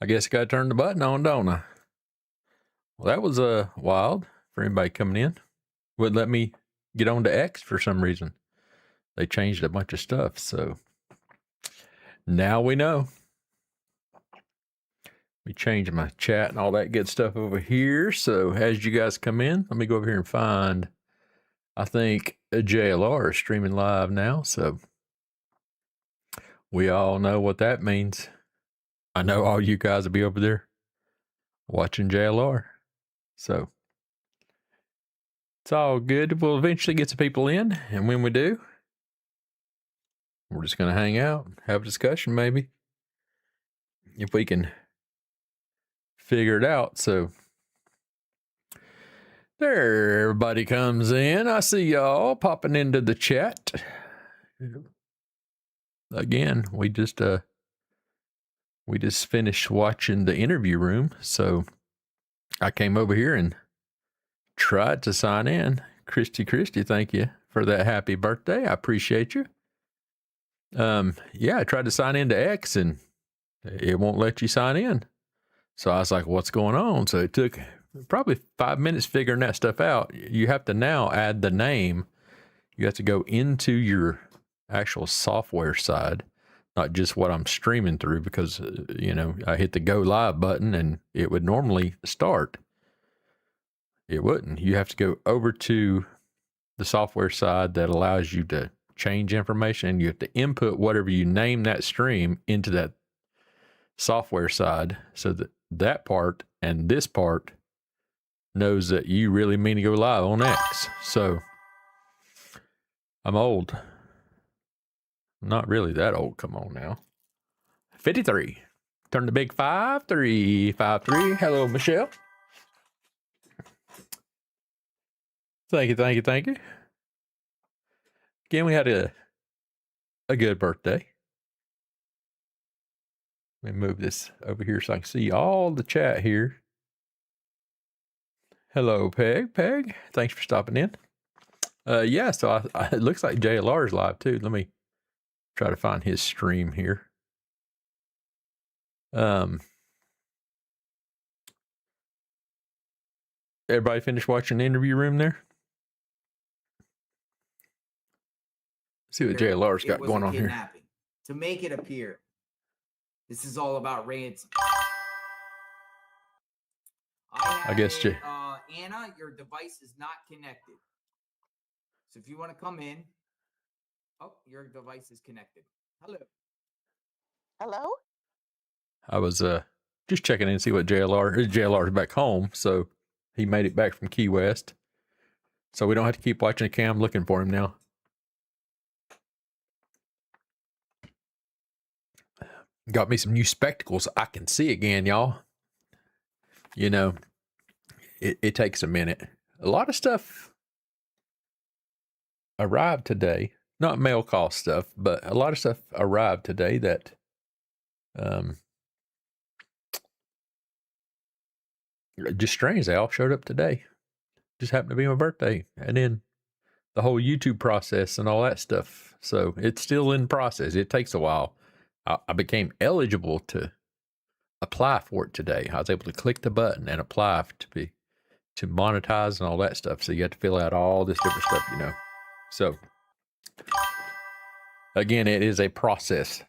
I guess I got to turn the button on, don't I? Well, that was wild for anybody coming in. Wouldn't let me get on to X for some reason. They changed a bunch of stuff, so now we know. We changed my chat and all that good stuff over here. So as you guys come in, let me go over here and find, I think a JLR is streaming live now. So we all know what that means. I know all you guys will be over there watching JLR. So it's all good. We'll eventually get some people in. And when we do, we're just going to hang out, have a discussion maybe, if we can figure it out. So there, everybody comes in. I see y'all popping into the chat. Again, we just finished watching the interview room, so I came over here and tried to sign in. Christy, thank you for that happy birthday. I appreciate you. Yeah, I tried to sign into X and it won't let you sign in. So I was like, what's going on? So it took probably 5 minutes figuring that stuff out. You have to now add the name. You have to go into your actual software side, not just what I'm streaming through, because, I hit the go live button and it would normally start. It wouldn't. You have to go over to the software side that allows you to change information. You have to input whatever you name that stream into that software side so that that part and this part knows that you really mean to go live on X. So I'm old. I'm not really that old. Come on now. 53. Turn the big 5353. Hello, Michelle. Thank you. Again, we had a good birthday. Let me move this over here so I can see all the chat here. Hello, Peg. Thanks for stopping in. Yeah, so it looks like JLR is live too. Let me try to find his stream here. Everybody finished watching the interview room there? See what JLR's got going on here. To make it appear, this is all about ransom. I guess Anna, your device is not connected. So if you want to come in, your device is connected. Hello. I was just checking in to see what JLR's back home, so he made it back from Key West. So we don't have to keep watching the cam looking for him now. Got me some new spectacles. I can see again, y'all. It takes a minute. A lot of stuff arrived today. Not mail call stuff, but a lot of stuff arrived today that just strange. They all showed up today. Just happened to be my birthday. And then the whole YouTube process and all that stuff. So it's still in process. It takes a while. I became eligible to apply for it today. I was able to click the button and apply to monetize and all that stuff. So you have to fill out all this different stuff, So again, it is a process.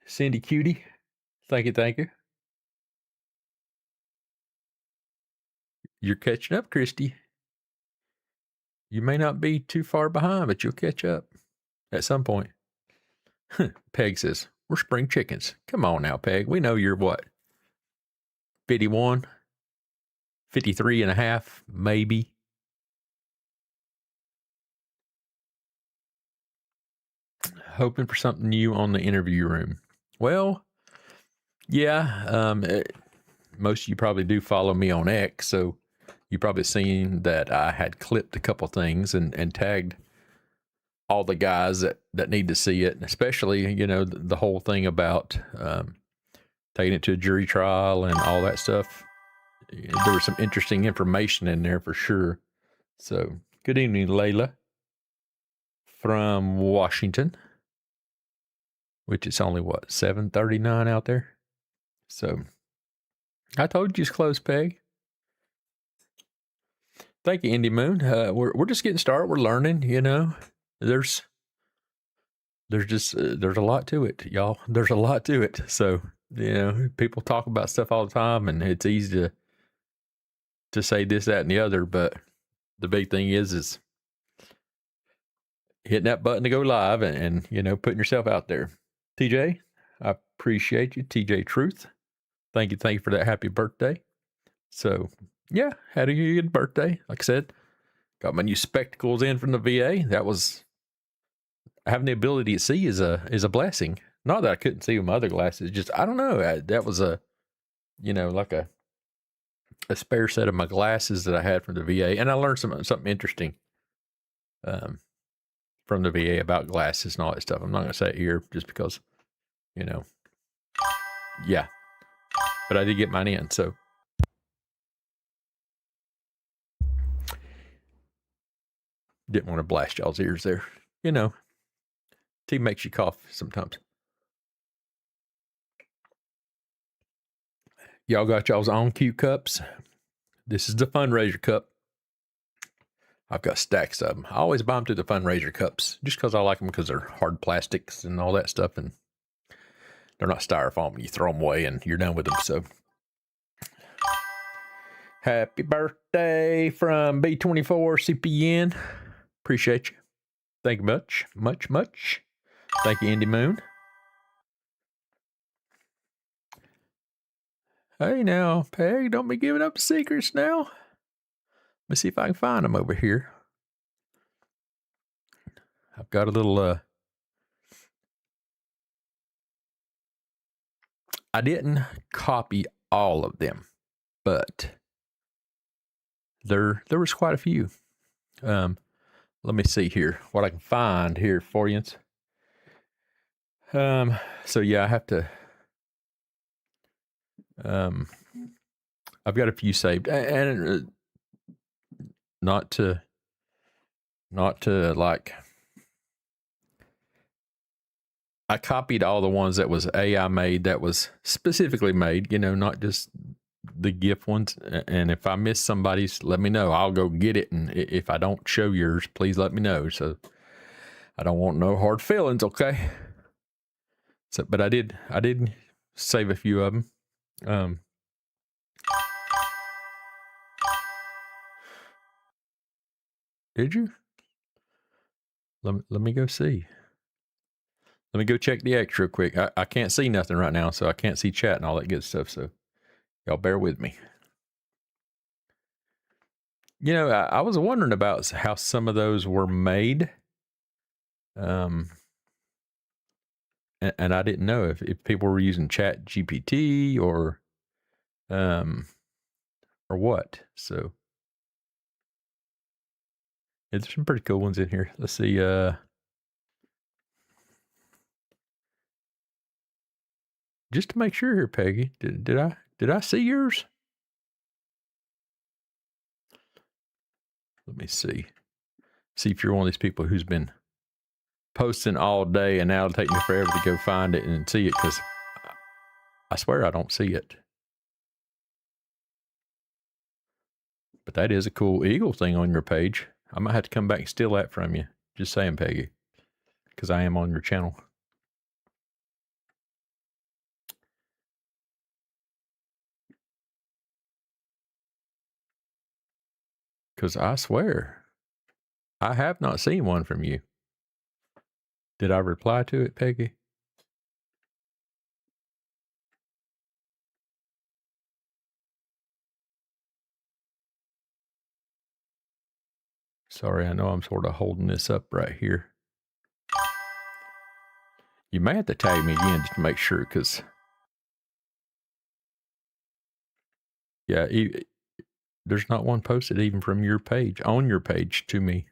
Cindy Cutie, thank you. You're catching up, Christy. You may not be too far behind, but you'll catch up at some point. Peg says, we're spring chickens. Come on now, Peg. We know you're what? 51, 53 and a half, maybe. Hoping for something new on the interview room. Well, yeah, most of you probably do follow me on X, so you probably seen that I had clipped a couple things and tagged all the guys that need to see it, especially, the whole thing about taking it to a jury trial and all that stuff. There was some interesting information in there for sure. So, good evening, Layla from Washington. which it's only what, 7:39 out there. So I told you it's close, Peg. Thank you, Indy Moon. We're just getting started. We're learning. There's there's a lot to it, y'all. There's a lot to it. So people talk about stuff all the time, and it's easy to say this, that, and the other. But the big thing is hitting that button to go live and putting yourself out there. TJ, I appreciate you. TJ Truth, thank you for that happy birthday. So yeah, had a good birthday. Like I said, got my new spectacles in from the VA. That was having the ability to see is a blessing. Not that I couldn't see with my other glasses, just I don't know. That was like a spare set of my glasses that I had from the VA, and I learned something interesting from the VA about glasses and all that stuff. I'm not going to say it here just because, yeah. But I did get mine in, so. Didn't want to blast y'all's ears there. Tea makes you cough sometimes. Y'all got y'all's own cute cups. This is the fundraiser cup. I've got stacks of them. I always buy them through the fundraiser cups just because I like them, because they're hard plastics and all that stuff, and they're not styrofoam. You throw them away and you're done with them. So happy birthday from B24 CPN. Appreciate you. Thank you much. Thank you, Indy Moon. Hey now, Peg, don't be giving up the secrets now. Let me see if I can find them over here. I've got a little, I didn't copy all of them, but there was quite a few. Let me see here what I can find here for you. So yeah, I have to, I've got a few saved, and not to like, I copied all the ones that was AI made, that was specifically made, not just the GIF ones. And if I miss somebody's, let me know. I'll go get it. And if I don't show yours, please let me know. So I don't want no hard feelings. Okay. So, but I did save a few of them. Did you? Let me go see. Let me go check the X real quick. I can't see nothing right now, so I can't see chat and all that good stuff. So y'all bear with me. I was wondering about how some of those were made. And I didn't know if people were using Chat GPT or what. So yeah, there's some pretty cool ones in here. Let's see. Just to make sure here, Peggy, did I see yours? Let me see. See if you're one of these people who's been posting all day and now it'll take me forever to go find it and see it, because I swear I don't see it. But that is a cool eagle thing on your page. I might have to come back and steal that from you. Just saying, Peggy, because I am on your channel. Because I swear, I have not seen one from you. Did I reply to it, Peggy? Sorry, I know I'm sort of holding this up right here. You may have to tag me again just to make sure, because yeah, there's not one posted even from your page, on your page, to me.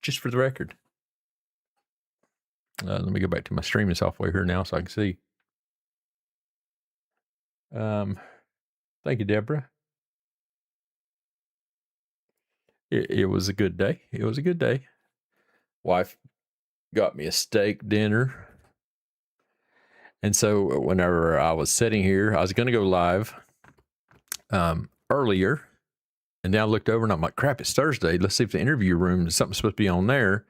Just for the record. Let me go back to my streaming software here now so I can see. Thank you, Deborah. It was a good day. It was a good day. Wife got me a steak dinner. And so whenever I was sitting here, I was going to go live earlier. And then I looked over and I'm like, crap, it's Thursday. Let's see if the interview room is something supposed to be on there.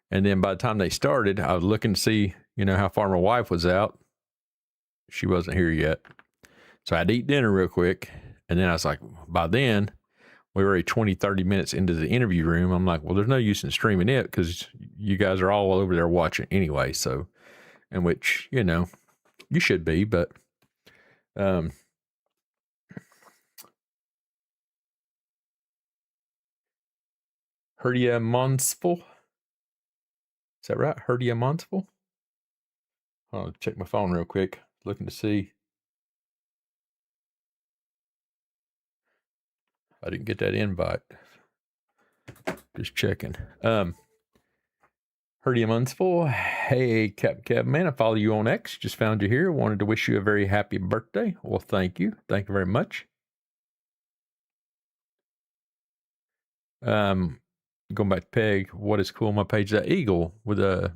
And then by the time they started, I was looking to see, how far my wife was out. She wasn't here yet. So I had to eat dinner real quick. And then I was like, by then, we were already 20, 30 minutes into the interview room. I'm like, well, there's no use in streaming it because you guys are all over there watching anyway. So, in which, you should be, but Herdia Monsful. Is that right? Herdia Monsful? I'll check my phone real quick. Looking to see. I didn't get that invite. Just checking. Herdia Monsful. Hey, CAPT KEVman. I follow you on X. Just found you here. Wanted to wish you a very happy birthday. Well, thank you. Thank you very much. Going back to Peg, what is cool on my page? That eagle with a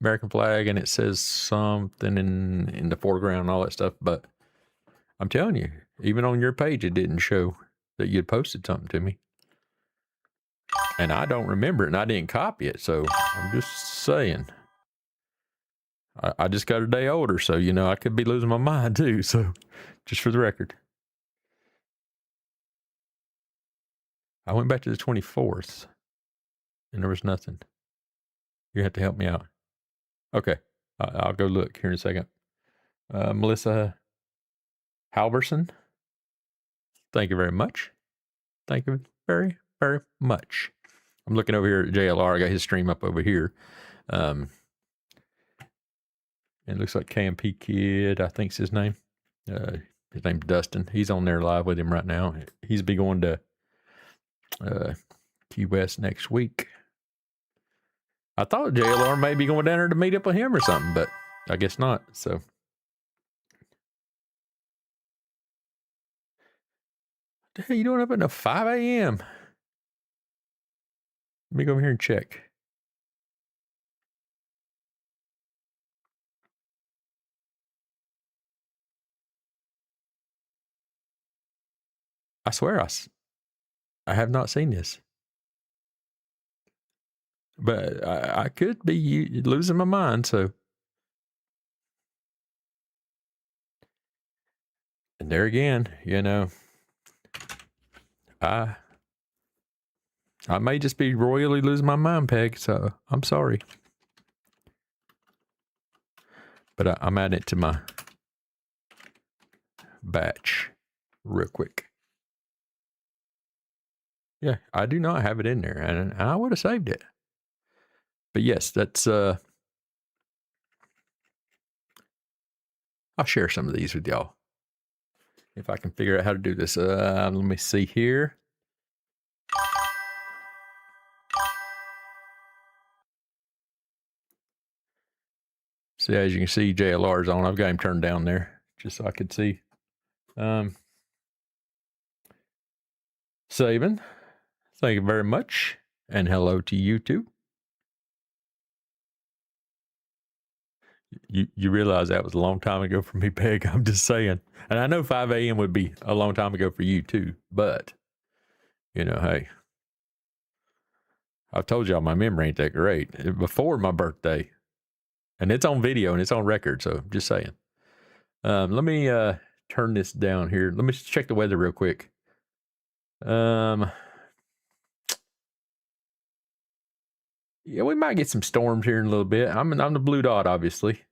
American flag, and it says something in the foreground and all that stuff. But I'm telling you, even on your page, it didn't show that you'd posted something to me. And I don't remember it, and I didn't copy it. So I'm just saying. I just got a day older, so, I could be losing my mind too. So just for the record. I went back to the 24th, and there was nothing. You have to help me out. Okay. I'll go look here in a second. Melissa Halverson. Thank you very much. Thank you very, very much. I'm looking over here at JLR. I got his stream up over here. It looks like KMP Kid, I think's his name. His name's Dustin. He's on there live with him right now. He's be going to Key West next week. I thought JLR may be going down there to meet up with him or something, but I guess not. So, what the hell are you doing up at 5 a.m.? Let me go over here and check. I swear I have not seen this. But I could be losing my mind, so. And there again, I may just be royally losing my mind, Peg, so I'm sorry. But I'm adding it to my batch real quick. Yeah, I do not have it in there, and I would have saved it. But yes, that's, I'll share some of these with y'all. If I can figure out how to do this. Let me see here. See, as you can see, JLR's on. I've got him turned down there just so I could see. Saving. Thank you very much. And hello to you too. You realize that was a long time ago for me, Peg. I'm just saying. And I know 5 a.m. would be a long time ago for you too. But, hey. I've told y'all my memory ain't that great. Before my birthday. And it's on video and it's on record. So just saying. Let me turn this down here. Let me just check the weather real quick. Yeah, we might get some storms here in a little bit. I'm the blue dot, obviously.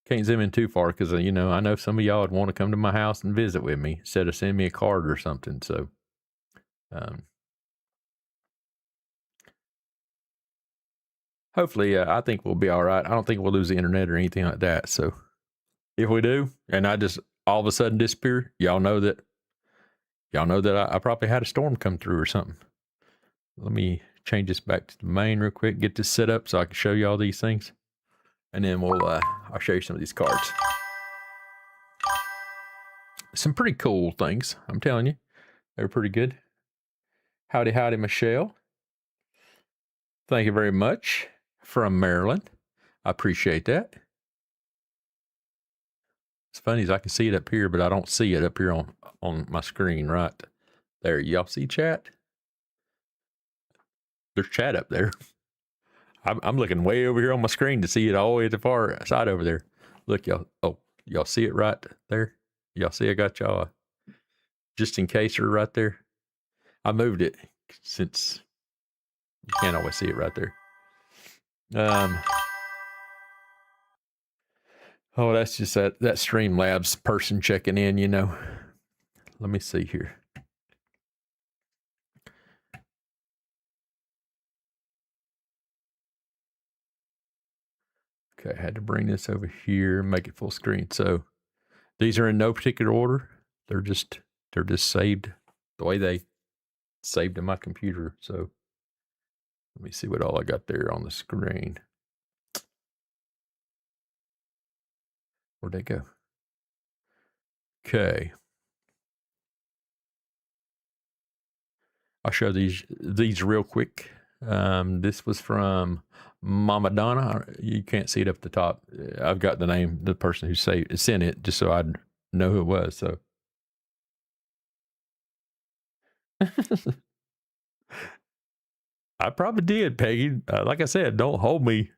Can't zoom in too far because, I know some of y'all would want to come to my house and visit with me instead of sending me a card or something. So, hopefully, I think we'll be all right. I don't think we'll lose the internet or anything like that. So, if we do, and I just all of a sudden disappear, y'all know that I probably had a storm come through or something. Let me change this back to the main real quick, get this set up so I can show you all these things. And then I'll show you some of these cards. Some pretty cool things, I'm telling you. They're pretty good. Howdy, howdy, Michelle. Thank you very much from Maryland. I appreciate that. It's funny as I can see it up here, but I don't see it up here on my screen right there. Y'all see chat? There's chat up there. I'm looking way over here on my screen to see it all the way at the far side over there. Look, y'all. Oh, y'all see it right there? Y'all see I got y'all just in case are right there. I moved it since you can't always see it right there. Oh, that's just that Streamlabs person checking in, you know. Let me see here. Okay, I had to bring this over here, make it full screen. So these are in no particular order. They're just saved the way they saved in my computer. So let me see what all I got there on the screen. Where'd they go? Okay. I'll show these real quick. This was from Mama Donna. You can't see it up at the top. I've got the name, the person who sent it, just so I'd know who it was. So I probably did, Peggy. Like I said, don't hold me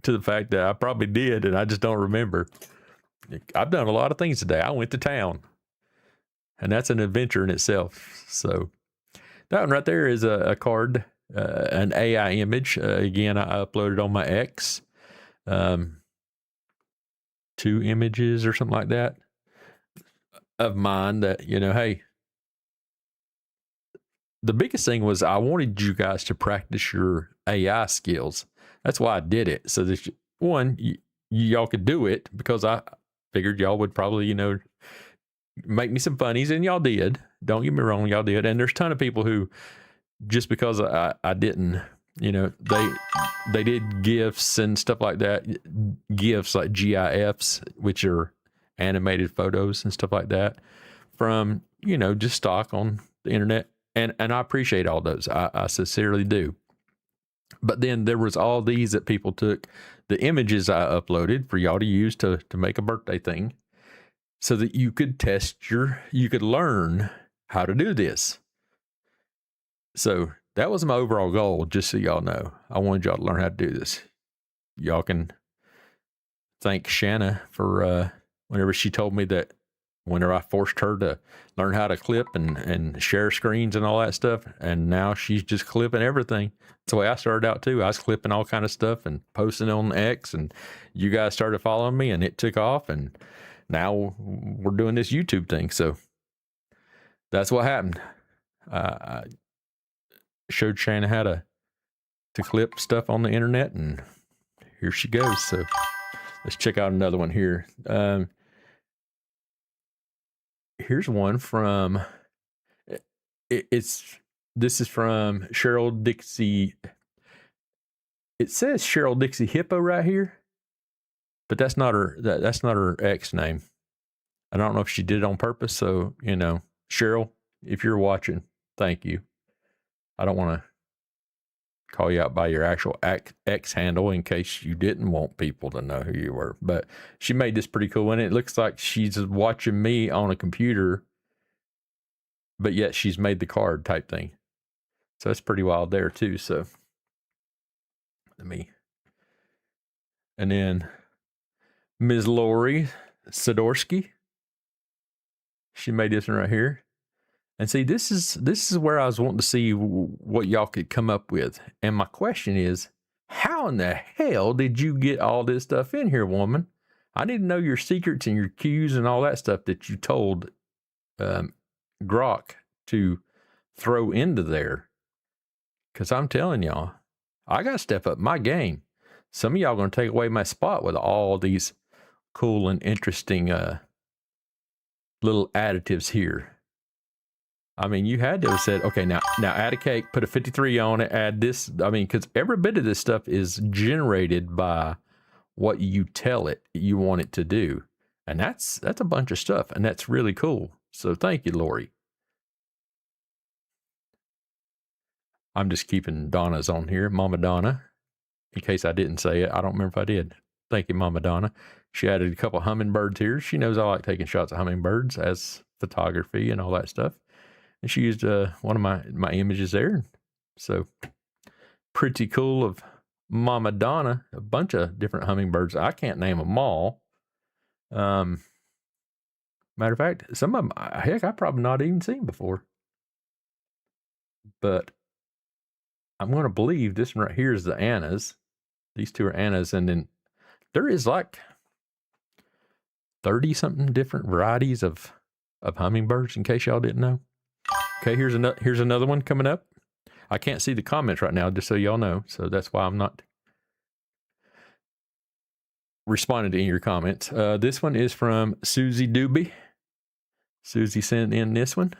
to the fact that I probably did, and I just don't remember. I've done a lot of things today. I went to town, and that's an adventure in itself. So that one right there is a card, an AI image. Again, I uploaded on my X, 2 images or something like that of mine that, you know, hey, the biggest thing was I wanted you guys to practice your AI skills. That's why I did it. So that y'all could do it, because I figured y'all would probably, you know, make me some funnies, and y'all did. Don't get me wrong, y'all did. And there's a ton of people who, just because I didn't, you know, they did GIFs and stuff like that. GIFs like GIFs, which are animated photos and stuff like that, from, you know, just stock on the internet. And I appreciate all those. I sincerely do. But then there was all these that people took the images I uploaded for y'all to use to make a birthday thing, so that you could you could learn how to do this. So that was my overall goal, just so y'all know. I wanted y'all to learn how to do this. Y'all can thank Shanna for whenever she told me that, whenever I forced her to learn how to clip and share screens and all that stuff, and now she's just clipping everything. That's the way I started out too. I was clipping all kind of stuff and posting on X, and you guys started following me, and it took off, and now we're doing this YouTube thing. So that's what happened. I showed Shanna how to clip stuff on the internet, and here she goes. So let's check out another one here. Here's one from, this is from Cheryl Dixie. It says Cheryl Dixie Hippo right here, but that's not her ex name. I don't know if she did it on purpose. So, you know, Cheryl, if you're watching, thank you. I don't want to call you out by your actual X handle in case you didn't want people to know who you were. But she made this pretty cool, and it looks like she's watching me on a computer, but yet she's made the card type thing. So that's pretty wild there too. So and then Ms. Lori Sidorsky, she made this one right here. And see, this is where I was wanting to see what y'all could come up with. And my question is, how in the hell did you get all this stuff in here, woman? I need to know your secrets and your cues and all that stuff that you told Grok to throw into there. Because I'm telling y'all, I got to step up my game. Some of y'all going to take away my spot with all these cool and interesting little additives here. I mean, you had to have said, okay, now add a cake, put a 53 on it, add this. I mean, because every bit of this stuff is generated by what you tell it you want it to do. And that's a bunch of stuff, and that's really cool. So thank you, Lori. I'm just keeping Donna's on here, Mama Donna, in case I didn't say it. I don't remember if I did. Thank you, Mama Donna. She added a couple hummingbirds here. She knows I like taking shots of hummingbirds as photography and all that stuff. And she used one of my images there. So pretty cool of Mama Donna. A bunch of different hummingbirds. I can't name them all. Matter of fact, some of them, heck, I probably not even seen before. But I'm going to believe this one right here is the Annas. These two are Annas. And then there is like 30-something different varieties of hummingbirds, in case y'all didn't know. Okay, here's another one coming up. I can't see the comments right now, just so y'all know. So that's why I'm not responding to any of your comments. This one is from Susie Doobie. Susie sent in this one.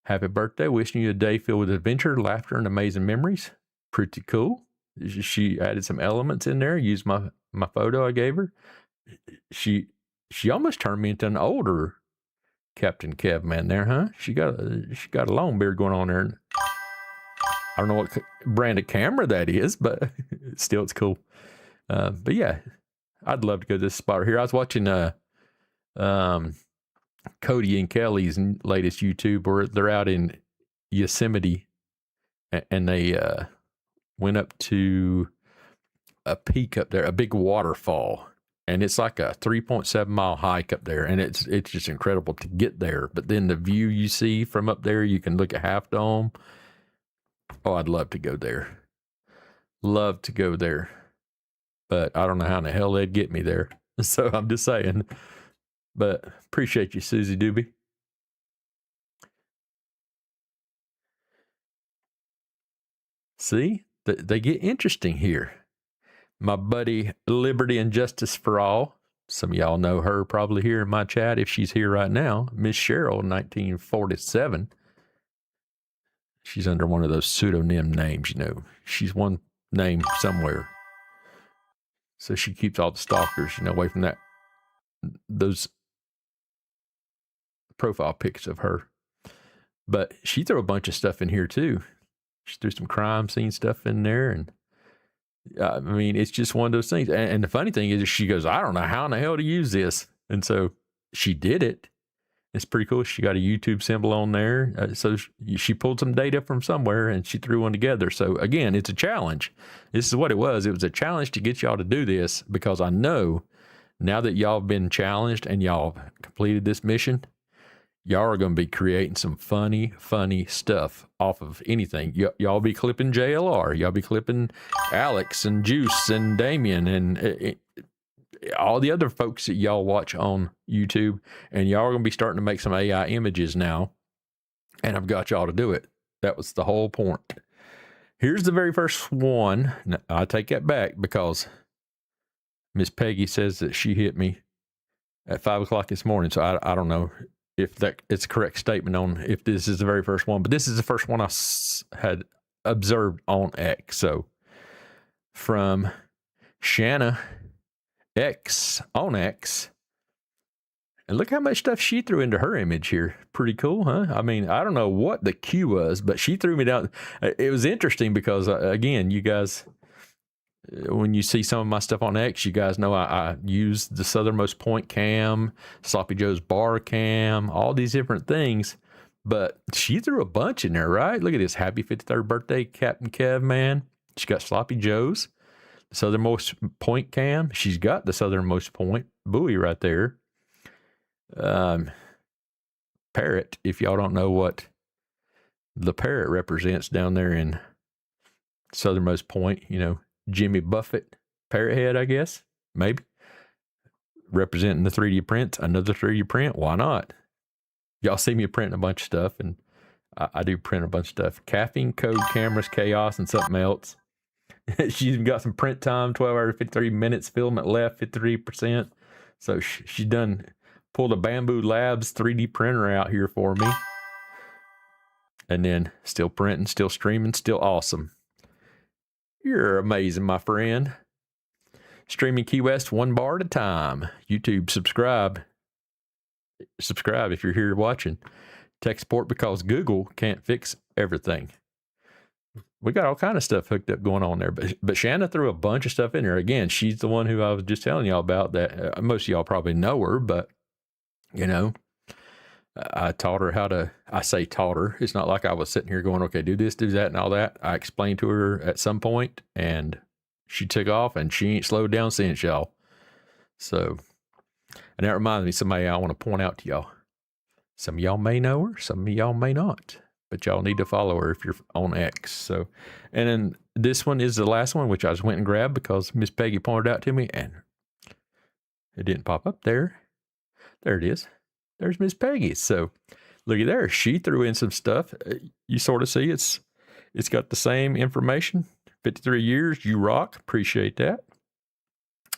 Happy birthday. Wishing you a day filled with adventure, laughter, and amazing memories. Pretty cool. She added some elements in there. Used my photo I gave her. She almost turned me into an older Captain KEVman there, huh? She got a long beard going on there. I don't know what brand of camera that is, but still, it's cool. But yeah, I'd love to go to this spot here. I was watching Cody and Kelly's latest YouTube where they're out in Yosemite, and they went up to a peak up there, a big waterfall. And it's like a 3.7-mile hike up there, and it's just incredible to get there. But then the view you see from up there, you can look at Half Dome. Oh, I'd love to go there. Love to go there. But I don't know how in the hell they'd get me there. So I'm just saying. But appreciate you, Susie Doobie. See, they get interesting here. My buddy Liberty and Justice for All. Some of y'all know her probably here in my chat if she's here right now. Miss Cheryl, 1947. She's under one of those pseudonym names, you know. She's one name somewhere. So she keeps all the stalkers, you know, away from those profile pics of her. But she threw a bunch of stuff in here too. She threw some crime scene stuff in there, and I mean, it's just one of those things. And the funny thing is, she goes, I don't know how in the hell to use this. And so she did it. It's pretty cool. She got a YouTube symbol on there. So she pulled some data from somewhere and she threw one together. So again, it's a challenge. This is what it was. It was a challenge to get y'all to do this, because I know now that y'all have been challenged and y'all completed this mission, y'all are going to be creating some funny stuff off of anything. Y'all be clipping JLR. Y'all be clipping Alex and Juice and Damien and all the other folks that y'all watch on YouTube. And y'all are going to be starting to make some AI images now. And I've got y'all to do it. That was the whole point. Here's the very first one. Now, I take that back because Miss Peggy says that she hit me at 5 o'clock this morning. So I don't know if it's a correct statement on if this is the very first one, but this is the first one I had observed on X. So from Shanna X on X, and look how much stuff she threw into her image here. Pretty cool, huh? I mean, I don't know what the cue was, but she threw me down. It was interesting because again, you guys, when you see some of my stuff on X, you guys know I use the Southernmost Point cam, Sloppy Joe's bar cam, all these different things. But she threw a bunch in there, right? Look at this. Happy 53rd birthday, Captain KEVman. She got Sloppy Joe's, the Southernmost Point cam. She's got the Southernmost Point buoy right there. Parrot, if y'all don't know what the parrot represents down there in Southernmost Point, you know, Jimmy Buffett parrot head, I guess, maybe, representing the 3D print. Another 3D print, why not? Y'all see me printing a bunch of stuff, and I do print a bunch of stuff. Caffeine, code, cameras, chaos, and something else. She's got some print time, 12 hours, 53 minutes, filament left, 53%. So she done pulled a Bamboo Labs 3D printer out here for me. And then still printing, still streaming, still awesome. You're amazing, my friend. Streaming Key West one bar at a time. YouTube, subscribe. Subscribe if you're here watching. Tech support because Google can't fix everything. we got all kind of stuff hooked up going on there. But Shanna threw a bunch of stuff in there. Again, she's the one who I was just telling y'all about. That most of y'all probably know her, but you know, I taught her how to. I say taught her. It's not like I was sitting here going, okay, do this, do that, and all that. I explained to her at some point, and she took off, and she ain't slowed down since, y'all. So, and that reminds me of somebody I want to point out to y'all. Some of y'all may know her, some of y'all may not, but y'all need to follow her if you're on X. So, and then this one is the last one, which I just went and grabbed because Miss Peggy pointed out to me, and it didn't pop up there. There it is. There's Miss Peggy. So, look at there. She threw in some stuff. You sort of see it's got the same information. 53 years, you rock. Appreciate that.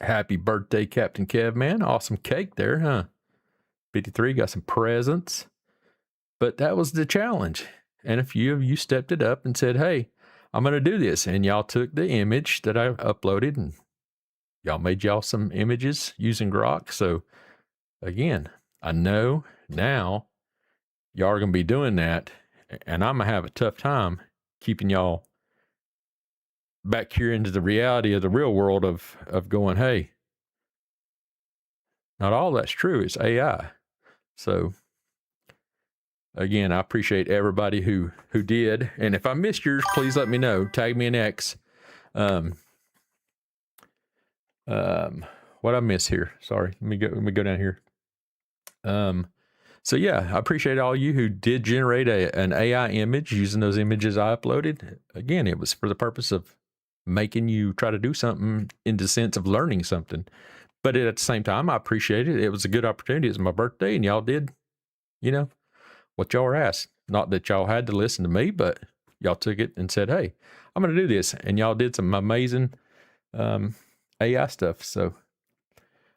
Happy birthday, Captain KEVman. Awesome cake there, huh? 53 got some presents. But that was the challenge. And a few of you stepped it up and said, hey, I'm going to do this. And y'all took the image that I uploaded and y'all made y'all some images using Grok. So again, I know now y'all are going to be doing that. And I'm going to have a tough time keeping y'all back here into the reality of the real world of going, hey, not all that's true. It's AI. So again, I appreciate everybody who did. And if I missed yours, please let me know. Tag me in X. What I miss here? Sorry. Let me go down here. So yeah, I appreciate all you who did generate an AI image using those images I uploaded. Again, it was for the purpose of making you try to do something in the sense of learning something. But at the same time, I appreciate it. It was a good opportunity. It's my birthday, and y'all did, what y'all were asked. Not that y'all had to listen to me, but y'all took it and said, hey, I'm going to do this. And y'all did some amazing AI stuff. So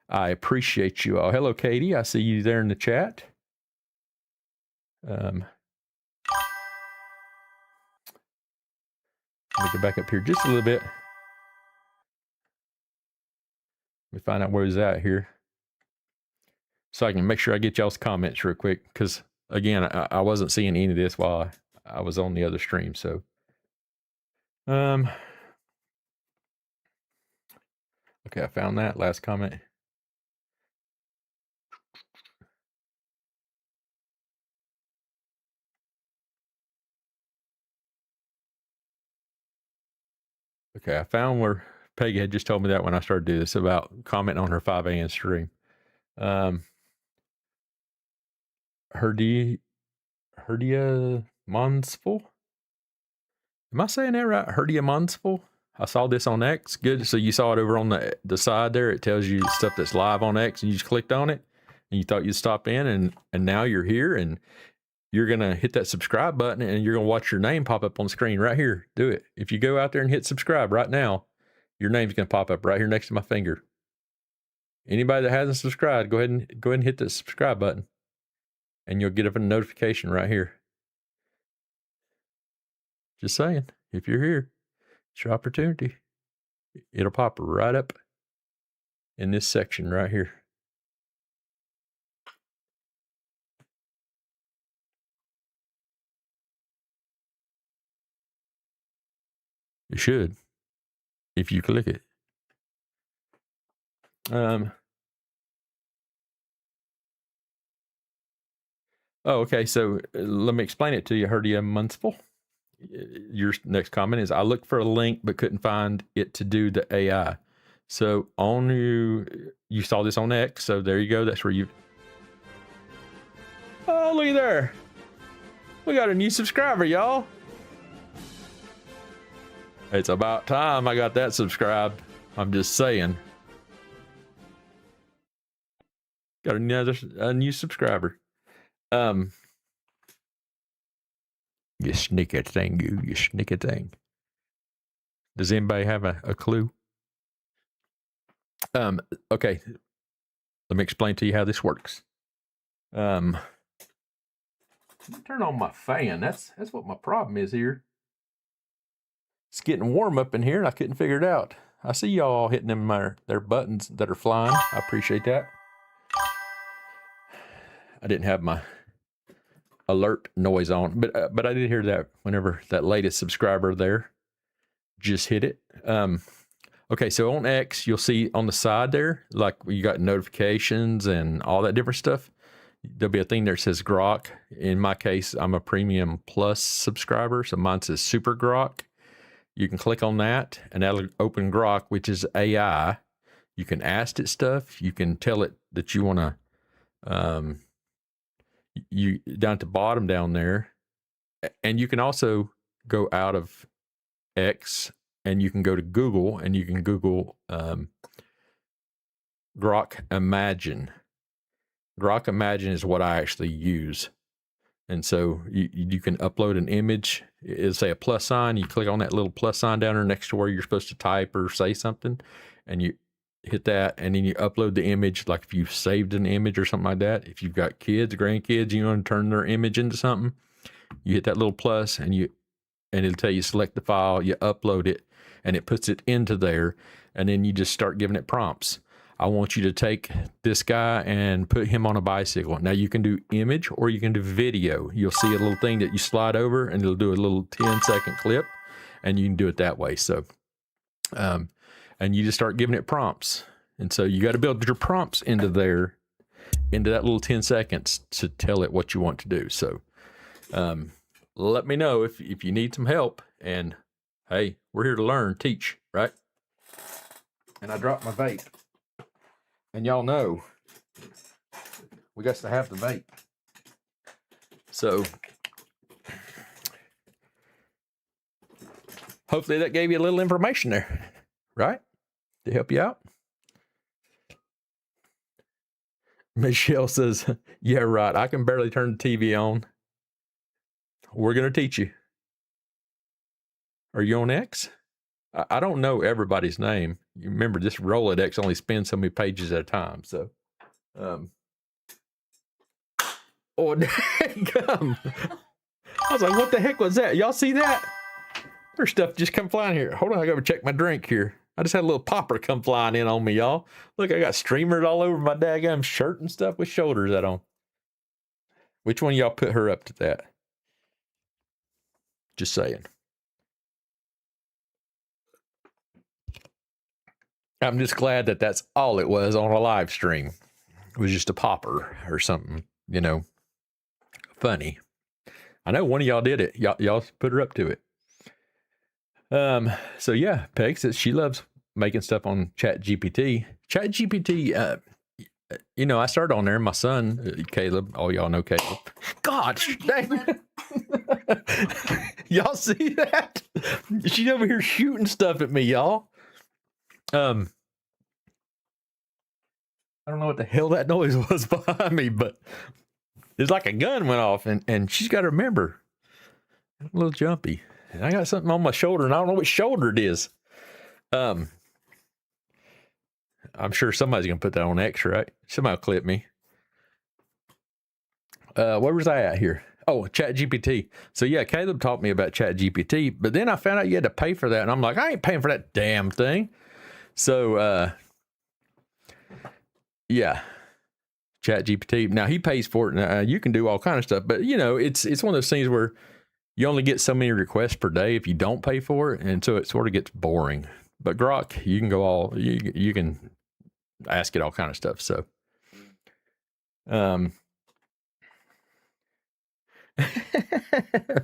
I appreciate you all. Hello, Katie. I see you there in the chat. Let me go back up here just a little bit. Let me find out where he's at here, so I can make sure I get y'all's comments real quick. Because again, I wasn't seeing any of this while I was on the other stream. So, okay, I found that last comment. Okay, I found where Peggy had just told me that when I started doing this about commenting on her 5 a.m. stream. Herdia Monsful. Am I saying that right? Herdia Monsful. I saw this on X. Good. So you saw it over on the side there. It tells you stuff that's live on X, and you just clicked on it, and you thought you'd stop in, and now you're here, and you're going to hit that subscribe button, and you're going to watch your name pop up on the screen right here. Do it. If you go out there and hit subscribe right now, your name's going to pop up right here next to my finger. Anybody that hasn't subscribed, go ahead and hit the subscribe button, and you'll get a notification right here. Just saying, if you're here, it's your opportunity. It'll pop right up in this section right here. It should, if you click it. Oh, okay. So let me explain it to you, Herdia Munsful. Your next comment is, I looked for a link but couldn't find it to do the AI. So on you saw this on X. So there you go. That's where you. Oh, look at there. We got a new subscriber, y'all. It's about time I got that subscribed. I'm just saying. Got a new subscriber. You sneaky thing, you sneaky thing. Does anybody have a clue? Okay. Let me explain to you how this works. Turn on my fan. That's what my problem is here. It's getting warm up in here, and I couldn't figure it out. I see y'all all hitting them their buttons that are flying. I appreciate that. I didn't have my alert noise on, but I did hear that whenever that latest subscriber there just hit it. Okay, so on X, you'll see on the side there, like you got notifications and all that different stuff. There'll be a thing there that says Grok. In my case, I'm a Premium Plus subscriber, so mine says Super Grok. You can click on that, and that'll open Grok, which is AI. You can ask it stuff. You can tell it that you want to, you down at the bottom down there, and you can also go out of X and you can go to Google and you can Google Grok Imagine. Grok Imagine is what I actually use. And so you can upload an image. It'll say a plus sign. You click on that little plus sign down there next to where you're supposed to type or say something, and you hit that, and then you upload the image. Like if you've saved an image or something like that. If you've got kids, grandkids, you want to turn their image into something, you hit that little plus, and it'll tell you select the file, you upload it, and it puts it into there, and then you just start giving it prompts. I want you to take this guy and put him on a bicycle. Now you can do image or you can do video. You'll see a little thing that you slide over and it'll do a little 10-second clip, and you can do it that way. So, and you just start giving it prompts. And so you got to build your prompts into there, into that little 10 seconds to tell it what you want to do. So, let me know if you need some help. And hey, we're here to learn, teach, right? And I dropped my vape. And y'all know we got to have the vape. So hopefully that gave you a little information there, right? To help you out. Michelle says, yeah, right. I can barely turn the TV on. We're going to teach you. Are you on X? I don't know everybody's name. You remember, this Rolodex only spins so many pages at a time. So, oh, dang, I was like, what the heck was that? Y'all see that? There's stuff just come flying here. Hold on, I gotta check my drink here. I just had a little popper come flying in on me, y'all. Look, I got streamers all over my daggum shirt and stuff with shoulders that on. Which one of y'all put her up to that? Just saying. I'm just glad that that's all it was on a live stream. It was just a popper or something, you know, funny. I know one of y'all did it. Y'all put her up to it. So yeah, Peg says she loves making stuff on Chat GPT. Chat GPT, you know, I started on there. My son, Caleb, all y'all know Caleb. God, dang. Y'all see that? She's over here shooting stuff at me, y'all. I don't know what the hell that noise was behind me, but it's like a gun went off, and she's got to remember. I'm a little jumpy. And I got something on my shoulder, and I don't know which shoulder it is. I'm sure somebody's going to put that on X, right? Somebody will clip me. Where was I at here? Oh, Chat GPT. So yeah, Caleb taught me about Chat GPT, but then I found out you had to pay for that, and I'm like, I ain't paying for that damn thing. So, yeah, Chat GPT. Now he pays for it. Now you can do all kind of stuff, but you know, it's one of those things where you only get so many requests per day if you don't pay for it, and so it sort of gets boring. But Grok, you can go all you can ask it all kind of stuff. So,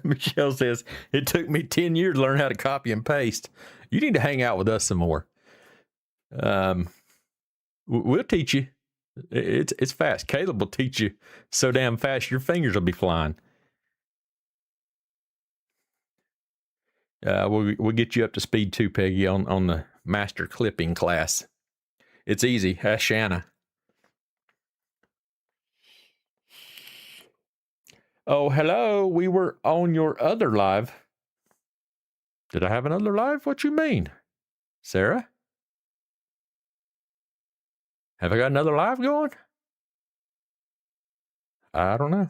Michelle says it took me 10 years to learn how to copy and paste. You need to hang out with us some more. We'll teach you. It's fast. Caleb will teach you so damn fast your fingers will be flying. We'll get you up to speed too, Peggy, on the master clipping class. It's easy. Ask Shanna. Oh, hello. We were on your other live. Did I have another live? What you mean? Sarah? Have I got another live going? I don't know.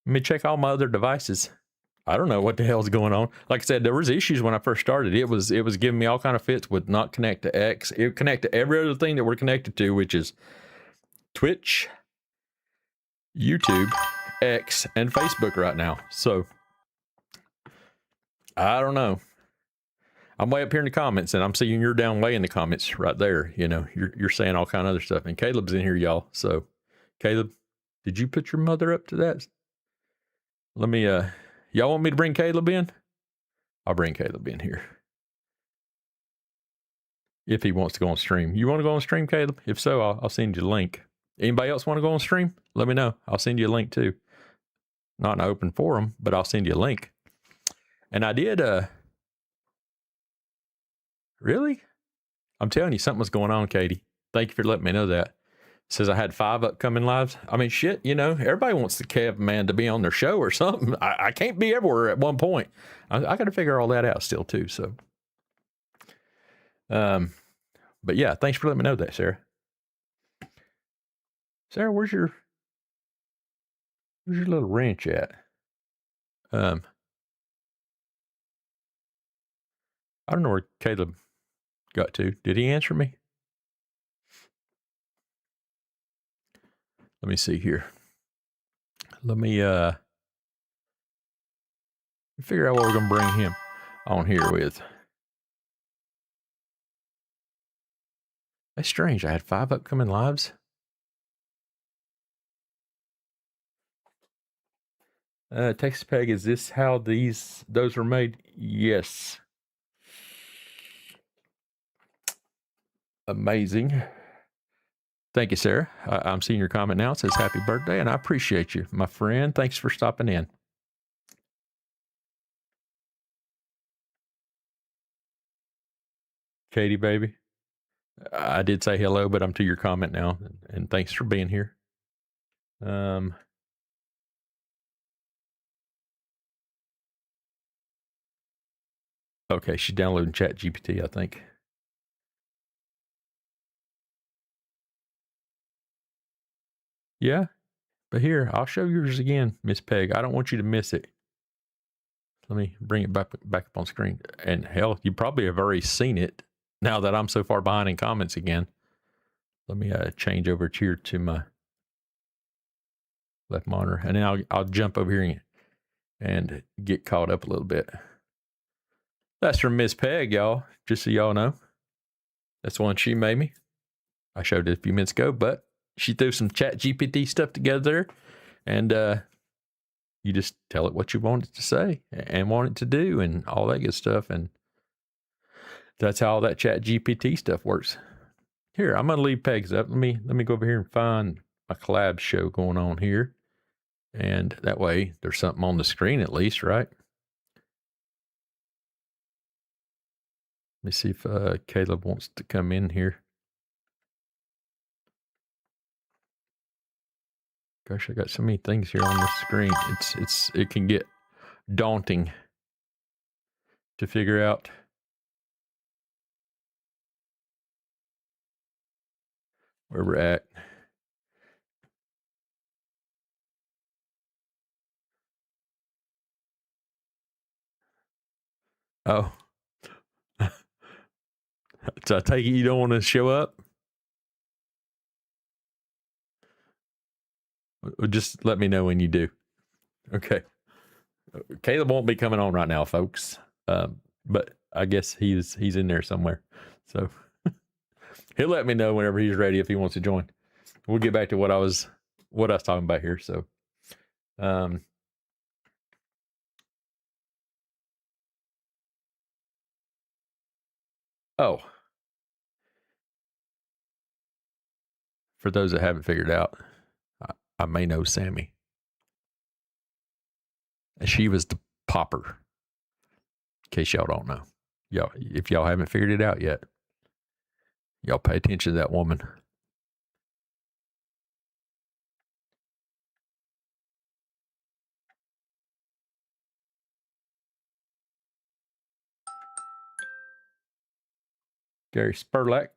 Let me check all my other devices. I don't know what the hell's going on. Like I said, there was issues when I first started. It was giving me all kind of fits with not connect to X. It connect to every other thing that we're connected to, which is Twitch, YouTube, X, and Facebook right now. So I don't know. I'm way up here in the comments, and I'm seeing you're down way in the comments right there. You know, you're saying all kind of other stuff, and Caleb's in here, y'all. So, Caleb, did you put your mother up to that? Let me. Y'all want me to bring Caleb in? I'll bring Caleb in here if he wants to go on stream. You want to go on stream, Caleb? If so, I'll send you a link. Anybody else want to go on stream? Let me know. I'll send you a link too. Not an open forum, but I'll send you a link. And I did. Really? I'm telling you, something was going on, Katie. Thank you for letting me know that. It says I had 5 upcoming lives. I mean, shit, you know, everybody wants the KEVman to be on their show or something. I can't be everywhere at one point. I got to figure all that out still too. So, but yeah, thanks for letting me know that, Sarah. Sarah, where's your little wrench at? I don't know where Caleb got to. Did he answer me? Let me see here. Let me figure out what we're gonna bring him on here with. That's strange. I had 5 upcoming lives. Texas Peg, is this how those are made? Yes. Amazing. Thank you, Sarah. I'm seeing your comment now. It says happy birthday, and I appreciate you, my friend. Thanks for stopping in. Katie, baby. I did say hello, but I'm to your comment now, and thanks for being here. Okay, she's downloading Chat GPT, I think. Yeah, but here, I'll show yours again, Miss Peg. I don't want you to miss it. Let me bring it back up on screen. And hell, you probably have already seen it now that I'm so far behind in comments again. Let me change over here to my left monitor, and then I'll jump over here and get caught up a little bit. That's from Miss Peg, y'all. Just so y'all know, that's one she made me. I showed it a few minutes ago, but she threw some Chat GPT stuff together, and you just tell it what you want it to say and want it to do, and all that good stuff, and that's how all that Chat GPT stuff works. Here, I'm gonna leave Pegs up. Let me go over here and find my collab show going on here, and that way there's something on the screen at least, right? Let me see if Caleb wants to come in here. Gosh, I got so many things here on the screen. It can get daunting to figure out. Where we're at. Oh. So I take it you don't want to show up? Just let me know when you do. Okay. Caleb won't be coming on right now, folks. But I guess he's in there somewhere. So he'll let me know whenever he's ready if he wants to join. We'll get back to what I was talking about here. So oh. For those that haven't figured out, I may know Sammy. She was the popper. In case y'all don't know. Y'all, if y'all haven't figured it out yet, y'all pay attention to that woman. Gary Spurlack.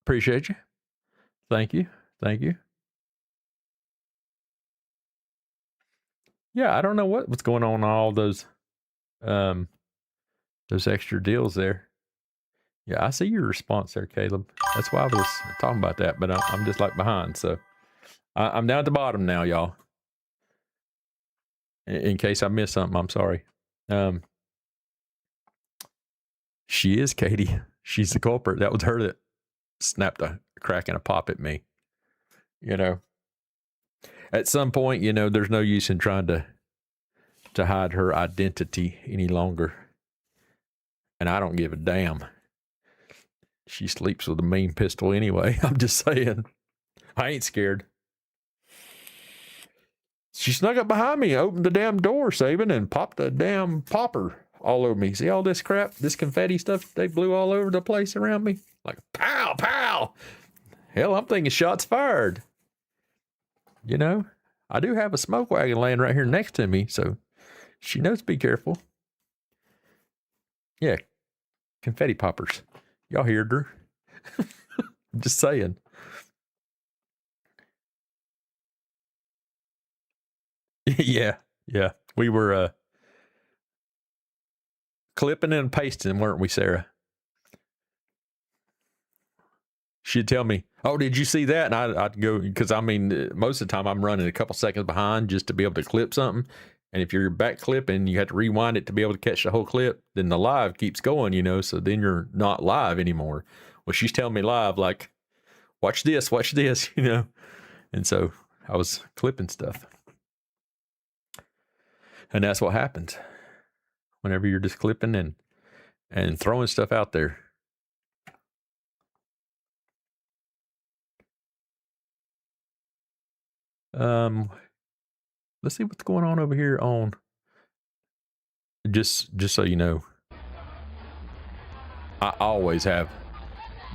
Appreciate you. Thank you. Thank you. Yeah, I don't know what's going on all those extra deals there. Yeah, I see your response there, Caleb. That's why I was talking about that, but I'm just like behind. So I'm down at the bottom now, y'all. In case I missed something, I'm sorry. She is, Katie. She's the culprit. That was her that snapped a crack and a pop at me. You know, at some point, you know, there's no use in trying to hide her identity any longer. And I don't give a damn. She sleeps with a mean pistol anyway. I'm just saying. I ain't scared. She snuck up behind me, opened the damn door, Saban, and popped a damn popper all over me. See all this crap, this confetti stuff they blew all over the place around me? Like, pow, pow. Hell, I'm thinking shots fired. You know, I do have a smoke wagon laying right here next to me, so she knows to be careful. Yeah, confetti poppers. Y'all heard her. Just saying. Yeah. We were clipping and pasting, weren't we, Sarah? She'd tell me, "Oh, did you see that?" And I'd go, because I mean, most of the time I'm running a couple seconds behind just to be able to clip something. And if you're back clipping, you have to rewind it to be able to catch the whole clip. Then the live keeps going, you know, so then you're not live anymore. Well, she's telling me live, like, watch this, you know. And so I was clipping stuff. And that's what happens whenever you're just clipping and throwing stuff out there. Let's see what's going on over here on, just so you know, I always have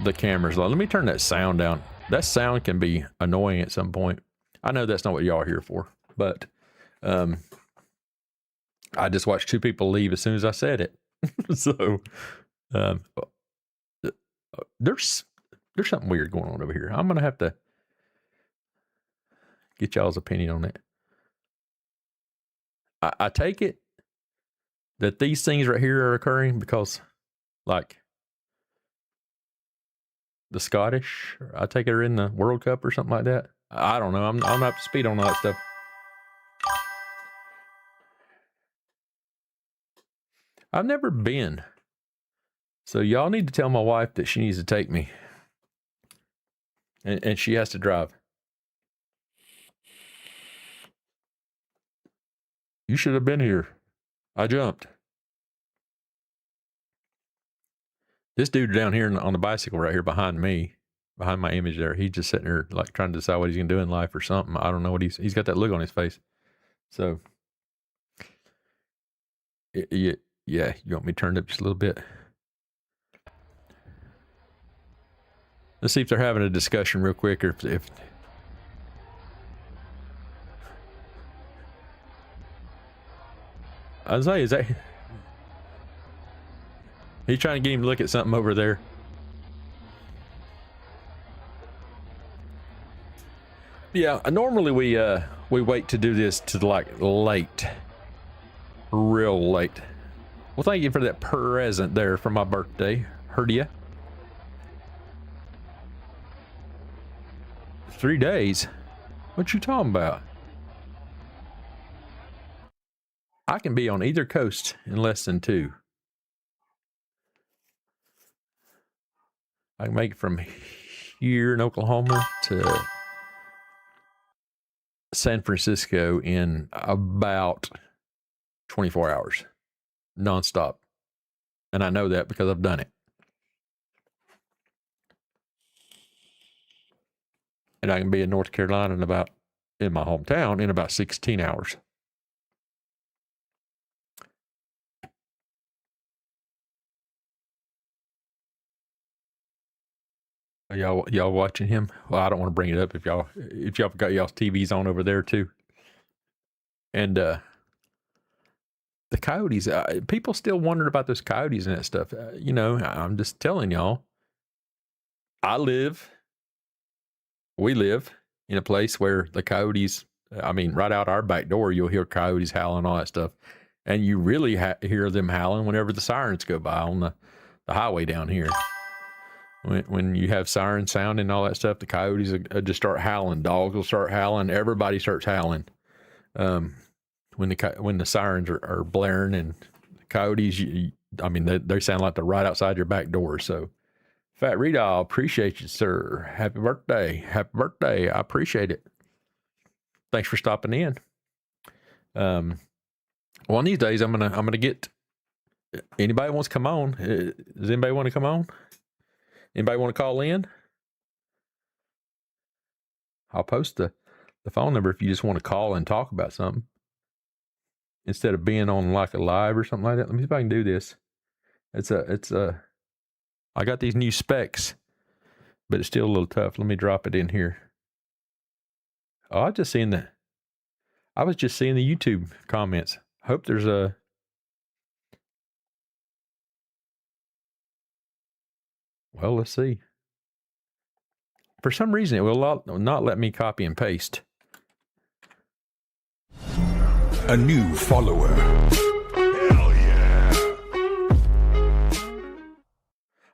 the cameras low. Let me turn that sound down. That sound can be annoying at some point. I know that's not what y'all are here for, but I just watched two people leave as soon as I said it. So there's something weird going on over here. I'm gonna have to get y'all's opinion on it. I take it that these things right here are occurring because, like, the Scottish, I take it, are in the World Cup or something like that. I don't know. I'm not up to speed on all that stuff. I've never been. So y'all need to tell my wife that she needs to take me. And she has to drive. You should have been here. I jumped. This dude down here on the bicycle right here behind me, behind my image there, he's just sitting there like trying to decide what he's going to do in life or something. I don't know what he's got that look on his face. So, yeah, you want me turned up just a little bit? Let's see if they're having a discussion real quick, or if I was like, is that he's trying to get him to look at something over there? Yeah, normally we wait to do this to like late, real late. Well, thank you for that present there for my birthday. Heard ya? 3 days? What you talking about? I can be on either coast in less than 2. I can make it from here in Oklahoma to San Francisco in about 24 hours, nonstop. And I know that because I've done it. And I can be in North Carolina in my hometown in about 16 hours. Are y'all watching him? Well, I don't want to bring it up if y'all got y'all's TVs on over there too. And the coyotes, people still wondering about those coyotes and that stuff. You know, I'm just telling y'all, we live in a place where the coyotes, I mean, right out our back door, you'll hear coyotes howling, all that stuff. And you really hear them howling whenever the sirens go by on the highway down here. When you have siren sound and all that stuff, the coyotes just start howling. Dogs will start howling. Everybody starts howling. When the sirens are blaring, and the coyotes, I mean, they sound like they're right outside your back door. So, Fat Rita, I appreciate you, sir. Happy birthday. Happy birthday. I appreciate it. Thanks for stopping in. One of these days, I'm gonna get anybody wants to come on. Does anybody want to come on? Anybody want to call in? I'll post the phone number if you just want to call and talk about something instead of being on like a live or something like that. Let me see if I can do this. I got these new specs, but it's still a little tough. Let me drop it in here. Oh, I was just seeing the YouTube comments. Hope there's a. Well, let's see. For some reason, it will not let me copy and paste. A new follower. Hell yeah.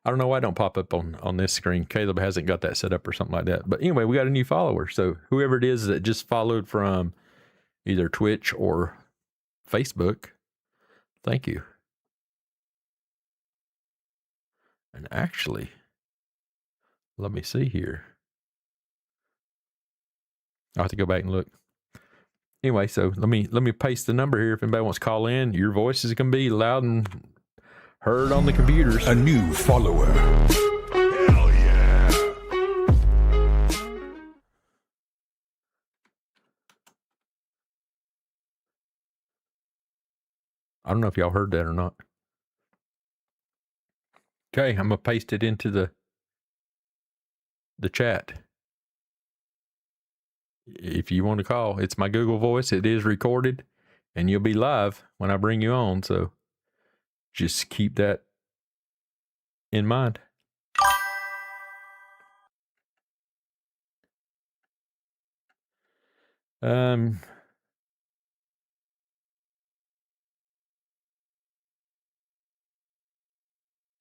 I don't know why it don't pop up on this screen. Caleb hasn't got that set up or something like that. But anyway, we got a new follower. So whoever it is that just followed from either Twitch or Facebook, thank you. And actually, let me see here. I'll have to go back and look. Anyway, so let me paste the number here. If anybody wants to call in, your voice is going to be loud and heard on the computers. A new follower. Hell yeah. I don't know if y'all heard that or not. Okay, I'm going to paste it into the chat. If you want to call, it's my Google Voice. It is recorded, and you'll be live when I bring you on. So just keep that in mind.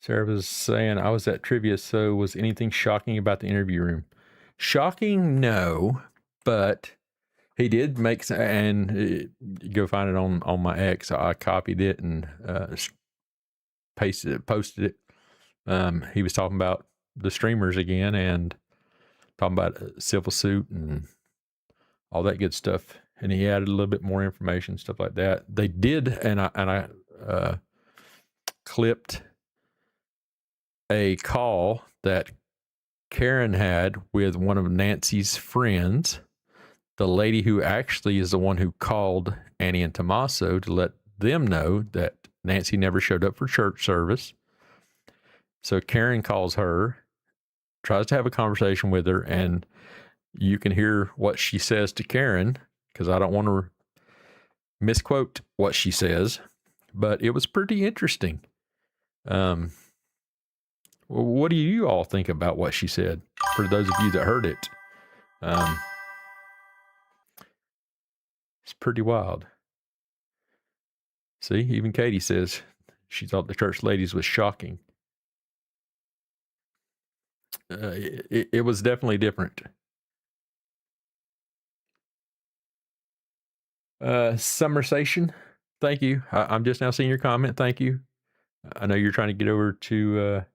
Sarah was saying, I was at trivia, so was anything shocking about the interview room? Shocking, no, but he did make, and go find it on my X. I copied it and posted it. He was talking about the streamers again and talking about civil suit and all that good stuff. And he added a little bit more information, stuff like that. They did, and I clipped a call that Karen had with one of Nancy's friends, the lady who actually is the one who called Annie and Tommaso to let them know that Nancy never showed up for church service. So Karen calls her, tries to have a conversation with her, and you can hear what she says to Karen, because I don't want to misquote what she says, but it was pretty interesting. What do you all think about what she said? For those of you that heard it, it's pretty wild. See, even Katie says she thought the church ladies was shocking. It was definitely different. Summersation, thank you. I'm just now seeing your comment. Thank you. I know you're trying to get over to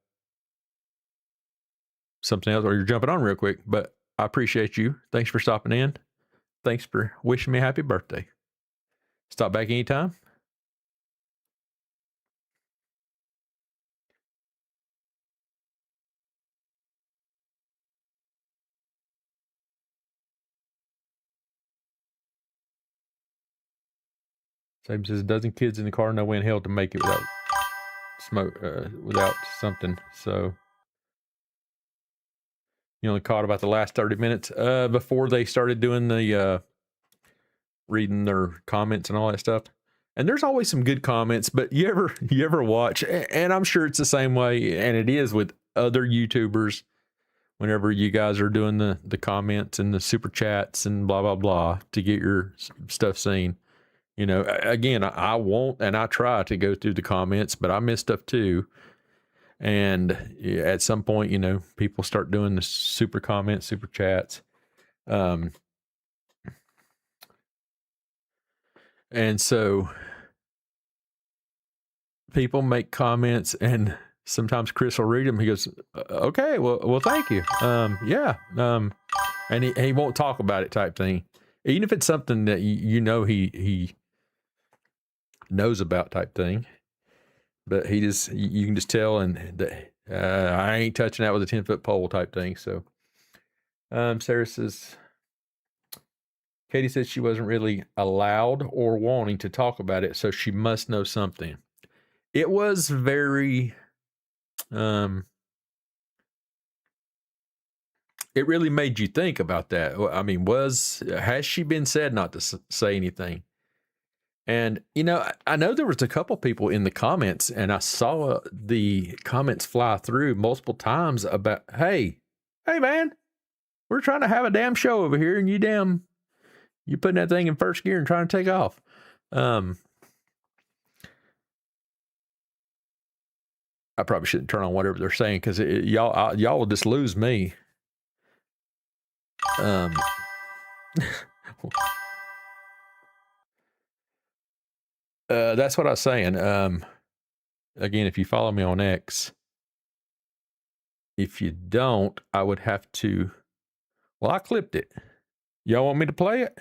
something else, or you're jumping on real quick, but I appreciate you. Thanks for stopping in. Thanks for wishing me a happy birthday. Stop back anytime. Same says a dozen kids in the car, no way in hell to make it without smoke, without something. So you only caught about the last 30 minutes before they started doing the reading their comments and all that stuff. And there's always some good comments, but you ever watch, and I'm sure it's the same way, and it is with other YouTubers, whenever you guys are doing the comments and the super chats and blah, blah, blah to get your stuff seen. You know, again, I won't, and I try to go through the comments, but I miss stuff too. And at some point, you know, people start doing the super comments, super chats. And so people make comments, and sometimes Chris will read them. He goes, "Okay, well, thank you. Yeah." And he won't talk about it, type thing, even if it's something that you know he knows about, type thing. But he just, you can just tell, and that I ain't touching that with a 10-foot pole, type thing. So, Sarah says, Katie said she wasn't really allowed or wanting to talk about it, so she must know something. It was very, it really made you think about that. I mean, has she been said not to say anything? And, I know there was a couple people in the comments, and I saw the comments fly through multiple times about, hey, man, we're trying to have a damn show over here, and you putting that thing in first gear and trying to take off. I probably shouldn't turn on whatever they're saying, because y'all will just lose me. That's what I was saying. Again, if you follow me on X, if you don't, I would have to. Well, I clipped it. Y'all want me to play it?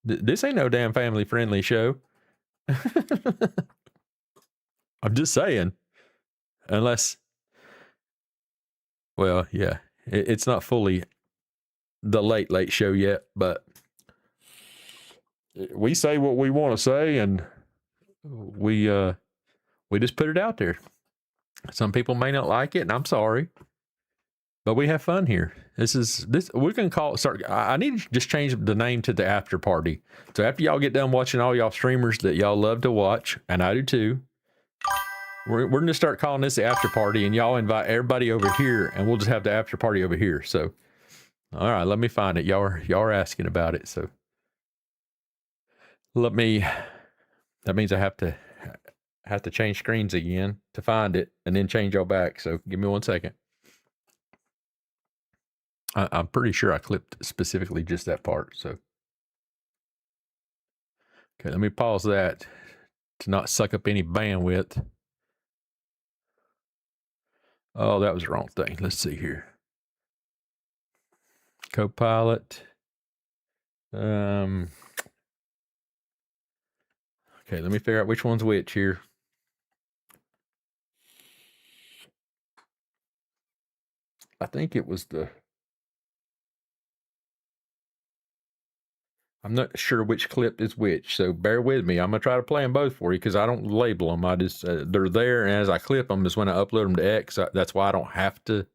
This ain't no damn family friendly show. I'm just saying. Unless, well, yeah, it's not fully the late show yet, but we say what we want to say, and we just put it out there. Some people may not like it, and I'm sorry, but we have fun here. We're gonna call it. I need to just change the name to the after party. So after y'all get done watching all y'all streamers that y'all love to watch, and I do too, we're gonna start calling this the after party, and y'all invite everybody over here, and we'll just have the after party over here. So, all right, let me find it. Y'all are asking about it, so that means I have to change screens again to find it, and then change y'all back. So give me 1 second. I'm pretty sure I clipped specifically just that part. So, okay, let me pause that to not suck up any bandwidth. Oh, that was the wrong thing. Let's see here. Copilot. Okay, let me figure out which one's which here. I think it was I'm not sure which clip is which, so bear with me. I'm going to try to play them both for you, because I don't label them. I just, they're there, and as I clip them is when I upload them to X. That's why I don't have to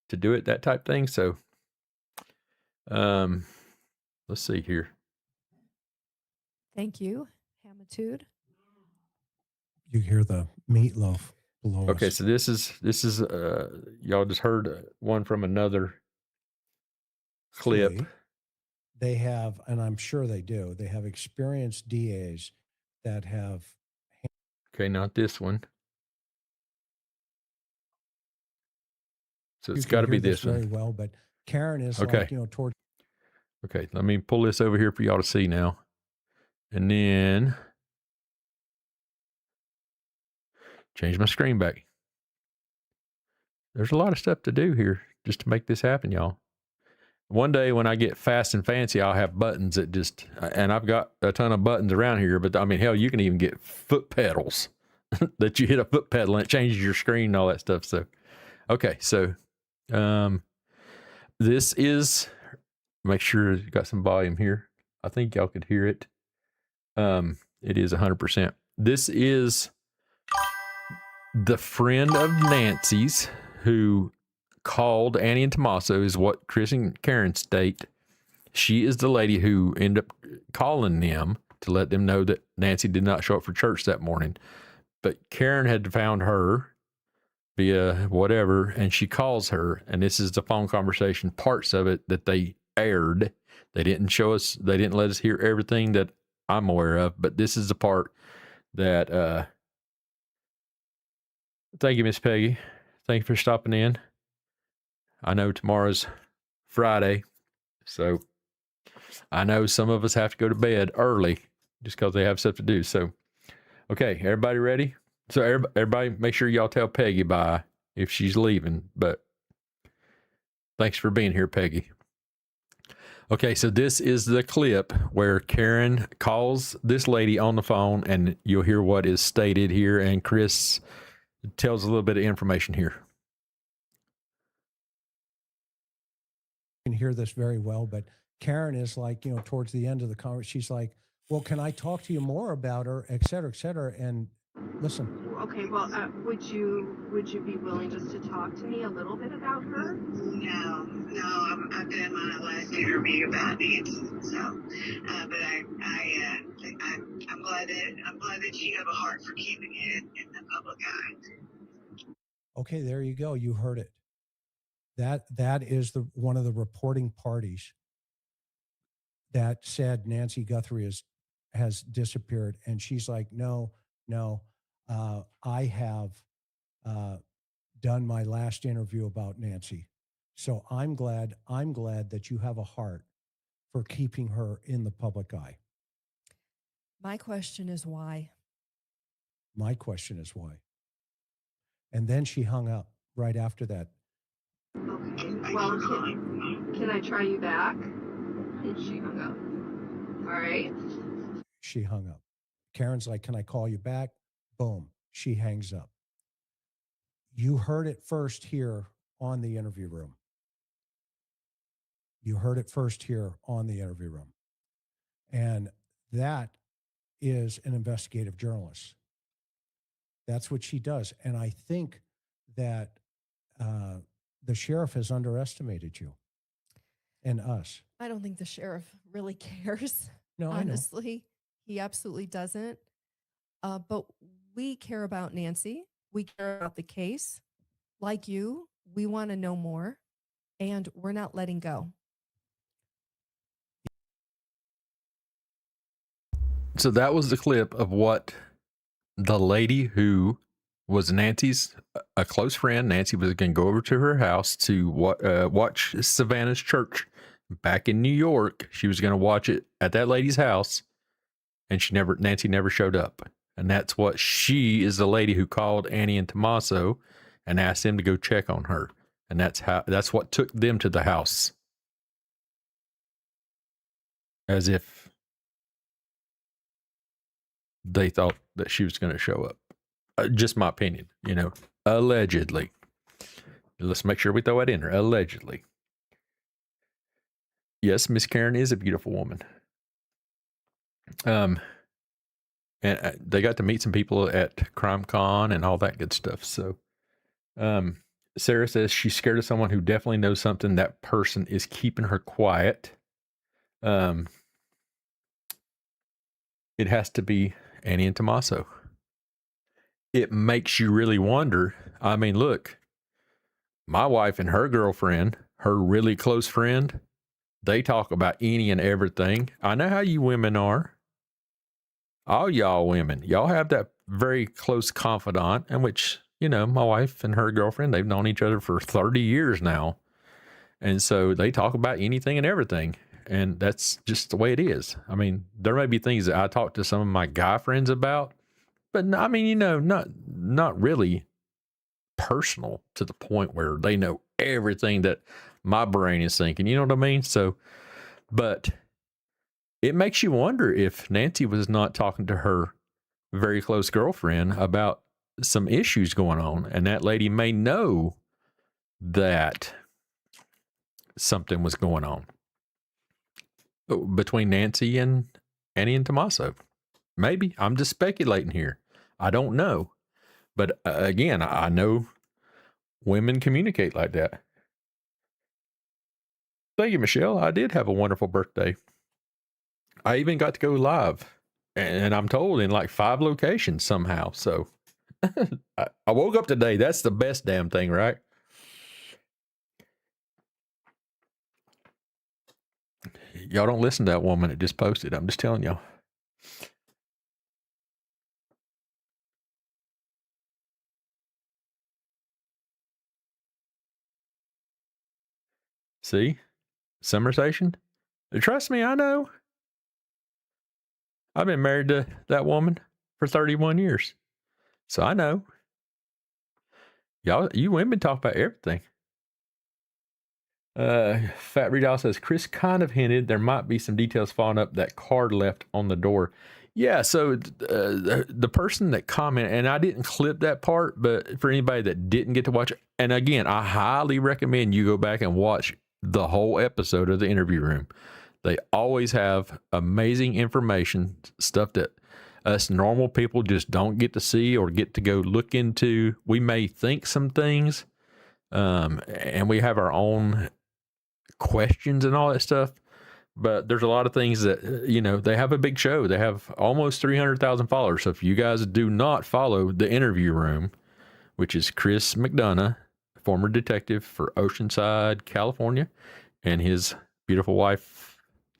do it, that type thing. So, let's see here. Thank you, Hamitude. You hear the meatloaf below Okay, us. so this is y'all just heard one from another clip. Actually, they have, and I'm sure they do, they have experienced DAs that have. Okay, not this one. So You it's can got to be hear this one. very well, but Karen is Okay. like, toward. Okay, let me pull this over here for y'all to see now. And then change my screen back. There's a lot of stuff to do here just to make this happen, y'all. One day when I get fast and fancy, I'll have buttons that just, and I've got a ton of buttons around here, but I mean, hell, you can even get foot pedals that you hit a foot pedal and it changes your screen and all that stuff. So, okay, so this is, make sure you got some volume here. I think y'all could hear it. It is 100%. This is the friend of Nancy's who called Annie and Tommaso, is what Chris and Karen state. She is the lady who ended up calling them to let them know that Nancy did not show up for church that morning. But Karen had found her via whatever, and she calls her, and this is the phone conversation, parts of it that they aired. They didn't show us, they didn't let us hear everything that I'm aware of, but this is the part that, thank you, Miss Peggy. Thank you for stopping in. I know tomorrow's Friday, so I know some of us have to go to bed early just because they have stuff to do. So Okay, everybody ready? So everybody make sure y'all tell Peggy bye if she's leaving. But thanks for being here, Peggy. Okay, so this is the clip where Karen calls this lady on the phone, and you'll hear what is stated here. And Chris tells a little bit of information here. Can hear this very well, but Karen is like, towards the end of the conversation, she's like, well, can I talk to you more about her, et cetera, et cetera. And listen. Okay, well, would you be willing just to talk to me a little bit about her? No, I've done my last interview about Nancy. So, but I'm glad that you have a heart for keeping it in the public eye. Okay, there you go. You heard it. That is one of the reporting parties that said Nancy Guthrie has disappeared, and she's like, no, I have done my last interview about Nancy, so I'm glad that you have a heart for keeping her in the public eye. My question is why? My question is why. And then she hung up right after that. Okay. Well, can I try you back? And she hung up. All right. She hung up. Karen's like, can I call you back? Boom. She hangs up. You heard it first here on the interview room. You heard it first here on the interview room. And that is an investigative journalist. That's what she does. And I think that the sheriff has underestimated you and us. I don't think the sheriff really cares. No, honestly, he absolutely doesn't. But we care about Nancy. We care about the case. Like you, we want to know more, and we're not letting go. So that was the clip of what the lady who was Nancy's a close friend. Nancy was going to go over to her house to watch Savannah's church back in New York. She was going to watch it at that lady's house, and Nancy never showed up. And that's what she is the lady who called Annie and Tommaso and asked them to go check on her. And that's what took them to the house. As if they thought that she was going to show up. Just my opinion, allegedly. Let's make sure we throw it in there. Allegedly. Yes, Miss Karen is a beautiful woman. And they got to meet some people at Crime Con and all that good stuff. So, Sarah says she's scared of someone who definitely knows something. That person is keeping her quiet. It has to be Annie and Tommaso. It makes you really wonder. I mean, look, my wife and her girlfriend, her really close friend, they talk about any and everything. I know how you women are. All y'all women, y'all have that very close confidant, in which, my wife and her girlfriend, they've known each other for 30 years now. And so they talk about anything and everything. And that's just the way it is. I mean, there may be things that I talk to some of my guy friends about, but I mean, not really personal to the point where they know everything that my brain is thinking. You know what I mean? So, but it makes you wonder if Nancy was not talking to her very close girlfriend about some issues going on, and that lady may know that something was going on between Nancy and Annie and Tommaso. Maybe. I'm just speculating here. I don't know. But again, I know women communicate like that. Thank you, Michelle. I did have a wonderful birthday. I even got to go live, and I'm told in like 5 locations somehow. So I woke up today. That's the best damn thing, right? Y'all don't listen to that woman that just posted. I'm just telling y'all. See? Summer station? Trust me, I know. I've been married to that woman. for 31 years. So I know. You women talk about everything. Fat Redoll says, Chris kind of hinted there might be some details following up that card left on the door. Yeah, so the person that commented, and I didn't clip that part, but for anybody that didn't get to watch it, and again, I highly recommend you go back and watch the whole episode of the interview room. They always have amazing information, stuff that us normal people just don't get to see or get to go look into. We may think some things, and we have our own questions and all that stuff, but there's a lot of things that, they have a big show. They have almost 300,000 followers. So if you guys do not follow the interview room, which is Chris McDonough, former detective for Oceanside, California, and his beautiful wife,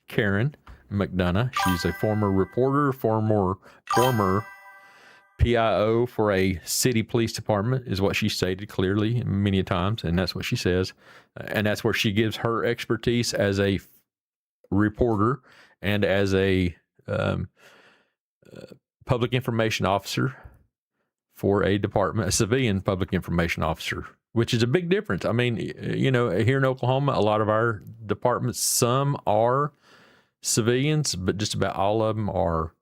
Karen McDonough. She's a former reporter, former PIO for a city police department, is what she stated clearly many times, and that's what she says. And that's where she gives her expertise as a reporter and as a public information officer for a department, a civilian public information officer, which is a big difference. I mean, here in Oklahoma, a lot of our departments, some are civilians, but just about all of them are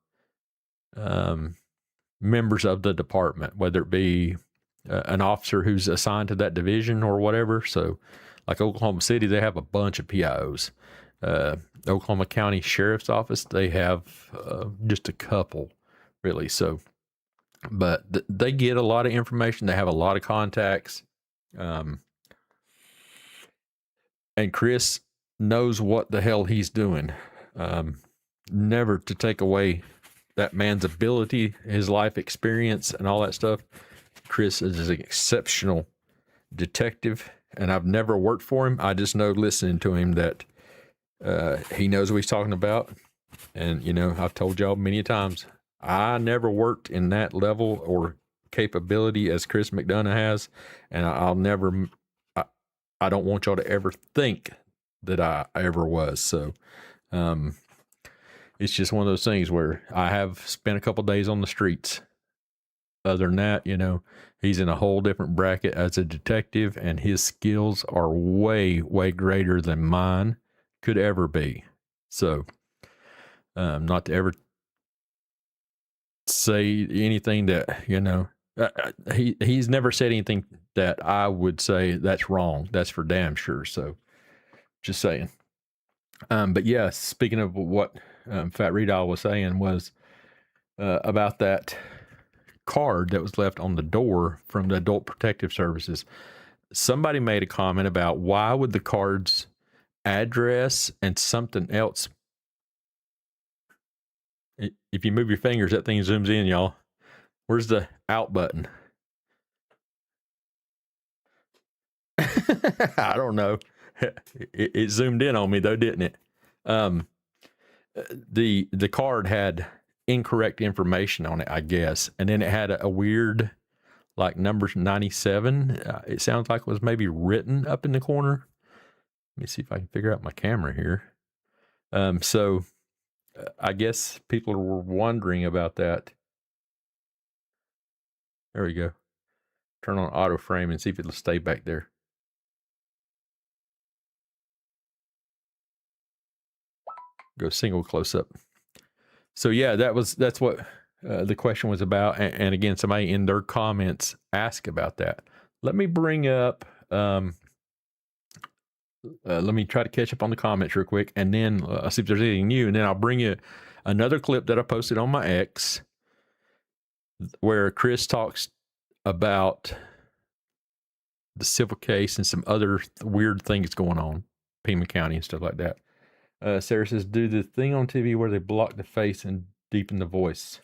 members of the department, whether it be an officer who's assigned to that division or whatever. So like Oklahoma City, they have a bunch of PIOs. Oklahoma County Sheriff's Office, they have just a couple, really. So, but they get a lot of information. They have a lot of contacts. And Chris knows what the hell he's doing. Never to take away that man's ability, his life experience, and all that stuff. Chris is an exceptional detective, and I've never worked for him. I just know listening to him that he knows what he's talking about. And, I've told y'all many times, I never worked in that level or capability as Chris McDonough has, and I'll never, I don't want y'all to ever think that I ever was. So, it's just one of those things where I have spent a couple days on the streets. Other than that, he's in a whole different bracket as a detective, and his skills are way, way greater than mine could ever be. So, not to ever say anything that, he's never said anything that I would say that's wrong. That's for damn sure. So, just saying. But yeah, speaking of what Fat Redoll was saying was about that card that was left on the door from the Adult Protective Services. Somebody made a comment about why would the card's address and something else. If you move your fingers, that thing zooms in, y'all. Where's the out button? I don't know. It zoomed in on me though, didn't it? The card had incorrect information on it, I guess, and then it had a weird, like, number 97. It sounds like it was maybe written up in the corner. Let me see if I can figure out my camera here. So I guess people were wondering about that. There we go. Turn on auto frame and see if it'll stay back there. Go single close up. So yeah, that's what the question was about. And again, somebody in their comments asked about that. Let me bring up, let me try to catch up on the comments real quick, and then I'll see if there's anything new. And then I'll bring you another clip that I posted on my X where Chris talks about the civil case and some other weird things going on, Pima County and stuff like that. Sarah says, do the thing on TV where they block the face and deepen the voice.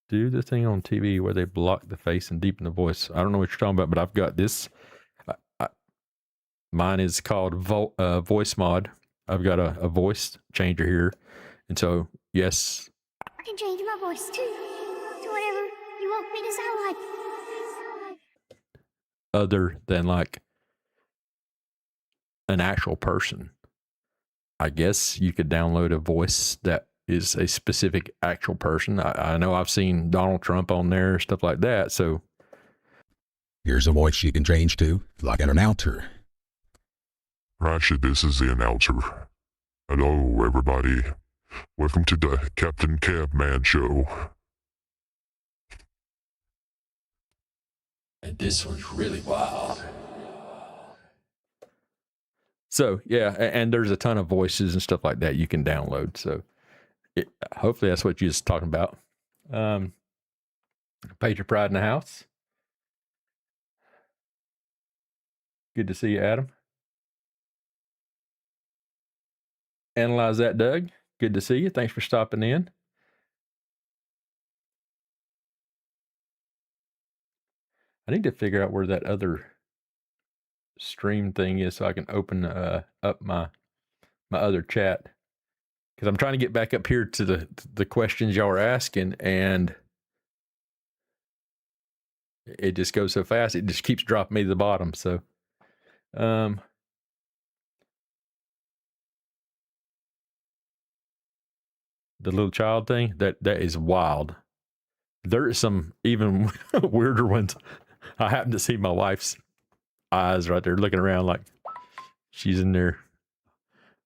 Do the thing on TV where they block the face and deepen the voice. I don't know what you're talking about, but I've got this. Mine is called Voice Mod. I've got a voice changer here. And so, yes. I can change my voice too to whatever you want me to sound like. Other than like an actual person. I guess you could download a voice that is a specific actual person. I know I've seen Donald Trump on there, stuff like that. So Here's a voice you can change to, like an announcer. Ratchet, this is the announcer. Hello, everybody. Welcome to the Captain KEVman show. And this one's really wild. So yeah, and there's a ton of voices and stuff like that you can download. So hopefully that's what you're just talking about. Patriot Pride in the house. Good to see you, Adam. Analyze that, Doug. Good to see you. Thanks for stopping in. I need to figure out where that other stream thing is so I can open up my other chat, because I'm trying to get back up here to the questions y'all are asking, and it just goes so fast. It just keeps dropping me to the bottom. So the little child thing, that is wild. There is some even weirder ones. I happen to see my wife's eyes right there looking around like she's in there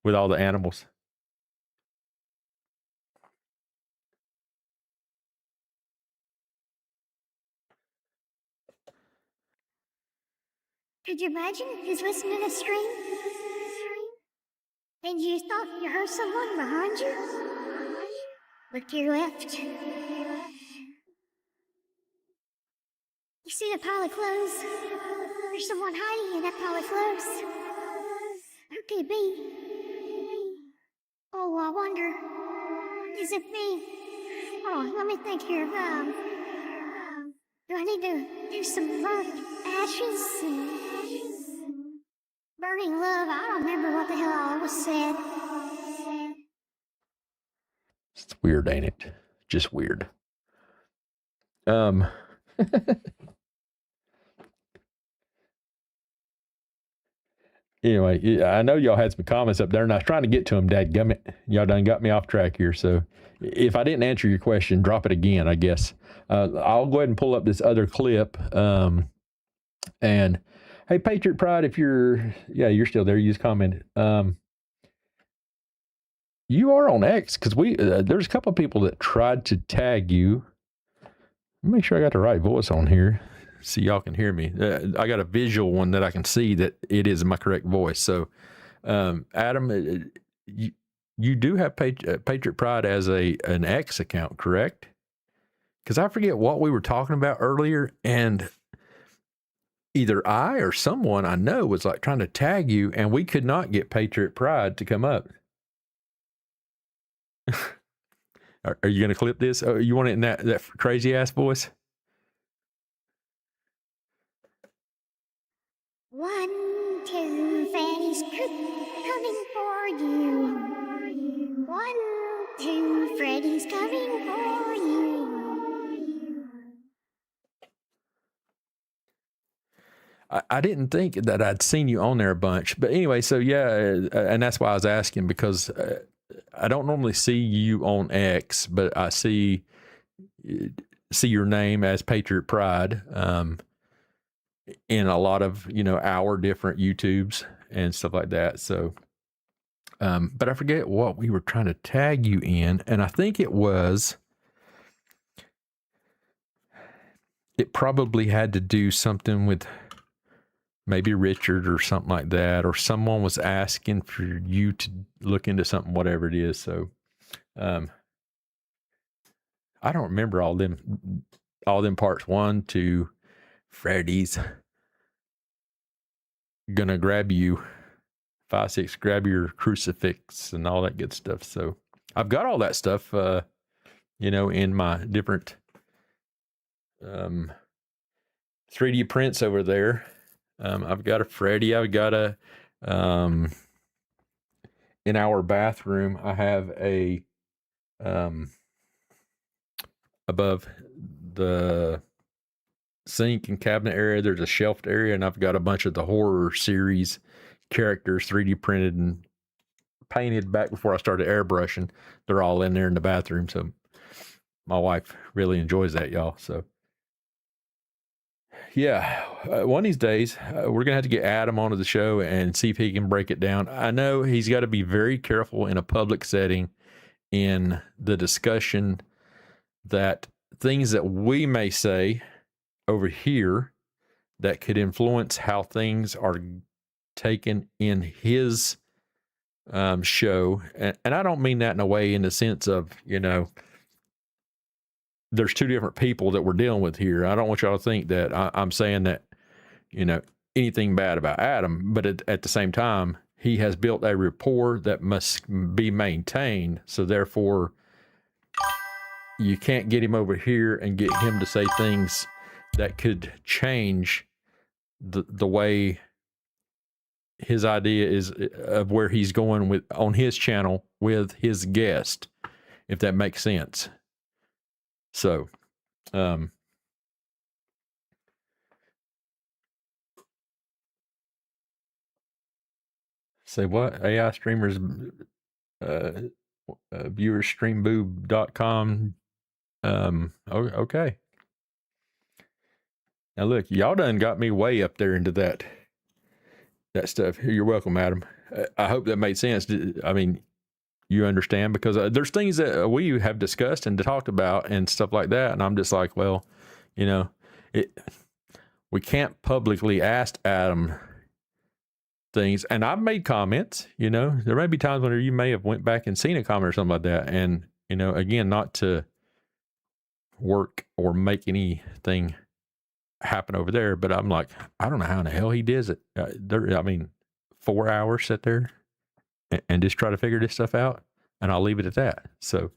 with all the animals. Could you imagine who's listening to the stream? And you thought you heard someone behind you? Look to your left. You see the pile of clothes? There's someone hiding in that pile of clothes. Who could it be? Oh, I wonder. Is it me? Oh, let me think here. Do I need to do some burnt ashes and burning love? I don't remember what the hell I was said. It's weird, ain't it? Just weird. Anyway, I know y'all had some comments up there, and I was trying to get to them, dadgummit. Y'all done got me off track here. So if I didn't answer your question, drop it again, I guess. I'll go ahead and pull up this other clip. And hey, Patriot Pride, if you're still there, you just commented. You are on X, because there's a couple of people that tried to tag you. Make sure I got the right voice on here. See, y'all can hear me. I got a visual one that I can see that it is my correct voice. So, Adam, you do have Patriot Pride as an X account, correct? Because I forget what we were talking about earlier, and either I or someone I know was like trying to tag you, and we could not get Patriot Pride to come up. Are you going to clip this? Oh, you want it in that crazy ass voice? 1, 2, Freddy's coming for you. 1, 2, Freddy's coming for you. I didn't think that I'd seen you on there a bunch, but anyway, so yeah, and that's why I was asking, because I don't normally see you on X, but I see your name as Patriot Pride in a lot of our different YouTubes and stuff like that. So, but I forget what we were trying to tag you in, and I think it probably had to do something with maybe Richard or something like that, or someone was asking for you to look into something, whatever it is. So, I don't remember all them parts. 1, 2, Freddy's gonna grab you. 5, 6, grab your crucifix and all that good stuff. So I've got all that stuff, in my different 3D prints over there. I've got a Freddy. I've got in our bathroom, I have a above the sink and cabinet area, there's a shelved area, and I've got a bunch of the horror series characters 3D printed and painted back before I started airbrushing. They're all in there in the bathroom. So my wife really enjoys that, y'all. So yeah, one of these days we're gonna have to get Adam onto the show and see if he can break it down. I know he's got to be very careful in a public setting in the discussion that things that we may say over here that could influence how things are taken in his show. And I don't mean that in a way in the sense of, you know, there's two different people that we're dealing with here. I don't want y'all to think that I'm saying that, you know, anything bad about Adam, but at the same time, he has built a rapport that must be maintained. So therefore, you can't get him over here and get him to say things that could change the way his idea is of where he's going with on his channel with his guest, if that makes sense. So, say what? AI streamers, viewerstreamboob.com. Okay. Now look, y'all done got me way up there into that stuff. You're welcome, Adam. I hope that made sense. I mean, you understand, because there's things that we have discussed and talked about and stuff like that. And I'm just like, well, you know, we can't publicly ask Adam things. And I've made comments, you know, there may be times when you may have went back and seen a comment or something like that. And, you know, again, not to work or make anything happen over there, but I'm like, I don't know how in the hell he does it. I mean, 4 hours sit there and just try to figure this stuff out, and I'll leave it at that. So,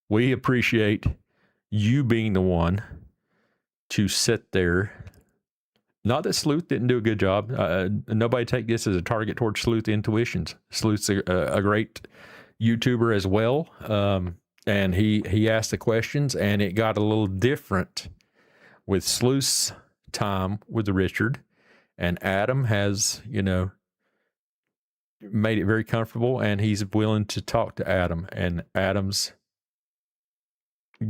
we appreciate you being the one to sit there. Not that Sleuth didn't do a good job. Nobody take this as a target towards Sleuth intuitions. Sleuth's a great YouTuber as well. And he asked the questions, and it got a little different with Sleuth's time with Richard. And Adam has, you know, made it very comfortable, and he's willing to talk to Adam, and Adam's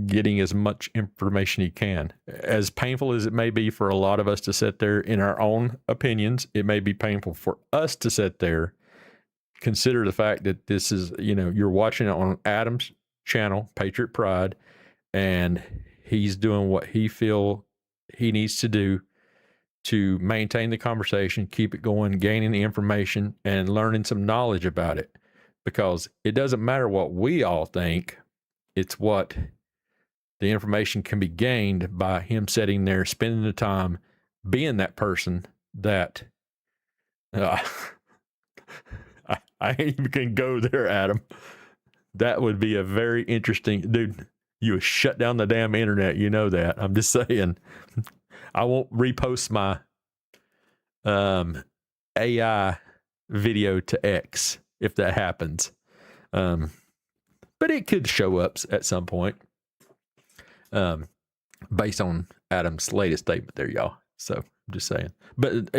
getting as much information he can. As painful as it may be for a lot of us to sit there in our own opinions, it may be painful for us to sit there. Consider the fact that this is, you know, you're watching it on Adam's channel, Patriot Pride, and he's doing what he feel he needs to do to maintain the conversation, keep it going, gaining the information, and learning some knowledge about it. Because it doesn't matter what we all think, it's what the information can be gained by him sitting there, spending the time, being that person that I ain't even can go there, Adam. That would be a very interesting, dude. You would shut down the damn internet. You know that. I'm just saying. I won't repost my AI video to X if that happens. But it could show up at some point. Based on Adam's latest statement there, y'all. So I'm just saying. But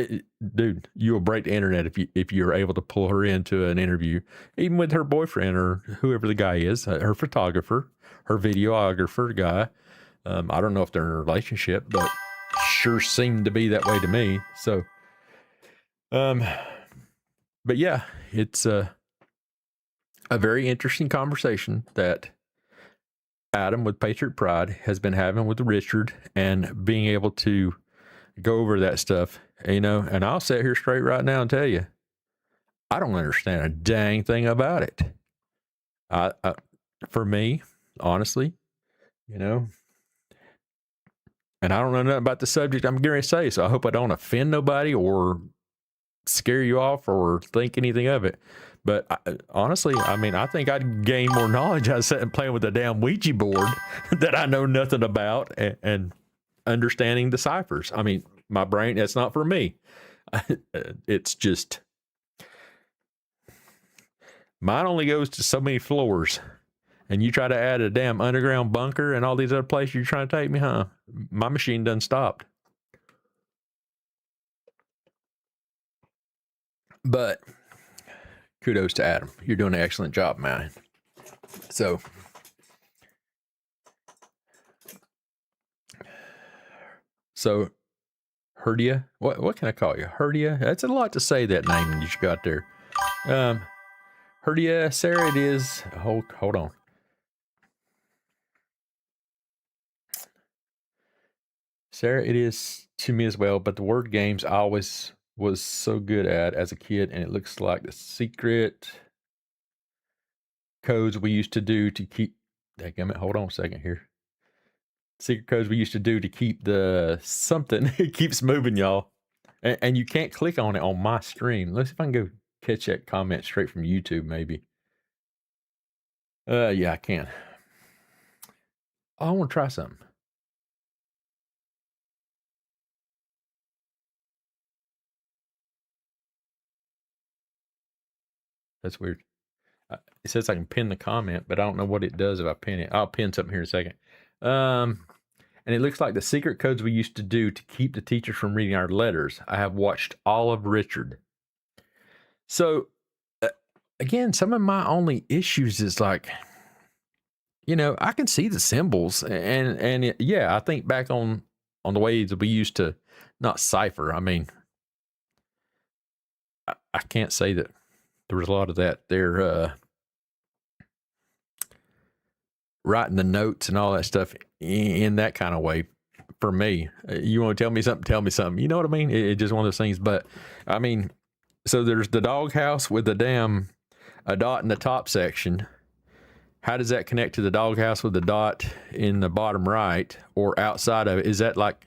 dude, you will break the internet if you're able to pull her into an interview, even with her boyfriend or whoever the guy is, her photographer, her videographer guy. I don't know if they're in a relationship, but sure seemed to be that way to me. So, but yeah, it's a very interesting conversation that Adam with Patriot Pride has been having with Richard, and being able to go over that stuff, you know. And I'll sit here straight right now and tell you, I don't understand a dang thing about it. For me, honestly, you know, and I don't know nothing about the subject I'm going to say, so I hope I don't offend nobody or scare you off or think anything of it. But honestly, I mean, I think I'd gain more knowledge out of sitting playing with a damn Ouija board that I know nothing about and understanding the ciphers. I mean, my brain, that's not for me. It's just, mine only goes to so many floors. And you try to add a damn underground bunker and all these other places you're trying to take me, huh? My machine done stopped. But kudos to Adam. You're doing an excellent job, man. So, Herdia, what can I call you? Herdia? That's a lot to say, that name that you got there. Herdia, Sarah, it is. Hold on. Sarah, it is to me as well, but the word games I always was so good at as a kid, and it looks like the secret codes we used to do to keep. Hold on a second here. Secret codes we used to do to keep the something. It keeps moving, y'all, and you can't click on it on my stream. Let's see if I can go catch that comment straight from YouTube, maybe. Yeah, I can. Oh, I want to try something. That's weird. It says I can pin the comment, but I don't know what it does if I pin it. I'll pin something here in a second. And it looks like the secret codes we used to do to keep the teachers from reading our letters. I have watched all of Richard. So, again, some of my only issues is like, I can see the symbols, and I think back on the ways that we used to not cipher. I mean, I can't say that there was a lot of that there. Writing the notes and all that stuff in that kind of way for me. You want to tell me something? Tell me something. You know what I mean? It's just one of those things. But I mean, so there's the doghouse with a dot in the top section. How does that connect to the doghouse with the dot in the bottom right or outside of it? Is that like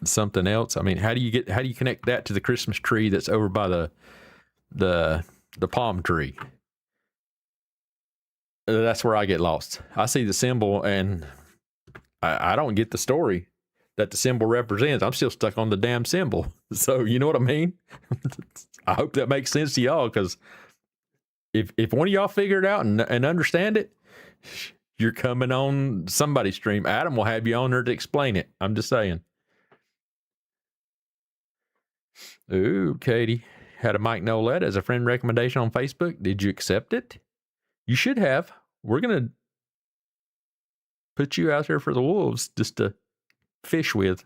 something else? I mean, how do you connect that to the Christmas tree that's over by the palm tree? That's where I get lost. I see the symbol and I don't get the story that the symbol represents. I'm still stuck on the damn symbol. So you know what I mean? I hope that makes sense to y'all, because if one of y'all figure it out and understand it, you're coming on somebody's stream. Adam will have you on there to explain it. I'm just saying. Ooh, Katie had a Mike Nolette as a friend recommendation on Facebook. Did you accept it? You should have. We're going to put you out there for the wolves just to fish with.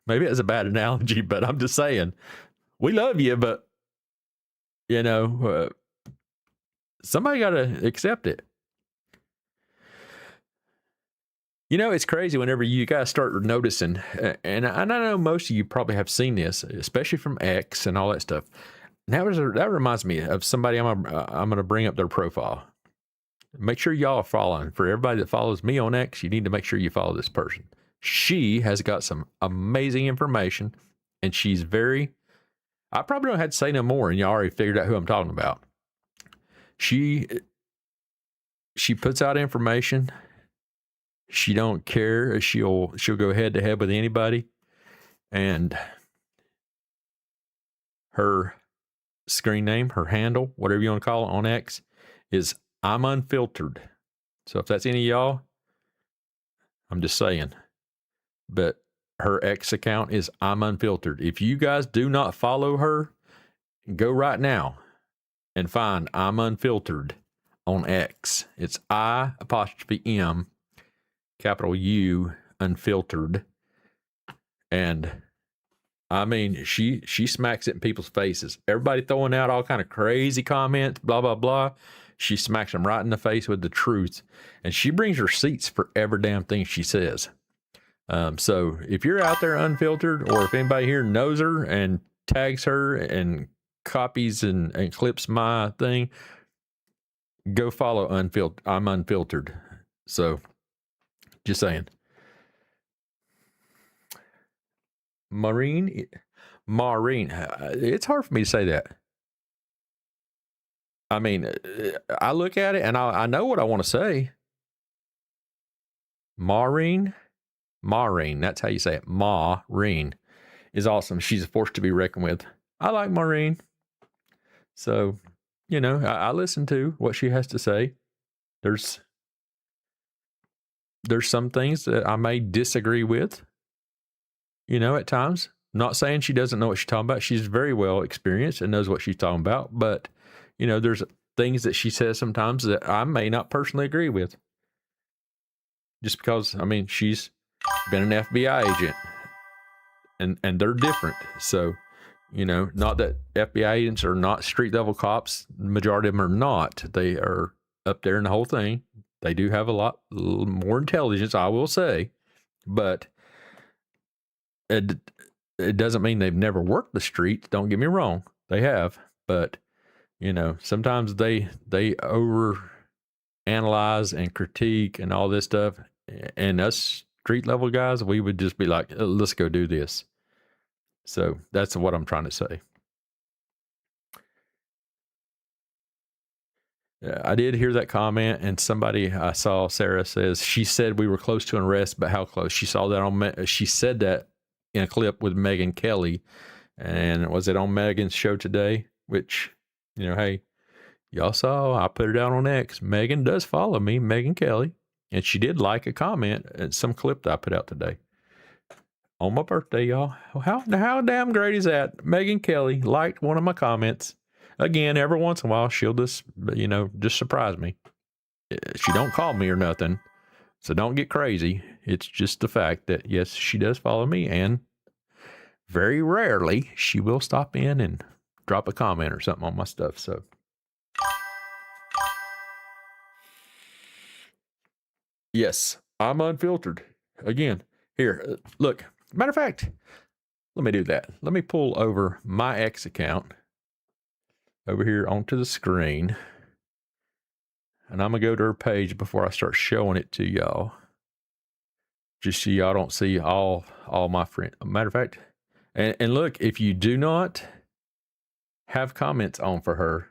Maybe that's a bad analogy, but I'm just saying, we love you, but, somebody got to accept it. It's crazy whenever you guys start noticing, and I know most of you probably have seen this, especially from X and all that stuff. That reminds me of somebody I'm gonna bring up their profile. Make sure y'all are following. For everybody that follows me on X, you need to make sure you follow this person. She has got some amazing information, and she's I probably don't have to say no more, and you already figured out who I'm talking about. She puts out information. She don't care. She'll go head to head with anybody, and her screen name, her handle, whatever you want to call it on X, is I'm Unfiltered. So if that's any of y'all, I'm just saying. But her X account is I'm Unfiltered. If you guys do not follow her, go right now and find I'm Unfiltered on X. It's I''M, capital U, Unfiltered. And I mean, she smacks it in people's faces. Everybody throwing out all kind of crazy comments, blah, blah, blah. She smacks them right in the face with the truth. And she brings receipts for every damn thing she says. So if you're out there unfiltered, or if anybody here knows her and tags her and copies and clips my thing, go follow Unfiltered. I'm Unfiltered. So just saying. Maureen, it's hard for me to say that. I mean, I look at it and I know what I want to say. Maureen, that's how you say it. Maureen is awesome. She's a force to be reckoned with. I like Maureen. So, I listen to what she has to say. There's some things that I may disagree with, at times. Not saying she doesn't know what she's talking about. She's very well experienced and knows what she's talking about. But, you know, there's things that she says sometimes that I may not personally agree with. Just because, I mean, she's been an FBI agent and they're different. So, you know, not that FBI agents are not street level cops. The majority of them are not. They are up there in the whole thing. They do have a lot more intelligence, I will say, but it doesn't mean they've never worked the streets. Don't get me wrong. They have, but you know, sometimes they over analyze and critique and all this stuff. And us street level guys, we would just be like, let's go do this. So that's what I'm trying to say. I did hear that comment, and somebody I saw, Sarah says, she said we were close to an arrest, but how close? She saw that on, she said that in a clip with Megan Kelly, and was it on Megan's show today? Which, you know, hey, y'all saw, I put her down on X. Megan does follow me, Megan Kelly, and she did like a comment in some clip that I put out today. On my birthday, y'all. How damn great is that? Megan Kelly liked one of my comments. Again, every once in a while, she'll just, you know, just surprise me. She don't call me or nothing, so don't get crazy. It's just the fact that, yes, she does follow me, and very rarely she will stop in and drop a comment or something on my stuff. So, yes, I'm unfiltered. Again, here, look. Matter of fact, let me do that. Let me pull over my X account over here onto the screen, and I'm gonna go to her page before I start showing it to y'all, just so y'all don't see all my friends. Matter of fact, and look, if you do not have comments on for her,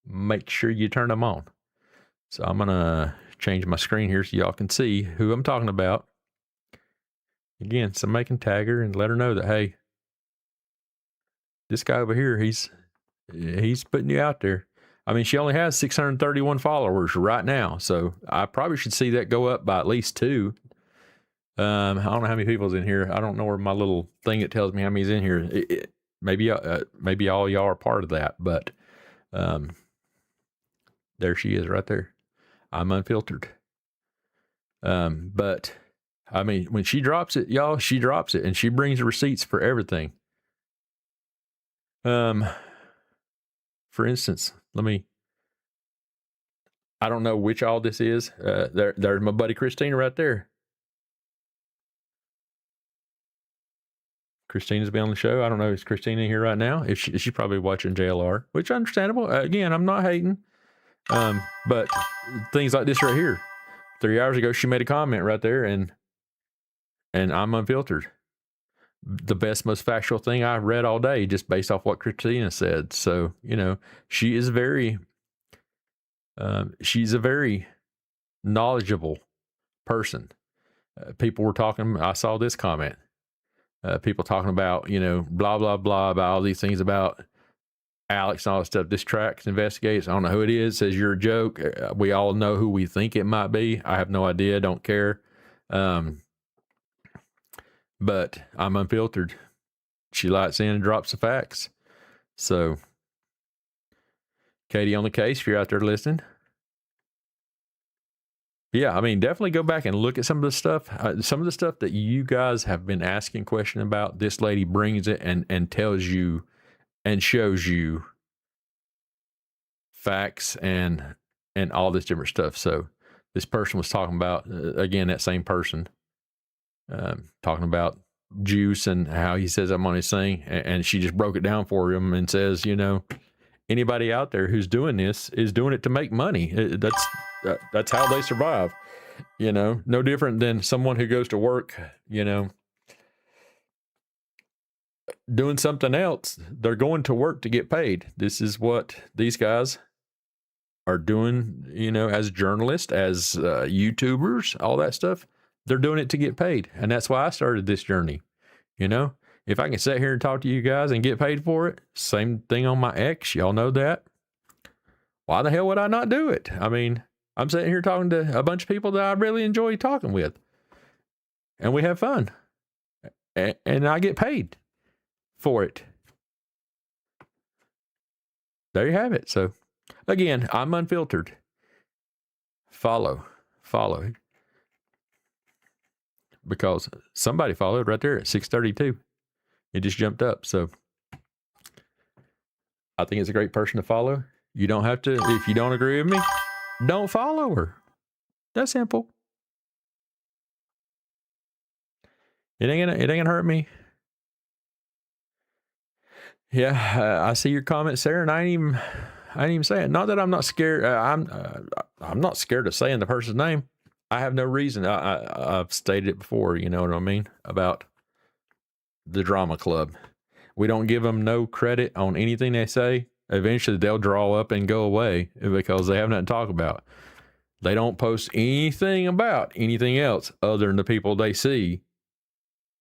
make sure you turn them on. So I'm gonna change my screen here so y'all can see who I'm talking about. Again, somebody can tag her and let her know that, hey, this guy over here, he's putting you out there. I mean, she only has 631 followers right now, so I probably should see that go up by at least 2. I don't know how many people's in here. I don't know where my little thing that tells me how many's in here. Maybe all y'all are part of that, but there she is right there. I'm unfiltered. But I mean, when she drops it, y'all, she drops it, and she brings the receipts for everything. For instance, I don't know which all this is. There's my buddy Christina right there. Christina's been on the show. I don't know, is Christina here right now? If she's probably watching JLR, which is understandable. Again, I'm not hating. But things like this right here. 3 hours ago, she made a comment right there, and I'm unfiltered. The best, most factual thing I've read all day, just based off what Christina said. So, you know, she's a very knowledgeable person. People were talking, I saw this comment, people talking about, you know, blah, blah, blah, about all these things about Alex and all that stuff. This tracks, investigates. I don't know who it is, says you're a joke. We all know who we think it might be. I have no idea. Don't care. But I'm unfiltered. She lights in and drops the facts. So, Katie on the case, if you're out there listening. Yeah, I mean, definitely go back and look at some of the stuff. Some of the stuff that you guys have been asking questions about, this lady brings it and tells you and shows you facts and all this different stuff. So this person was talking about, again, that same person, talking about juice and how he says I'm on his thing, and she just broke it down for him and says, you know, anybody out there who's doing this is doing it to make money. That's how they survive. You know, no different than someone who goes to work, you know, doing something else. They're going to work to get paid. This is what these guys are doing, you know, as journalists, as YouTubers, all that stuff. They're doing it to get paid. And that's why I started this journey. You know, if I can sit here and talk to you guys and get paid for it, same thing on my X, y'all know that. Why the hell would I not do it? I mean, I'm sitting here talking to a bunch of people that I really enjoy talking with. And we have fun. And I get paid. for it. There you have it. So again, I'm unfiltered. Follow. Because somebody followed right there at 6:32. It just jumped up. So I think it's a great person to follow. You don't have to, if you don't agree with me, don't follow her. That's simple. It ain't gonna hurt me. Yeah, I see your comment, Sarah, and I ain't even saying. Not that I'm not scared. I'm not scared of saying the person's name. I have no reason. I've stated it before. You know what I mean about the drama club. We don't give them no credit on anything they say. Eventually, they'll draw up and go away because they have nothing to talk about. They don't post anything about anything else other than the people they see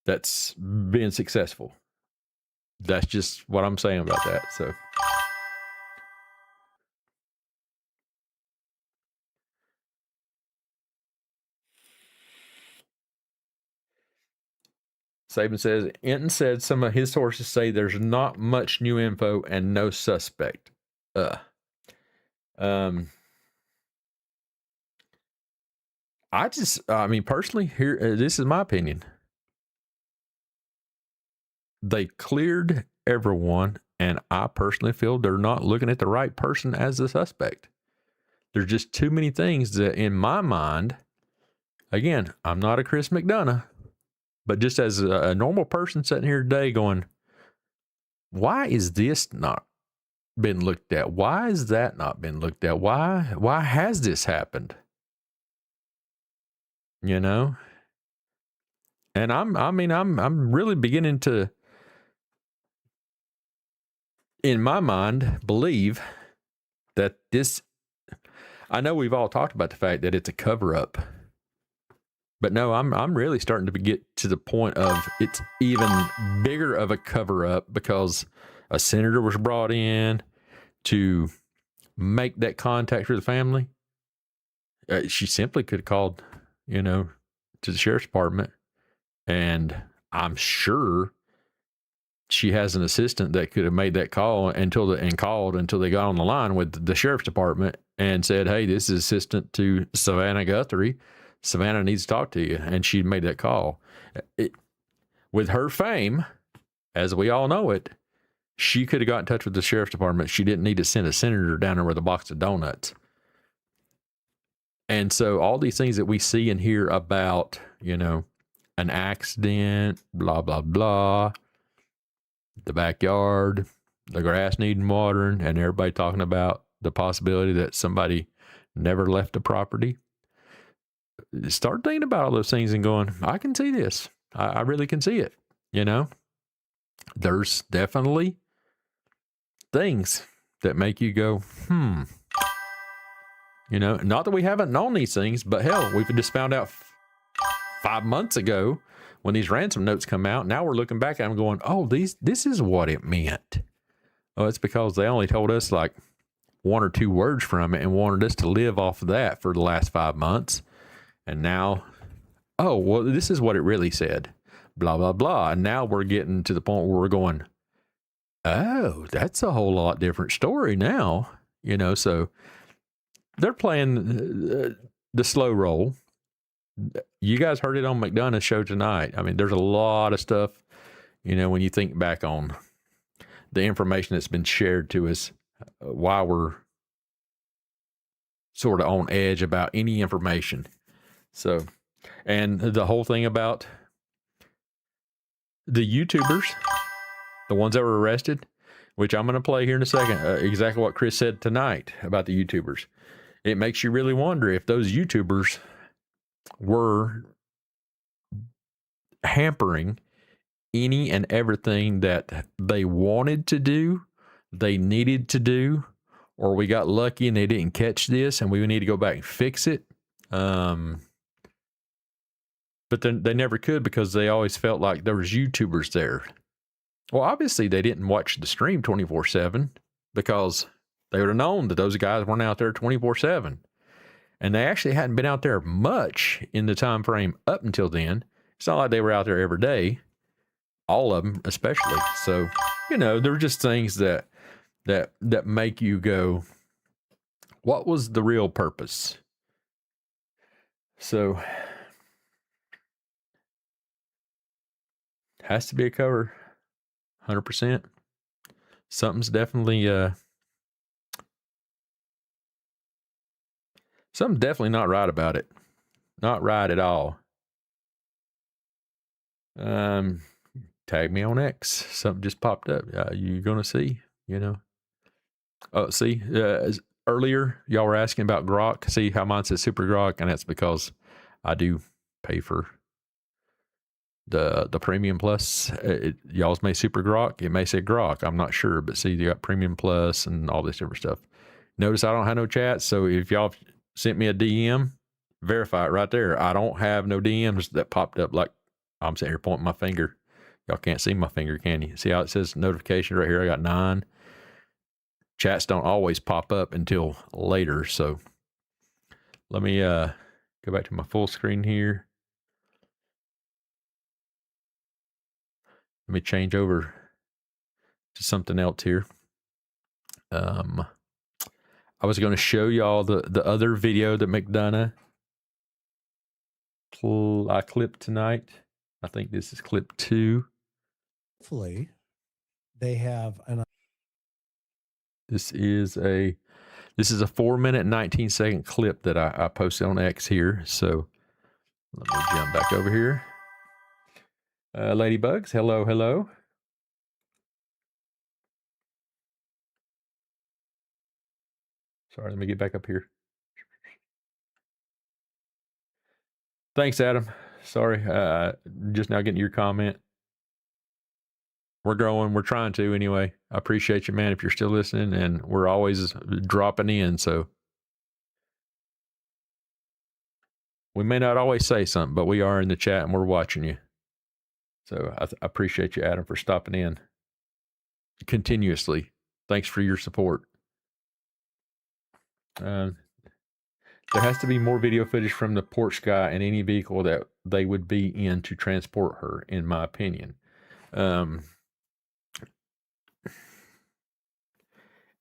that's been successful. That's just what I'm saying about that. So Saban says, Enton said some of his sources say there's not much new info and no suspect. I mean, personally, here, this is my opinion. They cleared everyone, and I personally feel they're not looking at the right person as the suspect. There's just too many things that, in my mind, again, I'm not a Chris McDonough, but just as a normal person sitting here today going, why is this not been looked at? Why is that not been looked at? Why has this happened? You know? And I'm really beginning to, in my mind, believe that this, I know we've all talked about the fact that it's a cover up, but no, I'm really starting to get to the point of it's even bigger of a cover up because a senator was brought in to make that contact with the family. She simply could have called, to the sheriff's department, and I'm sure she has an assistant that could have made that call until they got on the line with the sheriff's department and said, "Hey, this is assistant to Savannah Guthrie. Savannah needs to talk to you," and she made that call. With her fame, as we all know it, she could have got in touch with the sheriff's department. She didn't need to send a senator down there with a box of donuts. And so all these things that we see and hear about, an accident, blah, blah, blah, the backyard, the grass needing watering, and everybody talking about the possibility that somebody never left the property. Start thinking about all those things and going, I can see this. I really can see it. There's definitely things that make you go, not that we haven't known these things, but hell, we've just found out 5 months ago when these ransom notes come out. Now we're looking back at them going, oh, this is what it meant. Oh, it's because they only told us like one or two words from it and wanted us to live off of that for the last 5 months. And now, oh, well, this is what it really said. Blah, blah, blah. And now we're getting to the point where we're going, oh, that's a whole lot different story now. So they're playing the slow roll. You guys heard it on McDonough's show tonight. I mean, there's a lot of stuff, when you think back on the information that's been shared to us while we're sort of on edge about any information. So, and the whole thing about the YouTubers, the ones that were arrested, which I'm going to play here in a second, exactly what Chris said tonight about the YouTubers. It makes you really wonder if those YouTubers were hampering any and everything that they wanted to do, they needed to do, or we got lucky and they didn't catch this and we need to go back and fix it. But then they never could because they always felt like there was YouTubers there. Well, obviously they didn't watch the stream 24/7 because they would have known that those guys weren't out there 24/7. And they actually hadn't been out there much in the time frame up until then. It's not like they were out there every day. all of them, especially. So, you know, they're just things that make you go, what was the real purpose? So, has to be a cover, 100%. Something's definitely not right about it. Not right at all. Tag me on X. Something just popped up. You're gonna see, you know. Oh, see, earlier y'all were asking about grok. See how mine says super grok, and that's because I do pay for the premium plus. Y'all's may super grok. It may say grok. I'm not sure, but see, you got premium plus and all this different stuff. Notice I don't have no chats, so if y'all sent me a DM, verify it right there. I don't have no DMs that popped up like I'm sitting here pointing my finger. Y'all can't see my finger, can you? See how it says notification right here? I got 9. Chats don't always pop up until later, so let me go back to my full screen here. Let me change over to something else here. I was going to show y'all the other video that McDonough I clipped tonight. I think this is clip 2. Hopefully, they have an. This is a 4-minute and 19-second clip that I posted on X here. So let me jump back over here. Ladybugs, hello, hello. Sorry, let me get back up here. Thanks, Adam. Sorry, just now getting your comment. We're growing. We're trying to anyway. I appreciate you, man, if you're still listening, and we're always dropping in. So we may not always say something, but we are in the chat and we're watching you. So I appreciate you, Adam, for stopping in continuously. Thanks for your support. There has to be more video footage from the porch guy in any vehicle that they would be in to transport her, in my opinion.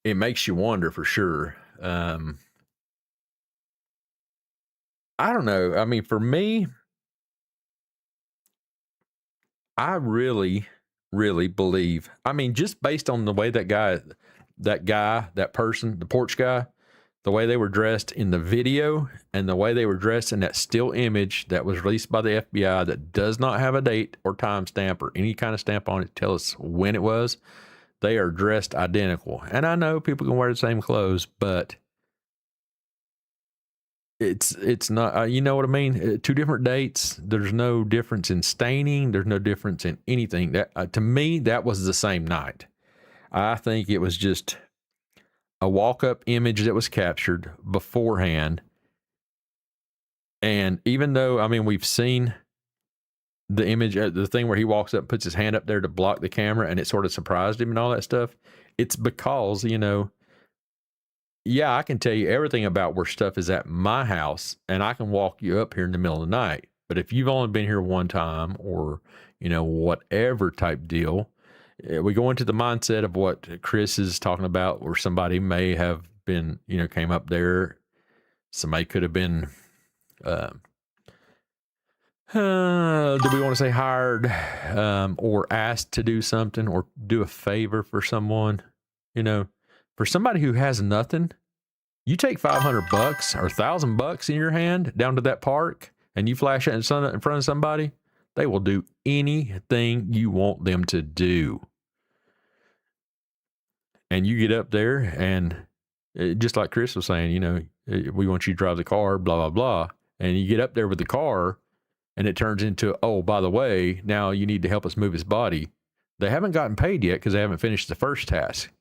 It makes you wonder for sure. I don't know. I mean, for me, I really, really believe, I mean, just based on the way that person, the porch guy, the way they were dressed in the video and the way they were dressed in that still image that was released by the FBI that does not have a date or timestamp or any kind of stamp on it to tell us when it was, they are dressed identical. And I know people can wear the same clothes, but it's not, you know what I mean? 2 different dates. There's no difference in staining. There's no difference in anything. That to me, that was the same night. I think it was just a walk-up image that was captured beforehand. And even though, I mean, we've seen the image, the thing where he walks up, puts his hand up there to block the camera, and it sort of surprised him and all that stuff. It's because, you know, yeah, I can tell you everything about where stuff is at my house, and I can walk you up here in the middle of the night. But if you've only been here one time, or, you know, whatever type deal, we go into the mindset of what Chris is talking about, where somebody may have been, you know, came up there. Somebody could have been, do we want to say hired, or asked to do something or do a favor for someone? You know, for somebody who has nothing, you take $500 or $1,000 in your hand down to that park and you flash it in front of somebody, they will do anything you want them to do. And you get up there and just like Chris was saying, you know, we want you to drive the car, blah, blah, blah. And you get up there with the car and it turns into, oh, by the way, now you need to help us move his body. They haven't gotten paid yet because they haven't finished the first task.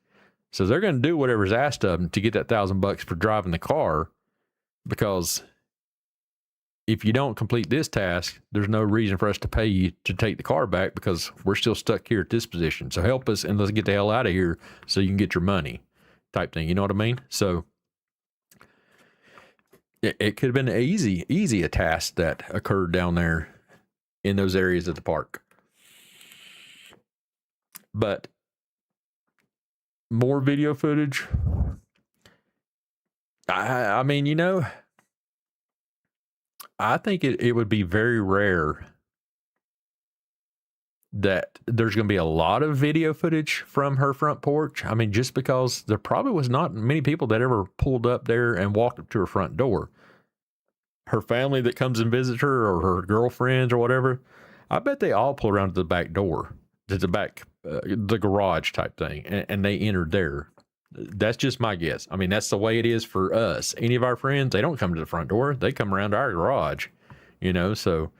So they're going to do whatever's asked of them to get that $1,000 for driving the car, because if you don't complete this task, there's no reason for us to pay you to take the car back because we're still stuck here at this position. So help us and let's get the hell out of here so you can get your money type thing. You know what I mean? So it could have been easy a task that occurred down there in those areas of the park. But more video footage. I mean, you know, I think it would be very rare that there's going to be a lot of video footage from her front porch. I mean, just because there probably was not many people that ever pulled up there and walked up to her front door. Her family that comes and visits her, or her girlfriends or whatever, I bet they all pull around to the back door, to the back, the garage type thing, and they entered there. That's just my guess. I mean, that's the way it is for us. Any of our friends, they don't come to the front door. They come around to our garage, you know, so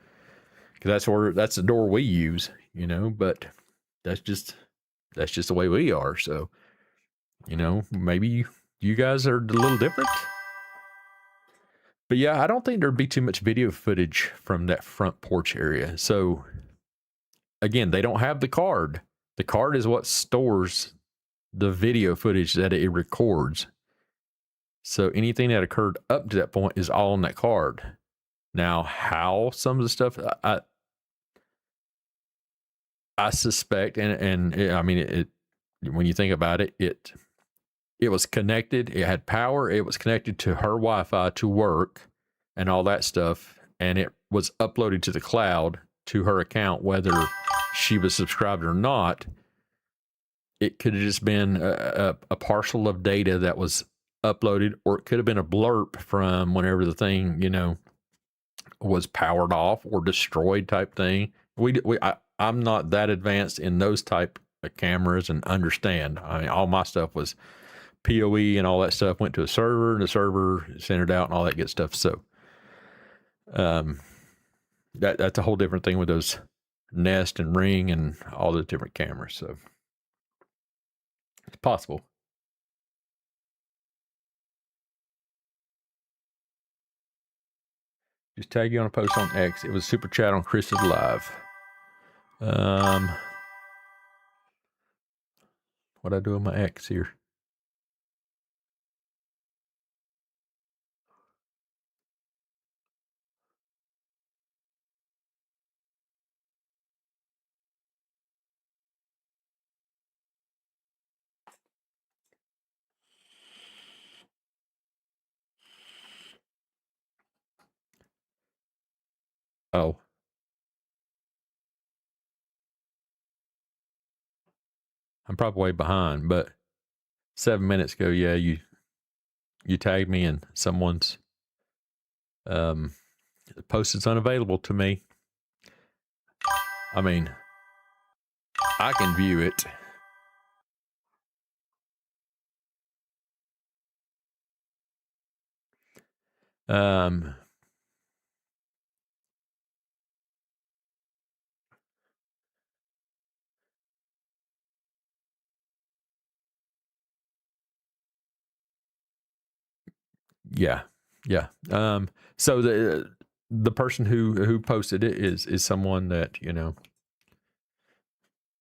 that's the door we use, you know, but that's just the way we are. So, you know, maybe you guys are a little different. But yeah, I don't think there'd be too much video footage from that front porch area. So again, they don't have the card. The card is what stores the video footage that it records. So anything that occurred up to that point is all on that card. Now, how some of the stuff, I suspect, and I mean, it when you think about it, it was connected. It had power. It was connected to her Wi-Fi to work and all that stuff. And it was uploaded to the cloud to her account, whether she was subscribed or not. It could have just been a parcel of data that was uploaded, or it could have been a blurb from whenever the thing, you know, was powered off or destroyed type thing. I'm not that advanced in those type of cameras and understand. I mean, all my stuff was PoE and all that stuff went to a server, and the server sent it out and all that good stuff. So, that's a whole different thing with those Nest and Ring and all the different cameras. So it's possible. Just tag you on a post on X. It was super chat on Chris's live. What'd I do with my X here? Oh. I'm probably way behind, but 7 minutes ago, yeah, you tagged me and someone's post is unavailable to me. I mean, I can view it. Yeah. So the person who posted it is someone that, you know,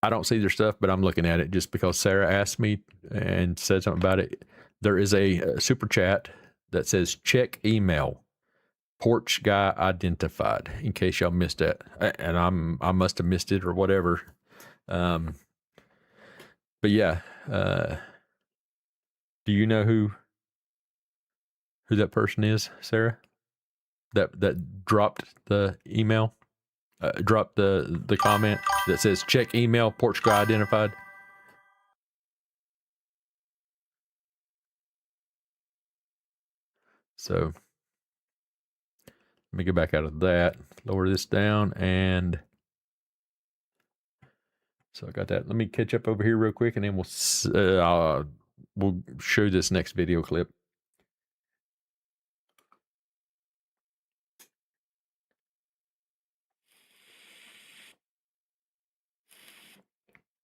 I don't see their stuff, but I'm looking at it just because Sarah asked me and said something about it. There is a super chat that says check email, porch guy identified, in case y'all missed that. And I must have missed it or whatever. But yeah, do you know who that person is, Sarah? That dropped the email, dropped the comment that says check email, porch guy identified. So let me go back out of that, lower this down, and so I got that. Let me catch up over here real quick, and then we'll show this next video clip.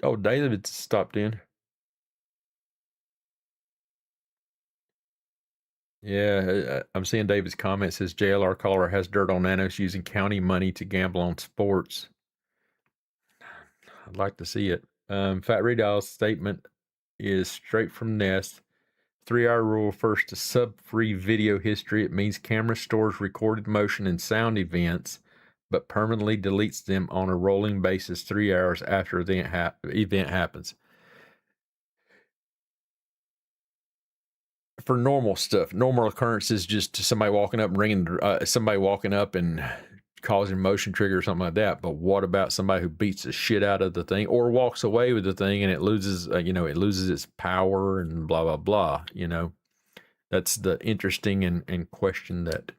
Oh, David stopped in. Yeah, I'm seeing David's comment says JLR caller has dirt on Nanos using county money to gamble on sports. I'd like to see it. Fat Redow's statement is straight from Nest. 3-hour rule refers to sub-free video history. It means camera stores recorded motion and sound events but permanently deletes them on a rolling basis 3 hours after the event happens. For normal stuff, normal occurrences, just somebody walking up and ringing, somebody walking up and causing motion trigger or something like that. But what about somebody who beats the shit out of the thing or walks away with the thing and it loses, it loses its power and blah, blah, blah, That's the interesting and question that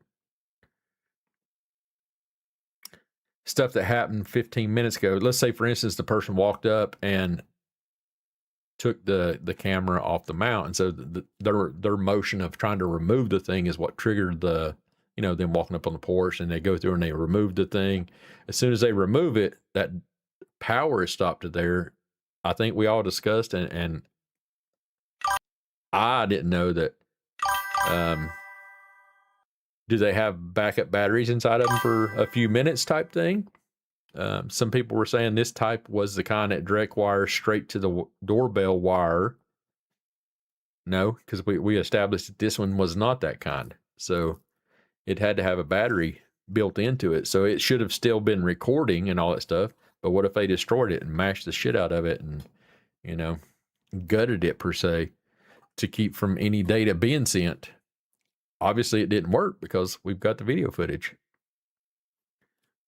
stuff that happened 15 minutes ago. Let's say, for instance, the person walked up and took the camera off the mount, and so their motion of trying to remove the thing is what triggered them walking up on the porch, and they go through and they remove the thing. As soon as they remove it, that power is stopped to there. I think we all discussed, and I didn't know that. Do they have backup batteries inside of them for a few minutes type thing? Some people were saying this type was the kind that direct wire straight to the doorbell wire. No, because we established that this one was not that kind. So it had to have a battery built into it. So it should have still been recording and all that stuff. But what if they destroyed it and mashed the shit out of it and, gutted it per se to keep from any data being sent? Obviously it didn't work because we've got the video footage.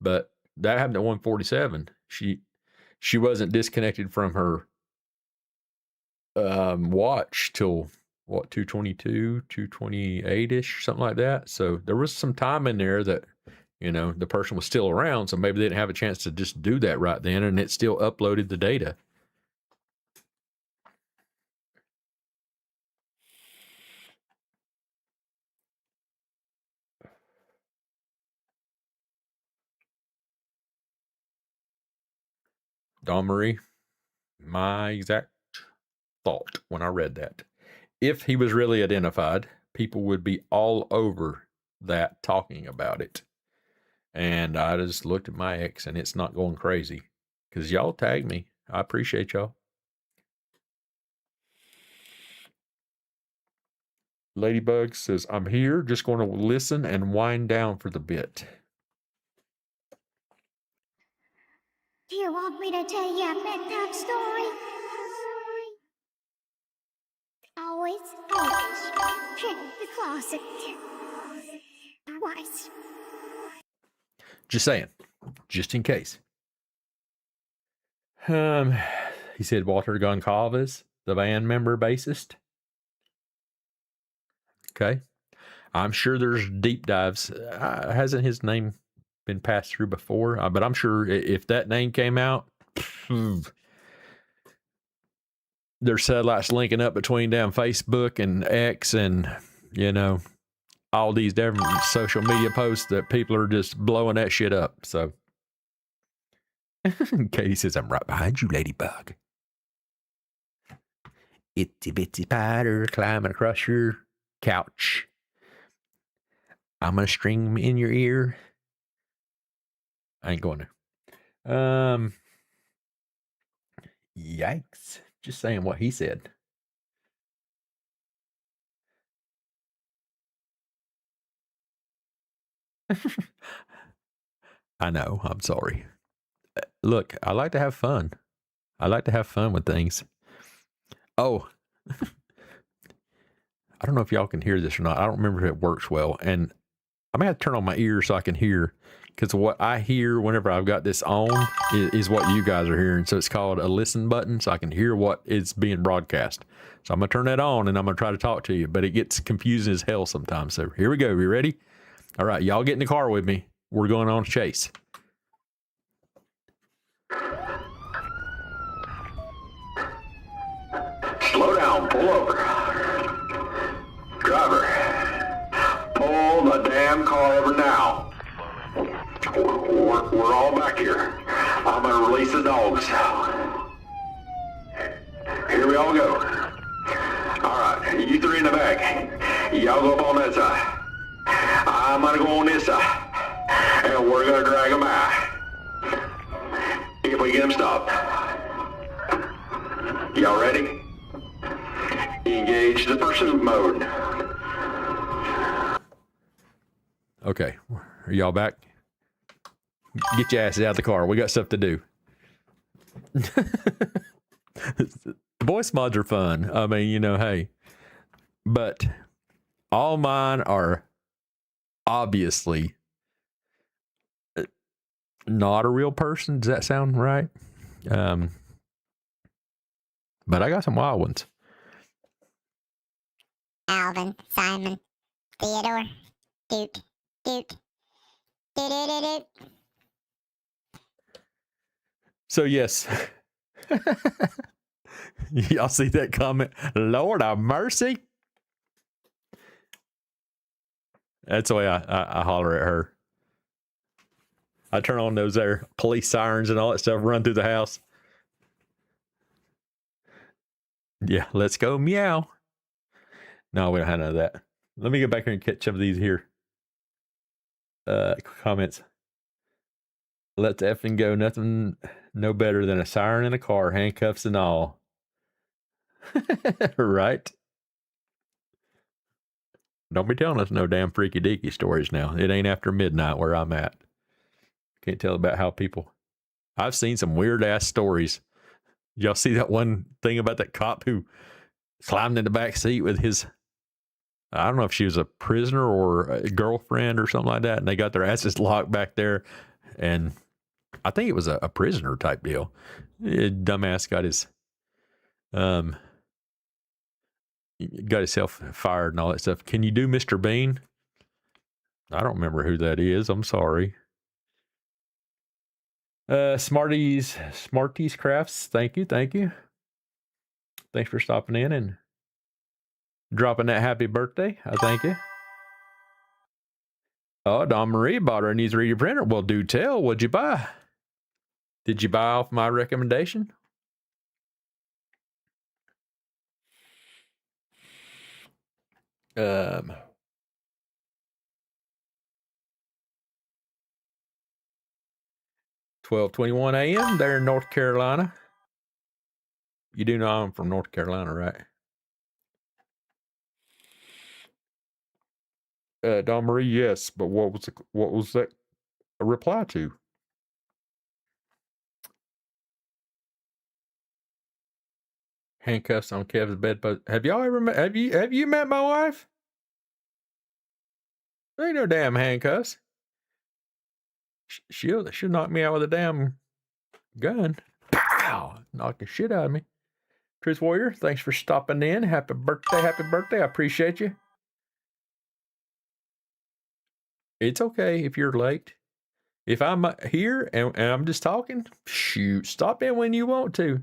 But that happened at 147. She wasn't disconnected from her watch till what, 222, 228-ish, something like that. So there was some time in there that, the person was still around, so maybe they didn't have a chance to just do that right then, and it still uploaded the data. Dawn Marie, my exact thought when I read that. If he was really identified, people would be all over that talking about it. And I just looked at my ex and it's not going crazy because y'all tagged me. I appreciate y'all. Ladybug says, I'm here, just going to listen and wind down for the bit. Do you want me to tell you a bedtime story? Always check the closet twice. Just saying, just in case. He said Walter Goncalves, the band member bassist. Okay. I'm sure there's deep dives. Hasn't his name been passed through before? But I'm sure if that name came out, there's satellites linking up between down Facebook and X and, all these different social media posts that people are just blowing that shit up. So Katie says, I'm right behind you, Ladybug. Itsy bitsy spider climbing across your couch. I'm going to string them in your ear. I ain't going to. Yikes. Just saying what he said. I know. I'm sorry. Look, I like to have fun. I like to have fun with things. Oh, I don't know if y'all can hear this or not. I don't remember if it works well. And I may have to turn on my ears so I can hear, because what I hear whenever I've got this on is what you guys are hearing. So it's called a listen button, so I can hear what is being broadcast. So I'm going to turn that on and I'm going to try to talk to you, but it gets confusing as hell sometimes. So here we go. You ready? All right, y'all get in the car with me. We're going on a chase. Slow down, pull over. Driver, pull the damn car over now. We're all back here. I'm gonna release the dogs. Here we all go. Alright, you three in the back. Y'all go up on that side. I'm gonna go on this side. And we're gonna drag them out. If we get them stopped. Y'all ready? Engage the pursuit mode. Okay, are y'all back? Get your asses out of the car. We got stuff to do. Voice mods are fun. I mean, you know, hey. But all mine are obviously not a real person. Does that sound right? But I got some wild ones. Alvin, Simon, Theodore, Doot, Doot, Doot, Doot, Doot, Doot. So yes. Y'all see that comment? Lord have mercy. That's the way I holler at her. I turn on those there police sirens and all that stuff, run through the house. Yeah, let's go meow. No, we don't have none of that. Let me get back here and catch some of these here. Comments. Let's effing go. Nothing no better than a siren in a car, handcuffs and all. Right? Don't be telling us no damn freaky deaky stories now. It ain't after midnight where I'm at. Can't tell about how people. I've seen some weird ass stories. Y'all see that one thing about that cop who climbed in the back seat with his, I don't know if she was a prisoner or a girlfriend or something like that, and they got their asses locked back there, and I think it was a prisoner type deal. Dumbass got his got himself fired and all that stuff. Can you do Mr. Bean? I don't remember who that is. I'm sorry. Smarties Crafts. Thank you. Thanks for stopping in and dropping that happy birthday. I thank you. Oh, Dawn Marie bought her a new 3D printer. Well, do tell. What'd you buy? Did you buy off my recommendation? Um, 12:21 a.m. there in North Carolina. You do know I'm from North Carolina, right? Dawn Marie, yes, but what was that a reply to? Handcuffs on Kev's bedpost. Have y'all ever met? Have you met my wife? There ain't no damn handcuffs. She'll knock me out with a damn gun. Pow! Knock the shit out of me. Chris Warrior, thanks for stopping in. Happy birthday. I appreciate you. It's okay if you're late. If I'm here and I'm just talking, shoot, stop in when you want to.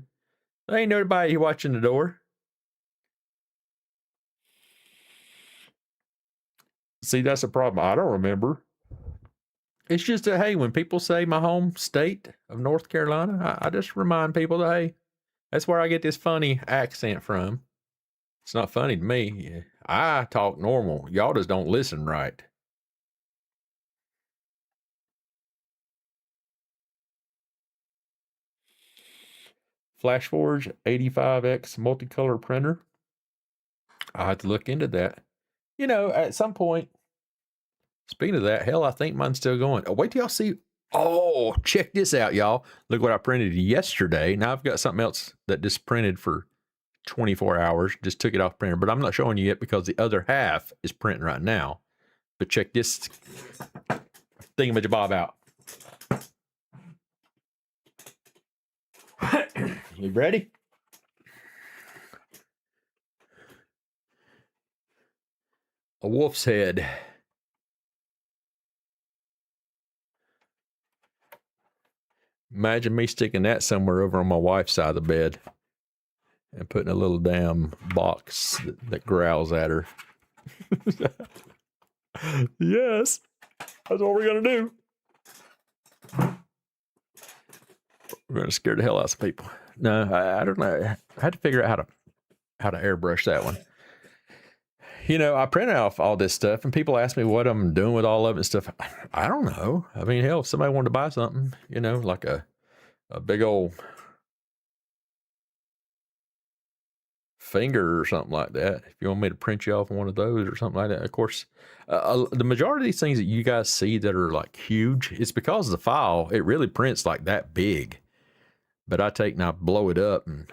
There ain't nobody watching the door. See, that's the problem. I don't remember. It's just that, hey, when people say my home state of North Carolina, I just remind people that, hey, that's where I get this funny accent from. It's not funny to me. I talk normal. Y'all just don't listen right. FlashForge 85X multicolor printer. I'll have to look into that. You know, at some point, speaking of that, hell, I think mine's still going. Oh, wait till y'all see. Oh, check this out, y'all. Look what I printed yesterday. Now I've got something else that just printed for 24 hours. Just took it off printer, but I'm not showing you yet because the other half is printing right now. But check this thingamajabob out. You ready? A wolf's head. Imagine me sticking that somewhere over on my wife's side of the bed and putting a little damn box that growls at her. Yes, that's what we're going to do. We're going to scare the hell out of people. No, I don't know. I had to figure out how to airbrush that one. You know, I printed off all this stuff, and people ask me what I'm doing with all of it and stuff. I don't know. I mean, hell, if somebody wanted to buy something, you know, like a big old finger or something like that. If you want me to print you off one of those or something like that. Of course, the majority of these things that you guys see that are like huge, it's because the file, it really prints like that big. But I take and I blow it up and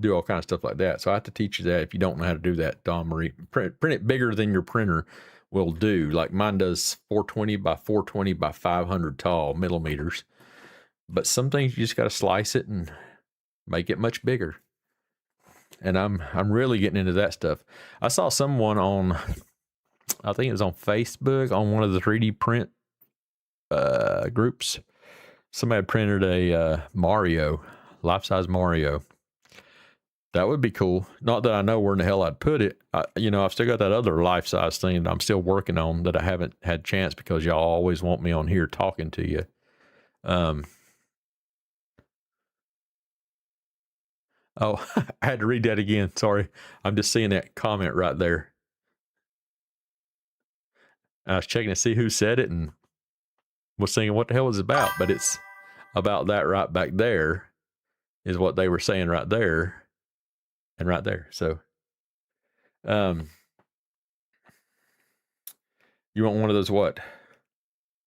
do all kinds of stuff like that. So I have to teach you that if you don't know how to do that, Don Marie. Print it bigger than your printer will do. Like mine does 420 by 420 by 500 tall millimeters. But some things you just got to slice it and make it much bigger. And I'm really getting into that stuff. I saw someone on, I think it was on Facebook, on one of the 3D print groups. Somebody had printed a Mario, life-size Mario. That would be cool. Not that I know where in the hell I'd put it. I've still got that other life-size thing that I'm still working on that I haven't had a chance because y'all always want me on here talking to you. Oh, I had to read that again. Sorry. I'm just seeing that comment right there. I was checking to see who said it and was thinking what the hell was it about, but it's about that right back there is what they were saying right there and right there. So, you want one of those what?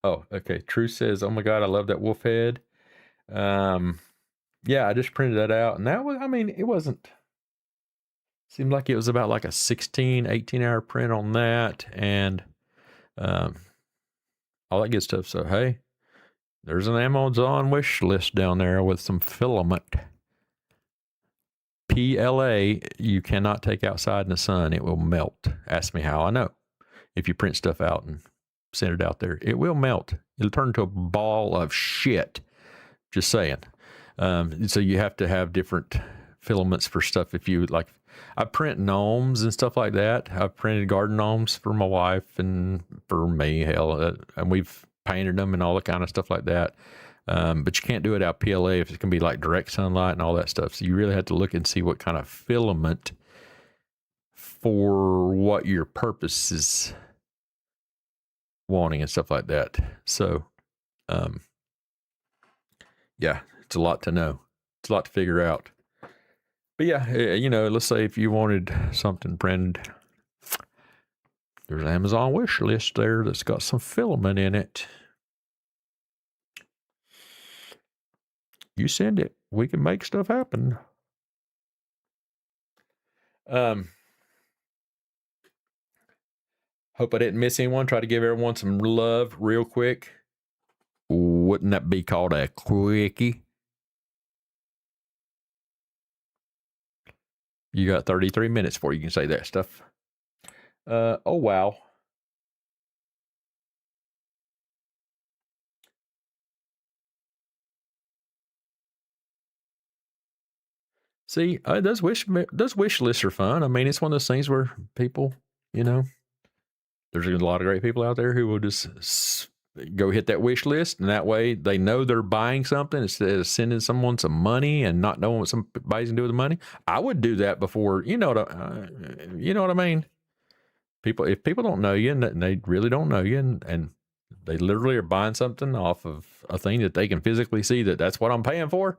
Oh, okay. True says, oh my God, I love that wolf head. Yeah, I just printed that out and that was, it wasn't, seemed like it was about like a 18 hour print on that and, all that good stuff. So, hey, there's an Amazon wish list down there with some filament. PLA, you cannot take outside in the sun. It will melt. Ask me how I know. If you print stuff out and send it out there, it will melt. It'll turn into a ball of shit. Just saying. So you have to have different filaments for stuff. If you like, I print gnomes and stuff like that. I've printed garden gnomes for my wife and for me, hell, and we've painted them and all the kind of stuff like that. But you can't do it out PLA if it's going to be like direct sunlight and all that stuff. So you really have to look and see what kind of filament for what your purpose is wanting and stuff like that. So, yeah, it's a lot to know. It's a lot to figure out. But yeah, let's say if you wanted something printed, there's an Amazon wish list there that's got some filament in it. You send it. We can make stuff happen. Hope I didn't miss anyone. Try to give everyone some love real quick. Wouldn't that be called a quickie? You got 33 minutes before you can say that stuff. Oh, wow. See, those wish lists are fun. It's one of those things where people, there's a lot of great people out there who will just go hit that wish list, and that way they know they're buying something instead of sending someone some money and not knowing what somebody's gonna do with the money. I would do that before, you know what I mean? If people don't know you and they really don't know you and they literally are buying something off of a thing that they can physically see that's what I'm paying for,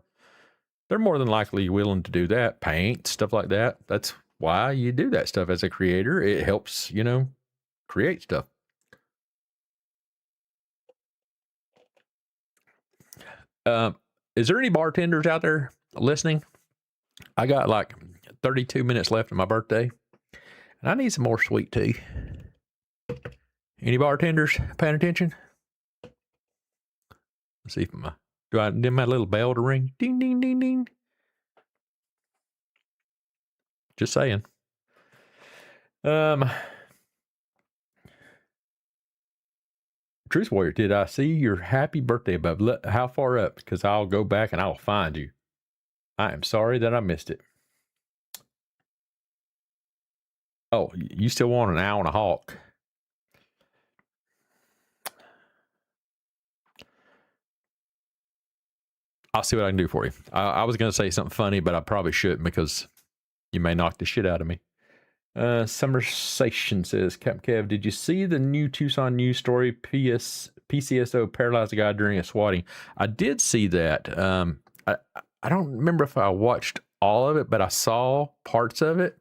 they're more than likely willing to do that. Paint, stuff like that. That's why you do that stuff as a creator. It helps, create stuff. Is there any bartenders out there listening? I got like 32 minutes left of my birthday, and I need some more sweet tea. Any bartenders paying attention? Let's see if do I need my little bell to ring? Ding, ding, ding, ding. Just saying. Truth Warrior, did I see your happy birthday above? How far up? Because I'll go back and I'll find you. I am sorry that I missed it. Oh, you still want an owl and a hawk? I'll see what I can do for you. I was going to say something funny, but I probably shouldn't because you may knock the shit out of me. Summersation says, CAPT Kev, did you see the new Tucson news story? PCSO paralyzed a guy during a swatting. I did see that. I don't remember if I watched all of it, but I saw parts of it.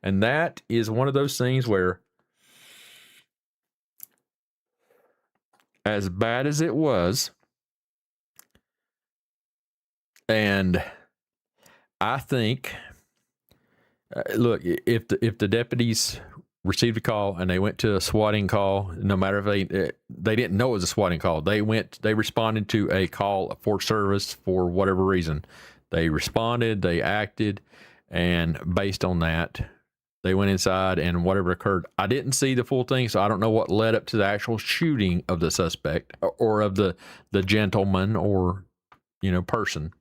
And that is one of those things where, as bad as it was, and I think, look, if the deputies received a call and they went to a swatting call, no matter if they didn't know it was a swatting call, they responded to a call for service for whatever reason. They responded, they acted, and based on that, they went inside and whatever occurred. I didn't see the full thing, so I don't know what led up to the actual shooting of the suspect or of the gentleman or, person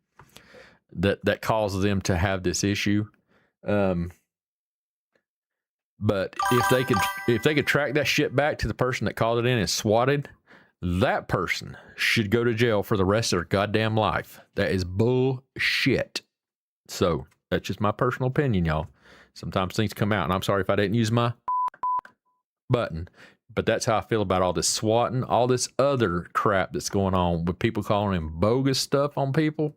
that caused them to have this issue. But if they could track that shit back to the person that called it in and swatted, that person should go to jail for the rest of their goddamn life. That is bullshit. So that's just my personal opinion, y'all. Sometimes things come out, and I'm sorry if I didn't use my button, but that's how I feel about all this swatting, all this other crap that's going on with people calling in bogus stuff on people.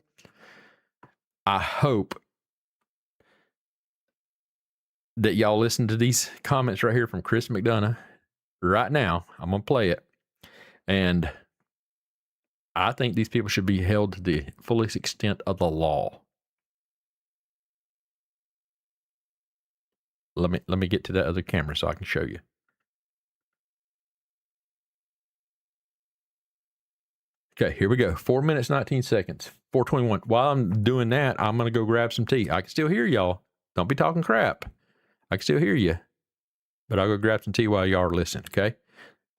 I hope that y'all listen to these comments right here from Chris McDonough right now. I'm going to play it. And I think these people should be held to the fullest extent of the law. Let me get to that other camera so I can show you. Okay, here we go. 4 minutes, 19 seconds, 4:21. While I'm doing that, I'm going to go grab some tea. I can still hear y'all. Don't be talking crap. I can still hear you. But I'll go grab some tea while y'all are listening, okay?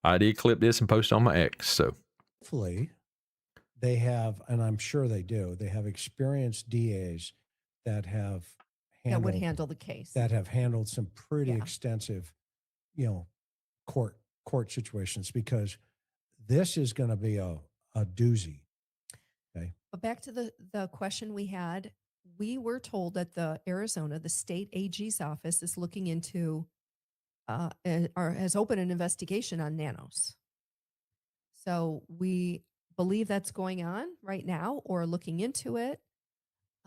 I did clip this and post on my X, so. Hopefully, they have, and I'm sure they do, they have experienced DAs that have handled, that would handle the case. that have handled some pretty extensive, court situations, because this is going to be a doozy. Okay. But back to the question we had, we were told that the state AG's office is looking into or has opened an investigation on nanos. So we believe that's going on right now or looking into it.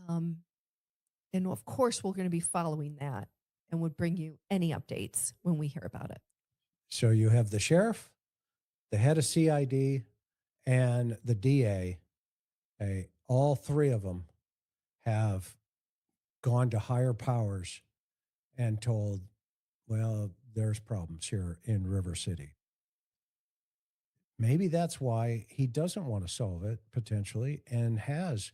And of course, we're going to be following that and would bring you any updates when we hear about it. So you have the sheriff, the head of CID, and the DA. All three of them have gone to higher powers and told, well, there's problems here in River City. Maybe that's why he doesn't want to solve it potentially and has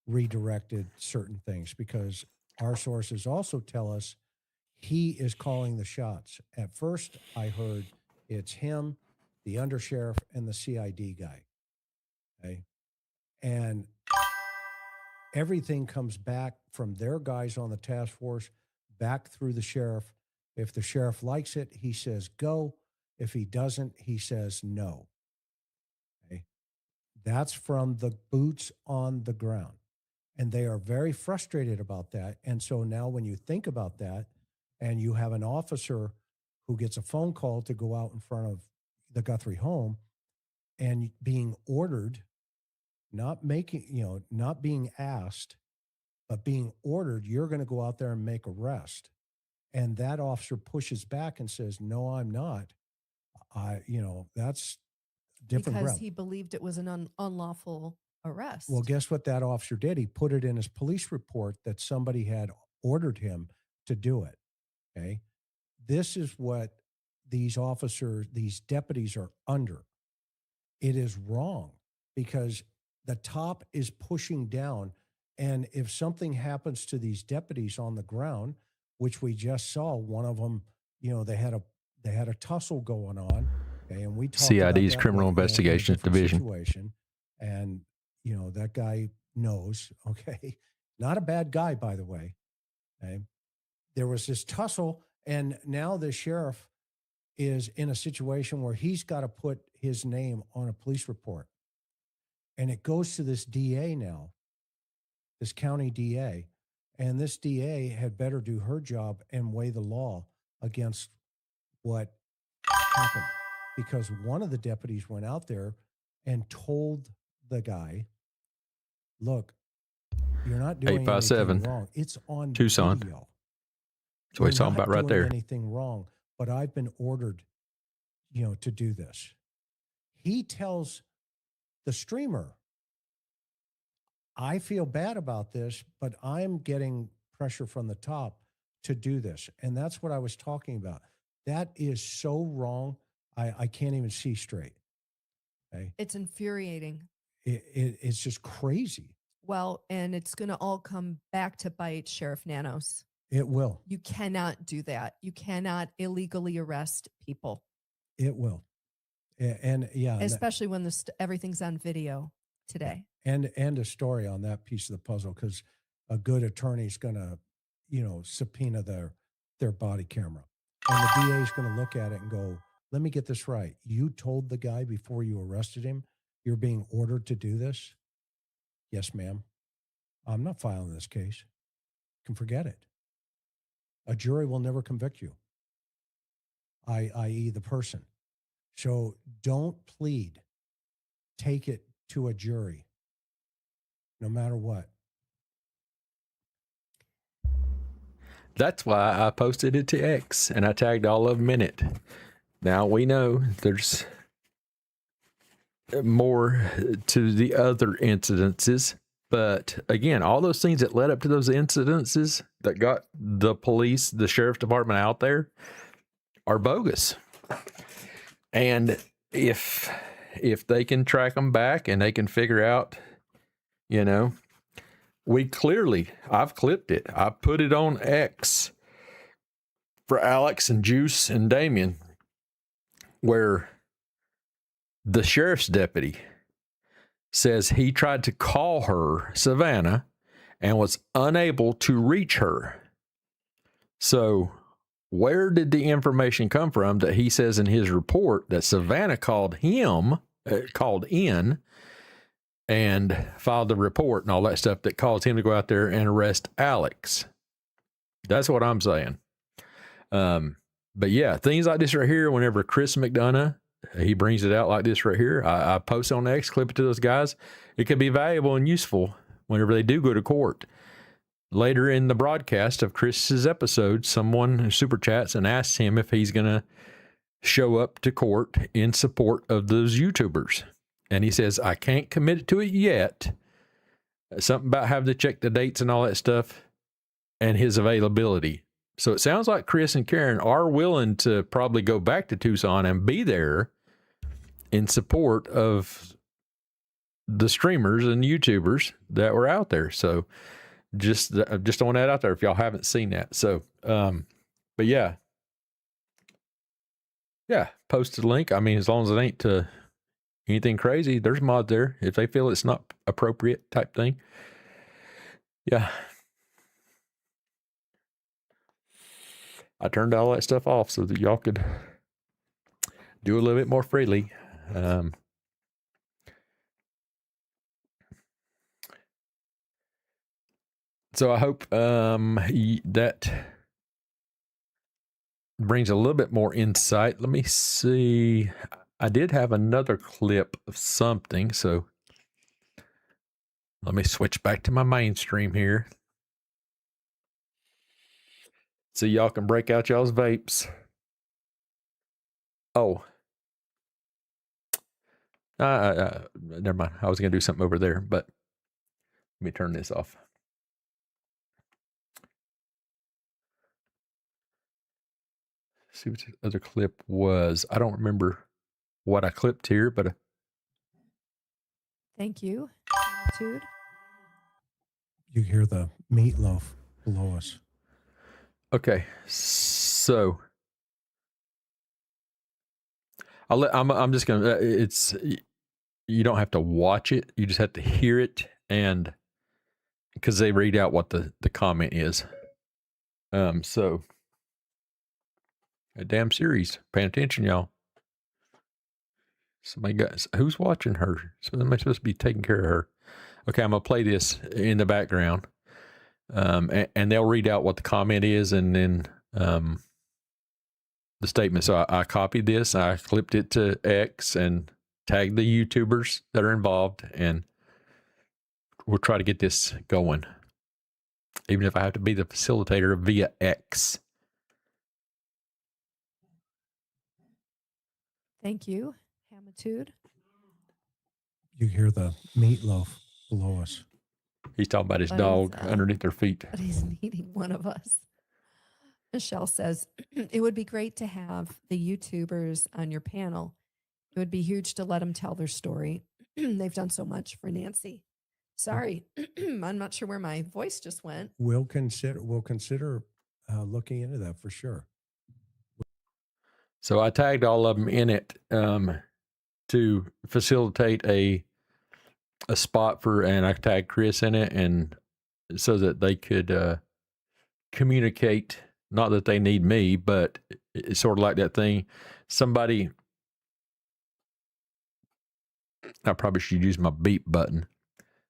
redirected certain things, because our sources also tell us he is calling the shots. At first, I heard it's him, the undersheriff, and the CID guy. Okay. And everything comes back from their guys on the task force back through the sheriff. If the sheriff likes it, he says go. If he doesn't, he says no. Okay. That's from the boots on the ground. And they are very frustrated about that. And so now when you think about that, and you have an officer who gets a phone call to go out in front of the Guthrie home and being ordered, not being asked, but being ordered, you're going to go out there and make arrest. And that officer pushes back and says, no, I'm not. That's different. Because he believed it was an unlawful arrest. Well, guess what that officer did? He put it in his police report that somebody had ordered him to do it. Okay. This is what these deputies are under. It is wrong because the top is pushing down. And if something happens to these deputies on the ground, which we just saw, one of them, they had a tussle going on. Okay, and we talked CID's about Criminal Investigations Division. Situation, and that guy knows. Okay, not a bad guy, by the way. Okay, there was this tussle, and now the sheriff is in a situation where he's got to put his name on a police report, and it goes to this DA now, this county DA, and this DA had better do her job and weigh the law against what happened, because one of the deputies went out there and told the guy, look, You're not doing 857 anything wrong. It's on Tucson. video. That's what he's You're talking not about right doing there. anything wrong, but I've been ordered, to do this. He tells the streamer, I feel bad about this, but I'm getting pressure from the top to do this. And that's what I was talking about. That is so wrong. I can't even see straight. Okay. It's infuriating. It's just crazy. Well, and it's going to all come back to bite Sheriff Nanos. It will. You cannot do that. You cannot illegally arrest people. It will. And yeah. Especially when everything's on video today. And a story on that piece of the puzzle, because a good attorney is going to, subpoena their body camera. And the DA is going to look at it and go, let me get this right. You told the guy before you arrested him, you're being ordered to do this? Yes, ma'am. I'm not filing this case. You can forget it. A jury will never convict you, i.e. the person. So don't plead. Take it to a jury, no matter what. That's why I posted it to X and I tagged all of them in it. Now we know there's more to the other incidences, but again, all those things that led up to those incidences that got the police, the sheriff's department out there are bogus. And if they can track them back and they can figure out, I've clipped it. I put it on X for Alex and Juice and Damien, where the sheriff's deputy says he tried to call her, Savannah, and was unable to reach her. So where did the information come from that he says in his report that Savannah called in and filed the report and all that stuff that caused him to go out there and arrest Alex? That's what I'm saying. But yeah, things like this right here, whenever Chris McDonough, he brings it out like this right here, I post on X, clip it to those guys. It could be valuable and useful whenever they do go to court. Later in the broadcast of Chris's episode, someone super chats and asks him if he's going to show up to court in support of those YouTubers. And he says, I can't commit to it yet. Something about having to check the dates and all that stuff and his availability. So it sounds like Chris and Karen are willing to probably go back to Tucson and be there in support of the streamers and YouTubers that were out there. So just throwing that out there if y'all haven't seen that. So, but yeah, post the link. I mean, as long as it ain't anything crazy, there's mods there if they feel it's not appropriate type thing. Yeah. I turned all that stuff off so that y'all could do a little bit more freely. So I hope that brings a little bit more insight. Let me see. I did have another clip of something, so let me switch back to my mainstream here. So y'all can break out y'all's vapes. Oh. Never mind. I was going to do something over there, but let me turn this off. See what the other clip was. I don't remember what I clipped here, but Thank you, Dude. You hear the meatloaf below us. okay. So I'm just gonna. It's you don't have to watch it. You just have to hear it, and because they read out what the comment is. So. A damn series. Paying attention, y'all. Somebody who's watching her? Somebody's supposed to be taking care of her. Okay, I'm gonna play this in the background, and they'll read out what the comment is, and then the statement. So I copied this, I clipped it to X, and tagged the YouTubers that are involved, and we'll try to get this going, even if I have to be the facilitator via X. Thank you, Hamitude. You hear the meatloaf below us. He's talking about his But dog he's, underneath their feet. But he's meeting one of us. Michelle says, it would be great to have the YouTubers on your panel. It would be huge to let them tell their story. They've done so much for Nancy. Sorry, I'm not sure where my voice just went. We'll consider looking into that for sure. So I tagged all of them in it to facilitate a spot for, and I tagged Chris in it, and so that they could communicate. Not that they need me, but it's sort of like that thing. Somebody, I probably should use my beep button.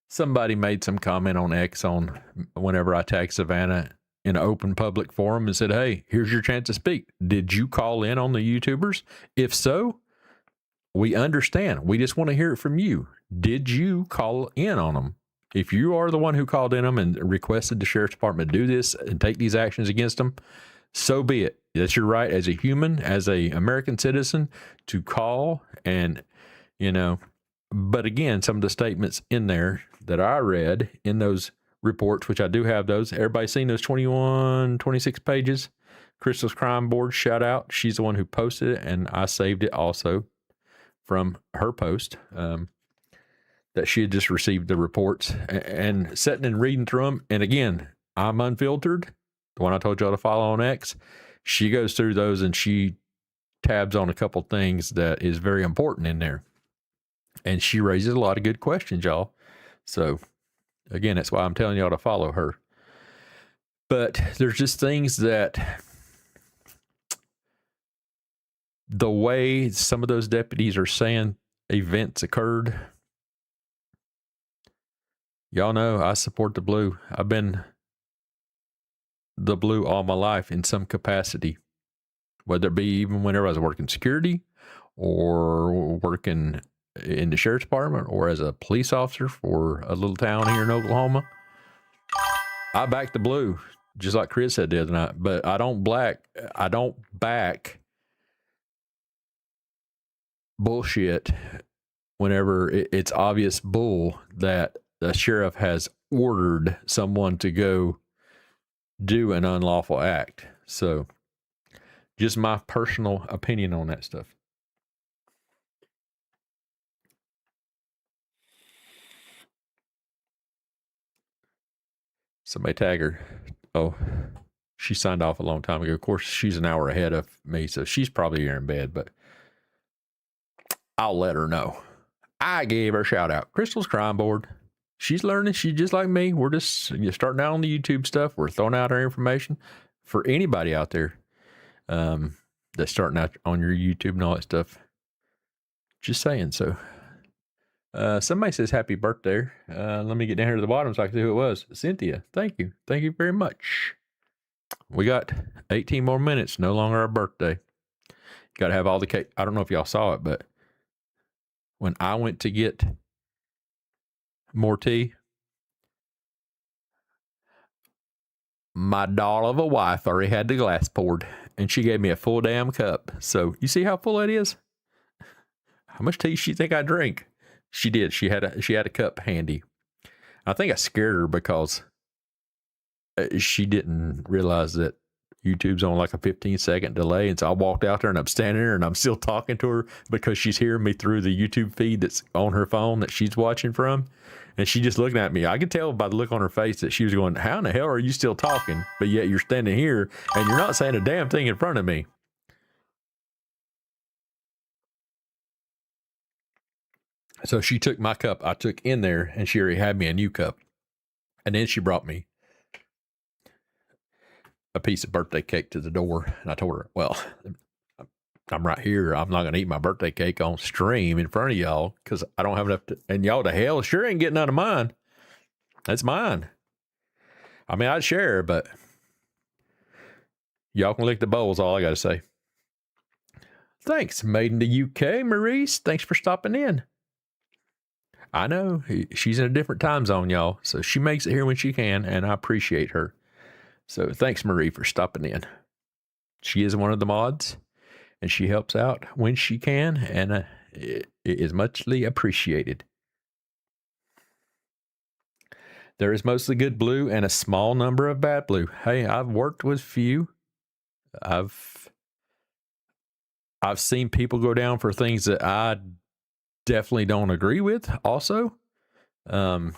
Somebody made some comment on X on whenever I tagged Savannah in an open public forum and said, hey, here's your chance to speak. Did you call in on the YouTubers? If so, we understand. We just want to hear it from you. Did you call in on them? If you are the one who called in them and requested the sheriff's department to do this and take these actions against them, so be it. That's your right as a human, as a American citizen, to call and, but again, some of the statements in there that I read in those reports, which I do have those. Everybody seen those 26 pages? Crystal's Crime Board, shout out. She's the one who posted it, and I saved it also from her post that she had just received the reports and sitting and reading through them. And again, I'm unfiltered, the one I told y'all to follow on X. She goes through those and she tabs on a couple things that is very important in there. And she raises a lot of good questions, y'all. So again, that's why I'm telling y'all to follow her. But there's just things that the way some of those deputies are saying events occurred, y'all know I support the blue. I've been the blue all my life in some capacity, whether it be even whenever I was working security or working in the sheriff's department or as a police officer for a little town here in Oklahoma. I back the blue, just like Chris said the other night, but I don't back bullshit whenever it's obvious bull that the sheriff has ordered someone to go do an unlawful act. So just my personal opinion on that stuff. Somebody tag her. Oh, she signed off a long time ago. Of course, she's an hour ahead of me, so she's probably here in bed, but I'll let her know. I gave her a shout out. Crystal's Crime Board. She's learning. She's just like me. We're just starting out on the YouTube stuff. We're throwing out our information for anybody out there that's starting out on your YouTube and all that stuff. Just saying. So somebody says happy birthday. Let me get down here to the bottom so I can see who it was. Cynthia, thank you. Thank you very much. We got 18 more minutes. No longer our birthday. Got to have all the cake. I don't know if y'all saw it, but when I went to get more tea, my doll of a wife already had the glass poured, and she gave me a full damn cup. So you see how full that is? How much tea she think I drink? She did. She had a cup handy. I think I scared her because she didn't realize that YouTube's on like a 15-second delay. And so I walked out there and I'm standing there and I'm still talking to her because she's hearing me through the YouTube feed that's on her phone that she's watching from. And she just looking at me. I could tell by the look on her face that she was going, how in the hell are you still talking? But yet you're standing here and you're not saying a damn thing in front of me. So she took my cup I took in there and she already had me a new cup. And then she brought me a piece of birthday cake to the door. And I told her, well, I'm right here. I'm not going to eat my birthday cake on stream in front of y'all because I don't have enough and y'all the hell sure ain't getting none of mine. That's mine. I mean, I'd share, but y'all can lick the bowls, all I got to say. Thanks, made in the UK, Maurice. Thanks for stopping in. I know she's in a different time zone, y'all. So she makes it here when she can, and I appreciate her. So thanks, Marie, for stopping in. She is one of the mods, and she helps out when she can, and it is muchly appreciated. There is mostly good blue and a small number of bad blue. Hey, I've worked with few. I've seen people go down for things that I definitely don't agree with also. And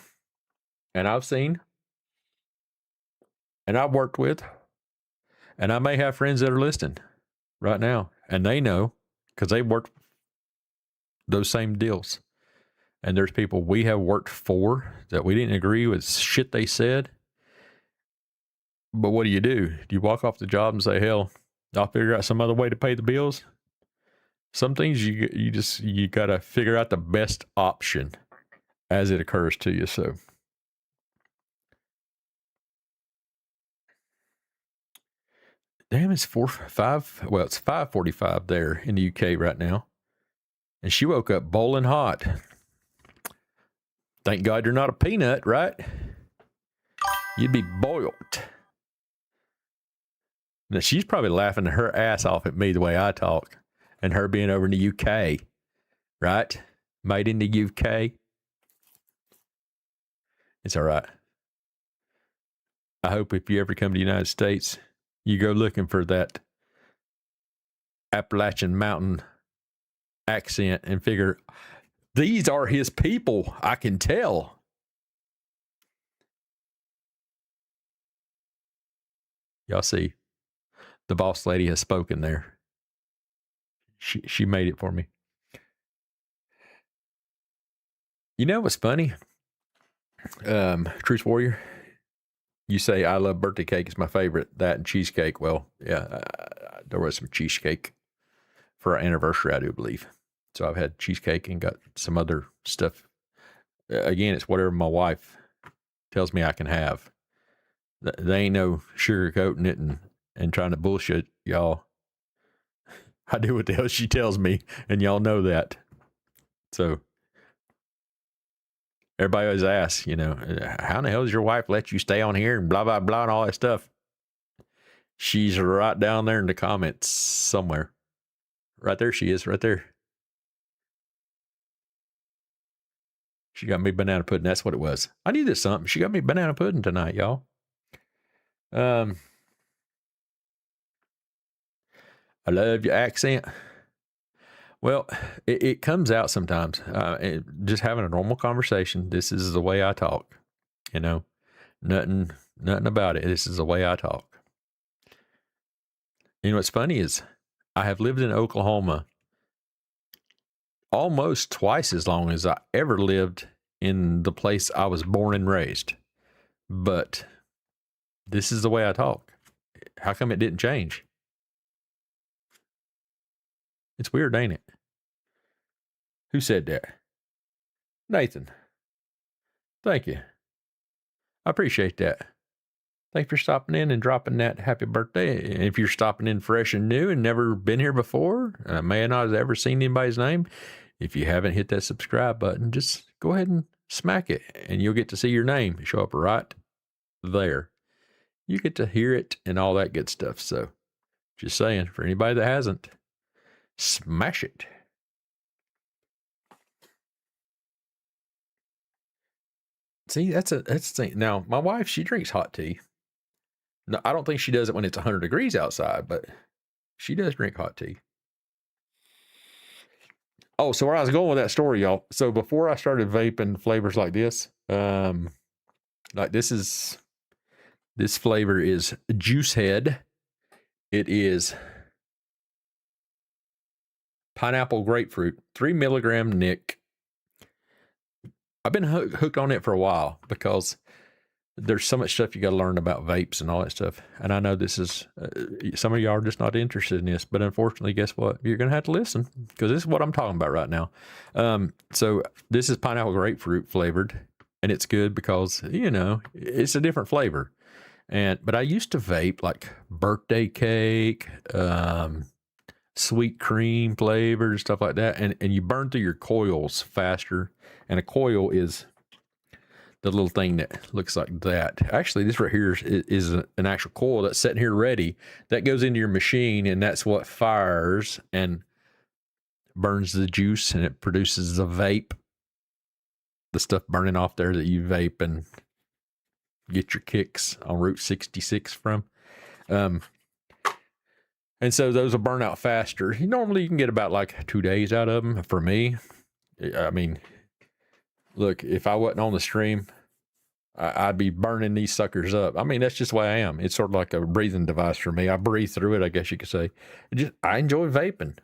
I've seen, and I've worked with, and I may have friends that are listening right now, and they know because they worked those same deals. And there's people we have worked for that we didn't agree with shit they said. But what do? Do you walk off the job and say, hell, I'll figure out some other way to pay the bills? Some things you got to figure out the best option as it occurs to you. So damn, it's 5:45 there in the UK right now. And she woke up boiling hot. Thank God you're not a peanut, right? You'd be boiled. Now, she's probably laughing her ass off at me the way I talk. And her being over in the UK, right? Made in the UK. It's all right. I hope if you ever come to the United States, you go looking for that Appalachian Mountain accent and figure, these are his people. I can tell. Y'all see, the boss lady has spoken there. She made it for me. You know what's funny? Truth Warrior, you say I love birthday cake. It's my favorite. That and cheesecake. Well, yeah, there was some cheesecake for our anniversary, I do believe. So I've had cheesecake and got some other stuff. Again, it's whatever my wife tells me I can have. They ain't no sugarcoating it and trying to bullshit y'all. I do what the hell she tells me, and y'all know that. So everybody always asks, how in the hell does your wife let you stay on here and blah, blah, blah, and all that stuff? She's right down there in the comments somewhere. Right there she is, right there. She got me banana pudding. That's what it was. I knew this something. She got me banana pudding tonight, y'all. I love your accent. Well, it comes out sometimes. Just having a normal conversation. This is the way I talk. Nothing about it. This is the way I talk. What's funny is I have lived in Oklahoma almost twice as long as I ever lived in the place I was born and raised. But this is the way I talk. How come it didn't change? It's weird, ain't it? Who said that? Nathan. Thank you. I appreciate that. Thanks for stopping in and dropping that happy birthday. And if you're stopping in fresh and new and never been here before, may not have ever seen anybody's name, if you haven't hit that subscribe button, just go ahead and smack it and you'll get to see your name show up right there. You get to hear it and all that good stuff. So just saying, for anybody that hasn't, smash it. See, that's the thing. Now, my wife, she drinks hot tea. No, I don't think she does it when it's 100 degrees outside, but she does drink hot tea. Oh, so where I was going with that story, y'all. So before I started vaping flavors like this this flavor is Juice Head. It is pineapple grapefruit, 3 milligram nic. I've been hooked on it for a while because there's so much stuff you got to learn about vapes and all that stuff. And I know this is, some of y'all are just not interested in this, but unfortunately, guess what? You're going to have to listen because this is what I'm talking about right now. So this is pineapple grapefruit flavored and it's good because, it's a different flavor. But I used to vape like birthday cake, sweet cream flavors, stuff like that. And you burn through your coils faster. And a coil is the little thing that looks like that. Actually, this right here is an actual coil that's sitting here ready. That goes into your machine, and that's what fires and burns the juice, and it produces the vape. The stuff burning off there that you vape and get your kicks on Route 66 from. And so those will burn out faster. Normally you can get about like 2 days out of them. For me, I mean, look, if I wasn't on the stream, I'd be burning these suckers up. I mean, that's just the way I am. It's sort of like a breathing device for me. I breathe through it, I guess you could say. I enjoy vaping,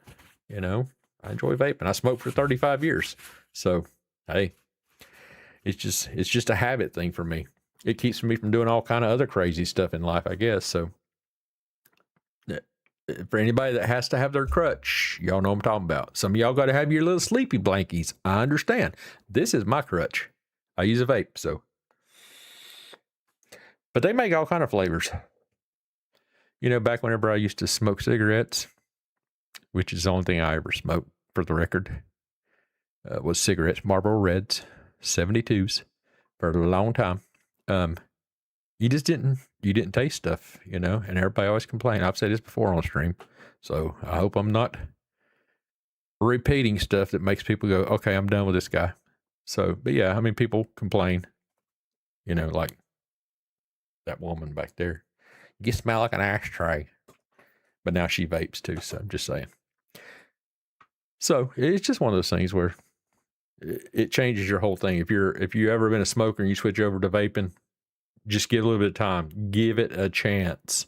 you know. I enjoy vaping. I smoked for 35 years. So, hey, it's just a habit thing for me. It keeps me from doing all kind of other crazy stuff in life, I guess. So, for anybody that has to have their crutch, y'all know what I'm talking about. Some of y'all got to have your little sleepy blankies. I understand. This is my crutch. I use a vape, so. But they make all kind of flavors. You know, back whenever I used to smoke cigarettes, which is the only thing I ever smoked, for the record, was cigarettes, Marlboro Reds, 72s, for a long time. You didn't taste stuff, you know, and everybody always complained. I've said this before on stream, so I hope I'm not repeating stuff that makes people go, okay, I'm done with this guy. So, but yeah, I mean, people complain, you know, like that woman back there. You smell like an ashtray. But now she vapes too, so I'm just saying. So it's just one of those things where it changes your whole thing. If you ever been a smoker and you switch over to vaping, just give it a little bit of time. Give it a chance.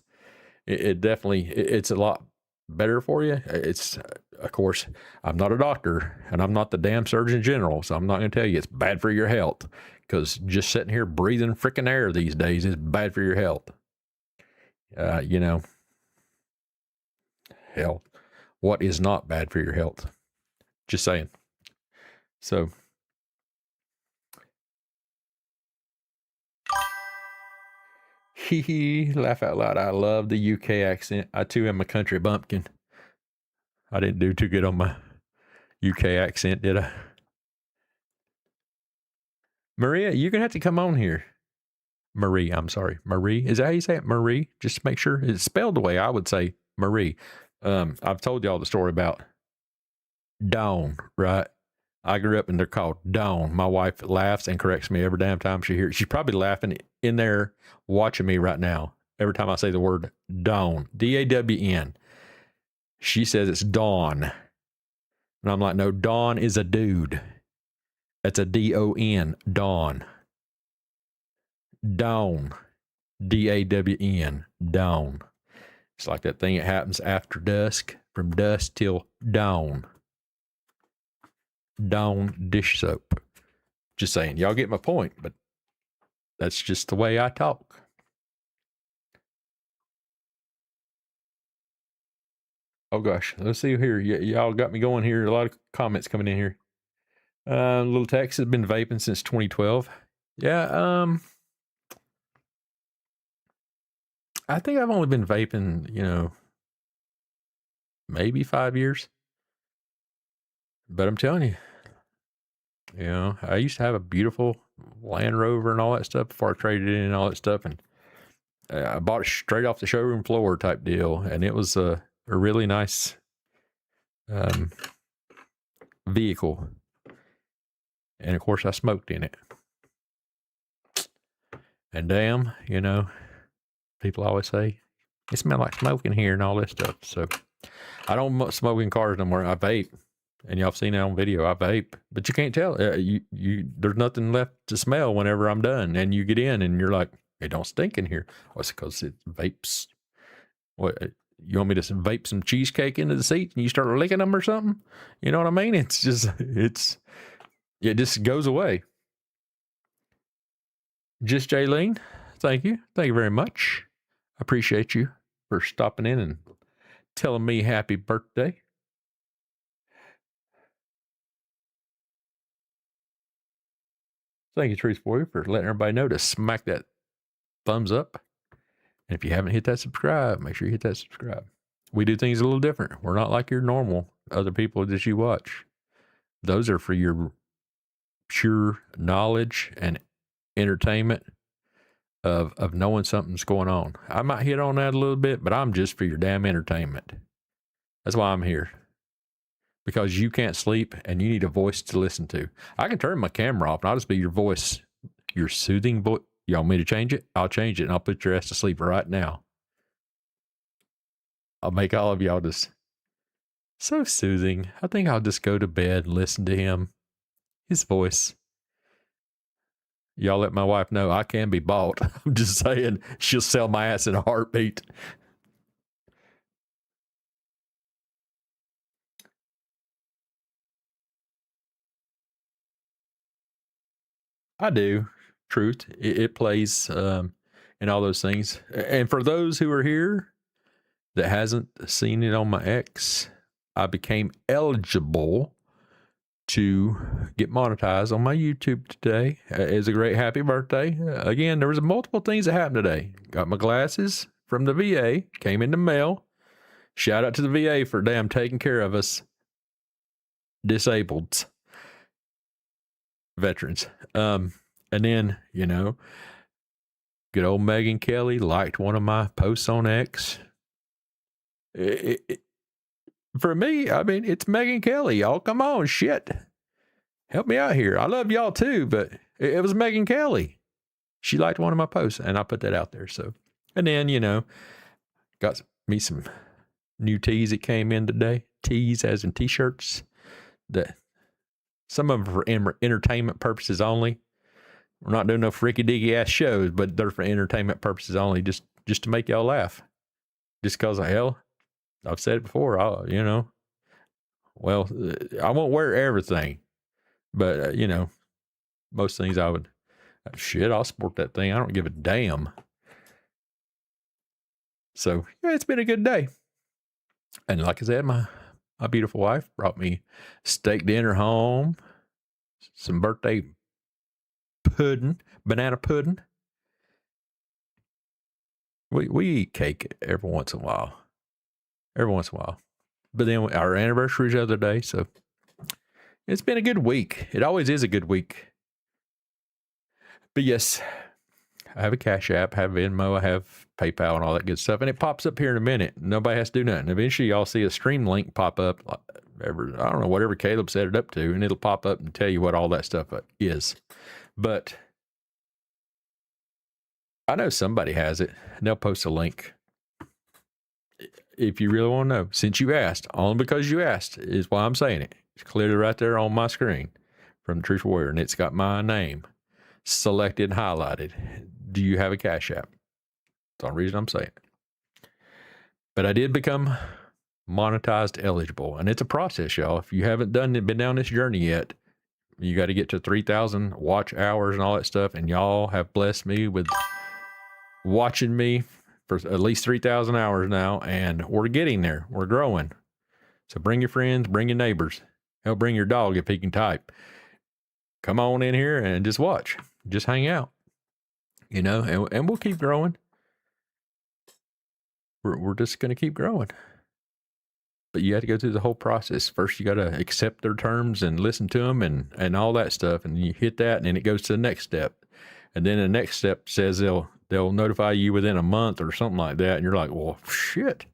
It definitely, it's a lot better for you. It's, of course, I'm not a doctor and I'm not the damn Surgeon General, so I'm not going to tell you it's bad for your health, because just sitting here breathing freaking air these days is bad for your health. You know, hell, what is not bad for your health? Just saying. So, laugh out loud. I love the UK accent. I too am a country bumpkin. I didn't do too good on my UK accent, did I? Maria, you're going to have to come on here. Marie, I'm sorry. Marie, is that how you say it? Marie? Just to make sure it's spelled the way I would say Marie. I've told y'all the story about Dawn, right? I grew up and they're called Dawn. My wife laughs and corrects me every damn time she hears it. She's probably laughing in there watching me right now. Every time I say the word Dawn, D-A-W-N. She says it's Dawn. And I'm like, no, Dawn is a dude. That's a D-O-N, Dawn. Dawn. D-A-W-N, Dawn. It's like that thing that happens after dusk, from dusk till dawn. Dawn dish soap. Just saying, y'all get my point, but that's just the way I talk. Oh gosh, let's see here. Y'all got me going here. A lot of comments coming in here. Little Tex has been vaping since 2012. Yeah, I think I've only been vaping, you know, maybe 5 years. But I'm telling you, you know, I used to have a beautiful Land Rover and all that stuff before I traded in and all that stuff. And I bought it straight off the showroom floor type deal. And it was a really nice vehicle. And of course, I smoked in it. And damn, you know, people always say, it smells like smoke in here and all this stuff. So I don't smoke in cars no more. I vape. And y'all have seen it on video. I vape. But you can't tell. There's nothing left to smell whenever I'm done. And you get in and you're like, it don't stink in here. Well, it's because it vapes. What, you want me to vape some cheesecake into the seat and you start licking them or something? You know what I mean? It's just, it just goes away. Just Jaylene, thank you. Thank you very much. I appreciate you for stopping in and telling me happy birthday. Thank you, Truth Boy, for letting everybody know to smack that thumbs up. And if you haven't hit that subscribe, make sure you hit that subscribe. We do things a little different. We're not like your normal other people that you watch. Those are for your pure knowledge and entertainment of knowing something's going on. I might hit on that a little bit, but I'm just for your damn entertainment. That's why I'm here. Because you can't sleep and you need a voice to listen to. I can turn my camera off and I'll just be your voice, your soothing voice. You want me to change it? I'll change it and I'll put your ass to sleep right now. I'll make all of y'all just so soothing. I think I'll just go to bed and listen to him, his voice. Y'all let my wife know I can be bought. I'm just saying, she'll sell my ass in a heartbeat. I do. Truth. It plays in all those things. And for those who are here that hasn't seen it on my X, I became eligible to get monetized on my YouTube today. It's a great happy birthday. Again, there was multiple things that happened today. Got my glasses from the VA, came in the mail. Shout out to the VA for damn taking care of us disabled veterans. And then, you know, good old Megan Kelly liked one of my posts on X. For me, I mean, it's Megan Kelly. Y'all, come on, shit. Help me out here. I love y'all too, but it was Megan Kelly. She liked one of my posts, and I put that out there. So, and then, you know, got me some new tees that came in today. Tees as in t-shirts. That some of them for entertainment purposes only. We're not doing no freaky deaky ass shows, but they're for entertainment purposes only, just to make y'all laugh. Just because of hell, I've said it before. You know, well, I won't wear everything, but you know, most things I would. Shit, I'll sport that thing. I don't give a damn. So yeah, it's been a good day. And like I said, my beautiful wife brought me steak dinner home, some birthday pudding, banana pudding. We eat cake every once in a while. But then our anniversary's the other day, so it's been a good week. It always is a good week. But yes, I have a Cash App, I have Venmo, I have PayPal and all that good stuff. And it pops up here in a minute. Nobody has to do nothing. Eventually y'all see a stream link pop up, I don't know, whatever Caleb set it up to, and it'll pop up and tell you what all that stuff is. But I know somebody has it, and they'll post a link. If you really want to know, since you asked, only because you asked is why I'm saying it. It's clearly right there on my screen from the Truth Warrior, and it's got my name selected and highlighted. Do you have a Cash App? That's the only reason I'm saying it. But I did become monetized eligible, and it's a process, y'all. If you haven't been down this journey yet, you got to get to 3,000 watch hours and all that stuff, and y'all have blessed me with watching me for at least 3,000 hours now, and we're getting there. We're growing. So bring your friends, bring your neighbors. Hell, bring your dog if he can type. Come on in here and just watch. Just hang out. You know, and we'll keep growing. We're just going to keep growing. But you have to go through the whole process. First, you got to accept their terms and listen to them and all that stuff. And you hit that, and then it goes to the next step. And then the next step says they'll notify you within a month or something like that. And you're like, well, shit.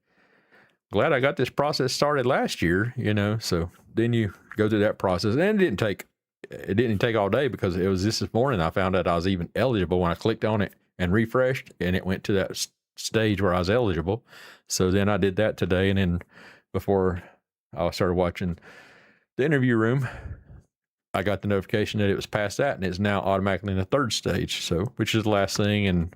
Glad I got this process started last year, you know. So then you go through that process. And it didn't take all day, because it was this morning I found out I was even eligible when I clicked on it and refreshed, and it went to that stage where I was eligible. So then I did that today, and then before I started watching the interview room, I got the notification that it was past that, and it's now automatically in the third stage. So, which is the last thing. And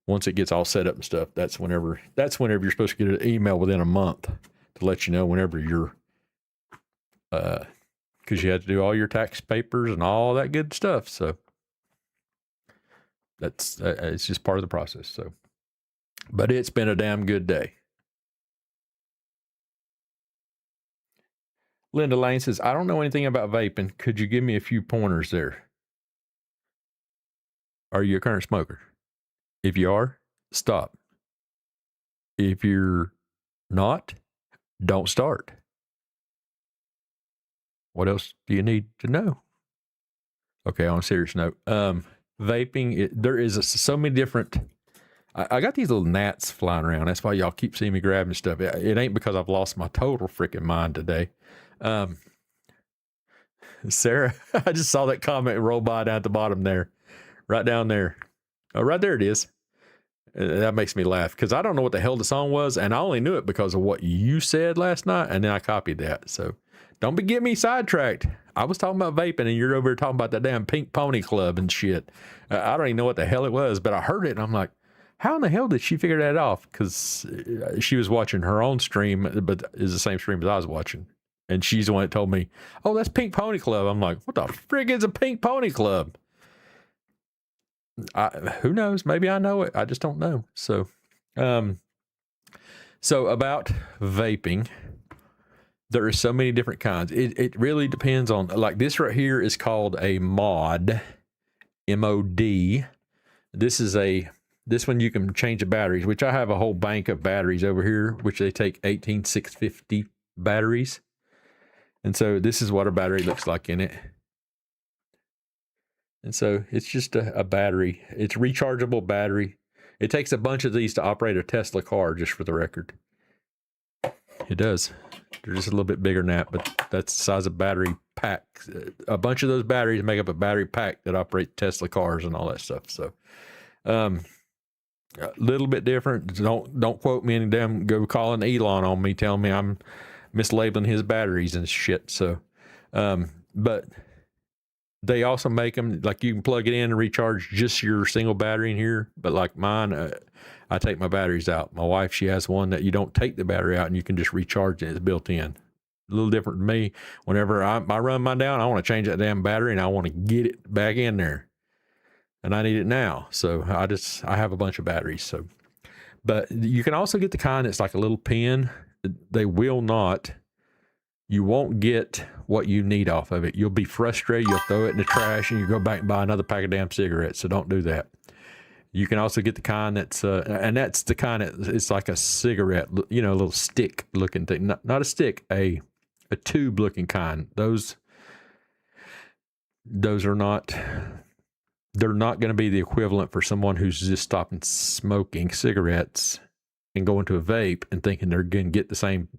once it gets all set up and stuff, that's whenever you're supposed to get an email within a month to let you know whenever you're, because you had to do all your tax papers and all that good stuff. So it's just part of the process. So, but it's been a damn good day. Linda Lane says, I don't know anything about vaping. Could you give me a few pointers there? Are you a current smoker? If you are, stop. If you're not, don't start. What else do you need to know? Okay, on a serious note, vaping, there is so many different. I got these little gnats flying around. That's why y'all keep seeing me grabbing stuff. It ain't because I've lost my total freaking mind today. Sarah, I just saw that comment roll by down at the bottom there, right down there. Oh, right there it is. That makes me laugh because I don't know what the hell the song was, and I only knew it because of what you said last night, and then I copied that. So don't get me sidetracked. I was talking about vaping, and you're over here talking about that damn Pink Pony Club and shit. I don't even know what the hell it was, but I heard it, and I'm like, how in the hell did she figure that off? Because she was watching her own stream, but it's the same stream as I was watching. And she's the one that told me, oh, that's Pink Pony Club. I'm like, what the frig is a Pink Pony Club? Who knows? Maybe I know it. I just don't know. So about vaping, there are so many different kinds. It really depends on, like this right here is called a mod, M-O-D. This one you can change the batteries, which I have a whole bank of batteries over here, which they take 18650 batteries. And so this is what a battery looks like in it. And so it's just a battery. It's a rechargeable battery. It takes a bunch of these to operate a Tesla car, just for the record. It does. They're just a little bit bigger than that, but that's the size of battery pack. A bunch of those batteries make up a battery pack that operates Tesla cars and all that stuff. So, a little bit different. Don't quote me and damn go calling Elon on me, telling me I'm mislabeling his batteries and shit. So, but they also make them like you can plug it in and recharge just your single battery in here. But like mine, I take my batteries out. My wife, she has one that you don't take the battery out and you can just recharge it. It's built in. A little different to me. Whenever I run mine down, I want to change that damn battery and I want to get it back in there. And I need it now. So I have a bunch of batteries. So, but you can also get the kind that's like a little pin. You won't get what you need off of it. You'll be frustrated. You'll throw it in the trash and you go back and buy another pack of damn cigarettes. So don't do that. You can also get the kind that's, and that's the kind that it's like a cigarette, a little stick looking thing. Not a stick, a tube looking kind. Those are not, they're not going to be the equivalent for someone who's just stopping smoking cigarettes and going to a vape and thinking they're going to get the same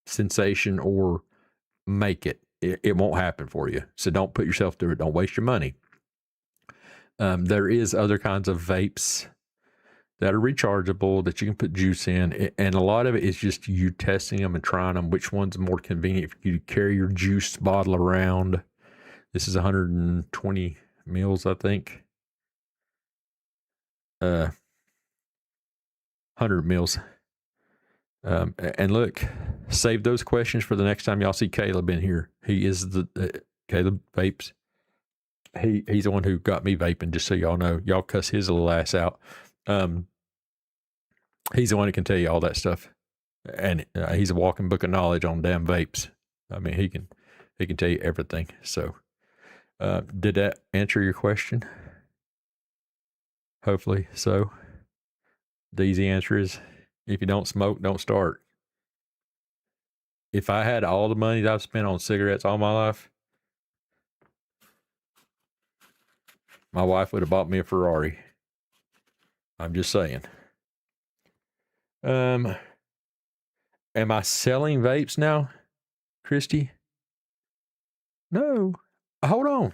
sensation or make it. It won't happen for you. So don't put yourself through it. Don't waste your money. There is other kinds of vapes that are rechargeable that you can put juice in. And a lot of it is just you testing them and trying them, which one's more convenient for you to carry your juice bottle around. This is 120 mils, I think. 100 mils. And look, save those questions for the next time y'all see Caleb in here. He is the Caleb Vapes. He's the one who got me vaping, just so y'all know. Y'all cuss his little ass out. He's the one who can tell you all that stuff. And he's a walking book of knowledge on damn vapes. I mean, he can tell you everything. So, did that answer your question? Hopefully so. The easy answer is, if you don't smoke, don't start. If I had all the money that I've spent on cigarettes all my life, my wife would have bought me a Ferrari. I'm just saying. Am I selling vapes now, Christy? No. Hold on.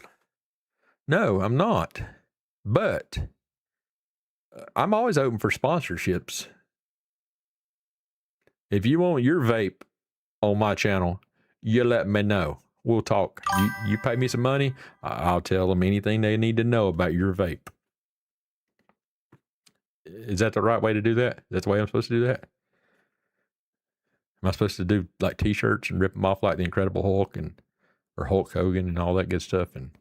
No, I'm not. But I'm always open for sponsorships. If you want your vape on my channel, you let me know. We'll talk. You pay me some money, I'll tell them anything they need to know about your vape. Is that the right way to do that? That's the way I'm supposed to do that? Am I supposed to do like t-shirts and rip them off like the Incredible Hulk or Hulk Hogan and all that good stuff and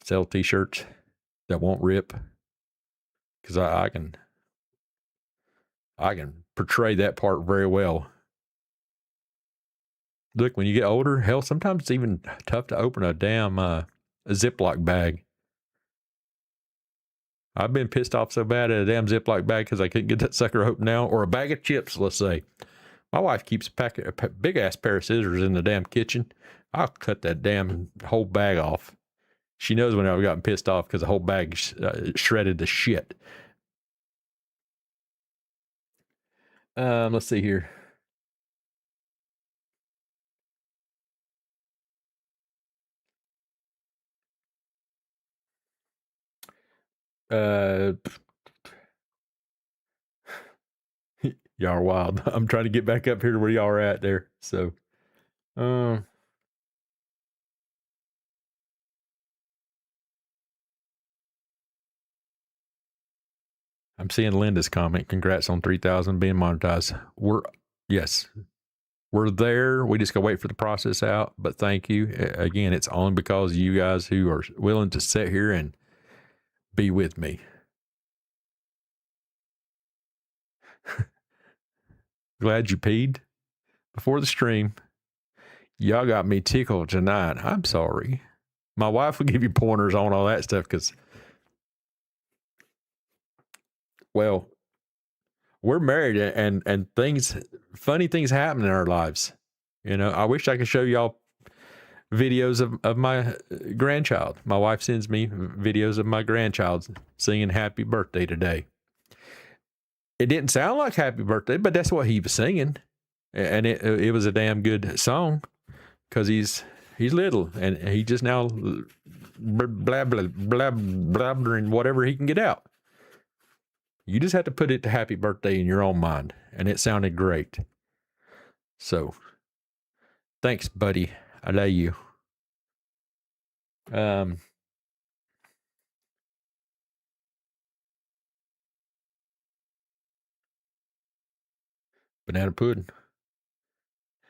sell t-shirts that won't rip? Because I can portray that part very well. Look, when you get older, hell, sometimes it's even tough to open a damn a Ziploc bag. I've been pissed off so bad at a damn Ziploc bag because I couldn't get that sucker open now, or a bag of chips, let's say. My wife keeps a big ass pair of scissors in the damn kitchen. I'll cut that damn whole bag off. She knows when I've gotten pissed off because the whole bag shredded to shit. Let's see here. Y'all are wild. I'm trying to get back up here to where y'all are at there. So, I'm seeing Linda's comment. Congrats on 3,000 being monetized. Yes, we're there. We just gotta wait for the process out. But thank you again. It's only because of you guys who are willing to sit here and be with me. Glad you peed before the stream. Y'all got me tickled tonight. I'm sorry. My wife will give you pointers on all that stuff because, well, we're married and funny things happen in our lives. You know, I wish I could show y'all videos of my grandchild. My wife sends me videos of my grandchild singing happy birthday today. It didn't sound like happy birthday, but that's what he was singing. And it was a damn good song because he's little and he just now blabbering whatever he can get out. You just have to put it to happy birthday in your own mind. And it sounded great. So thanks, buddy. I love you. Banana pudding.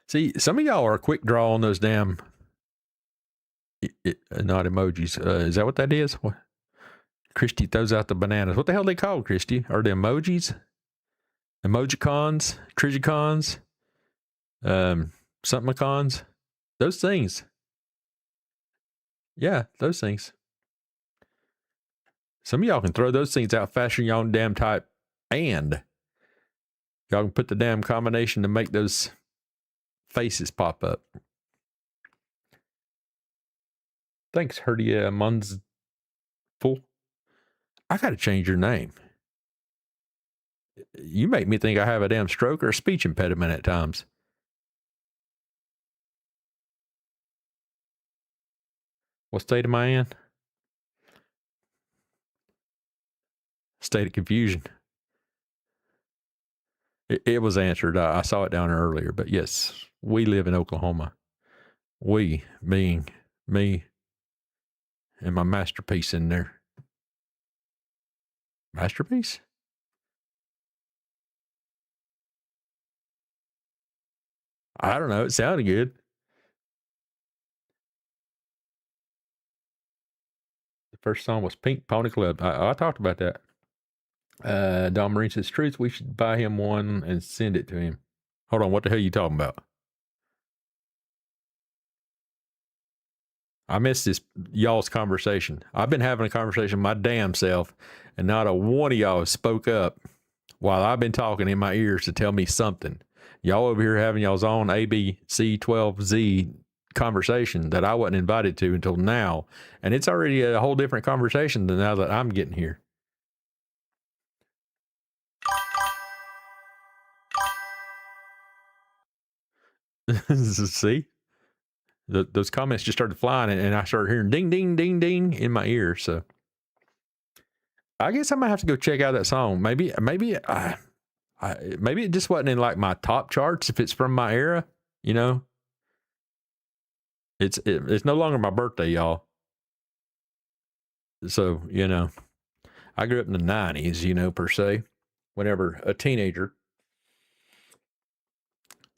See, some of y'all are a quick draw on those damn not emojis. Is that what that is? What? Christy throws out the bananas. What the hell are they called, Christy? Are they emojis? Emojicons? Trigicons? Somethingicons? Those things. Yeah, those things. Some of y'all can throw those things out faster than y'all damn type. And y'all can put the damn combination to make those faces pop up. Thanks, Herdia Munzful. I got to change your name. You make me think I have a damn stroke or a speech impediment at times. What state am I in? State of confusion. It was answered. I saw it down there earlier, but yes, we live in Oklahoma. We, being me and my masterpiece in there. Masterpiece? I don't know. It sounded good. The first song was Pink Pony Club. I talked about that. Don Marine says, Truth, we should buy him one and send it to him. Hold on, what the hell are you talking about? I missed this y'all's conversation. I've been having a conversation my damn self, and not a one of y'all spoke up while I've been talking in my ears to tell me something. Y'all over here having y'all's own ABC12Z conversation that I wasn't invited to until now, and it's already a whole different conversation than now that I'm getting here. See? Those comments just started flying, and I started hearing ding, ding, ding, ding in my ear. So I guess I might have to go check out that song. Maybe it just wasn't in like my top charts if it's from my era, you know. It's no longer my birthday, y'all. So, you know, I grew up in the 90s, you know, per se, whenever a teenager.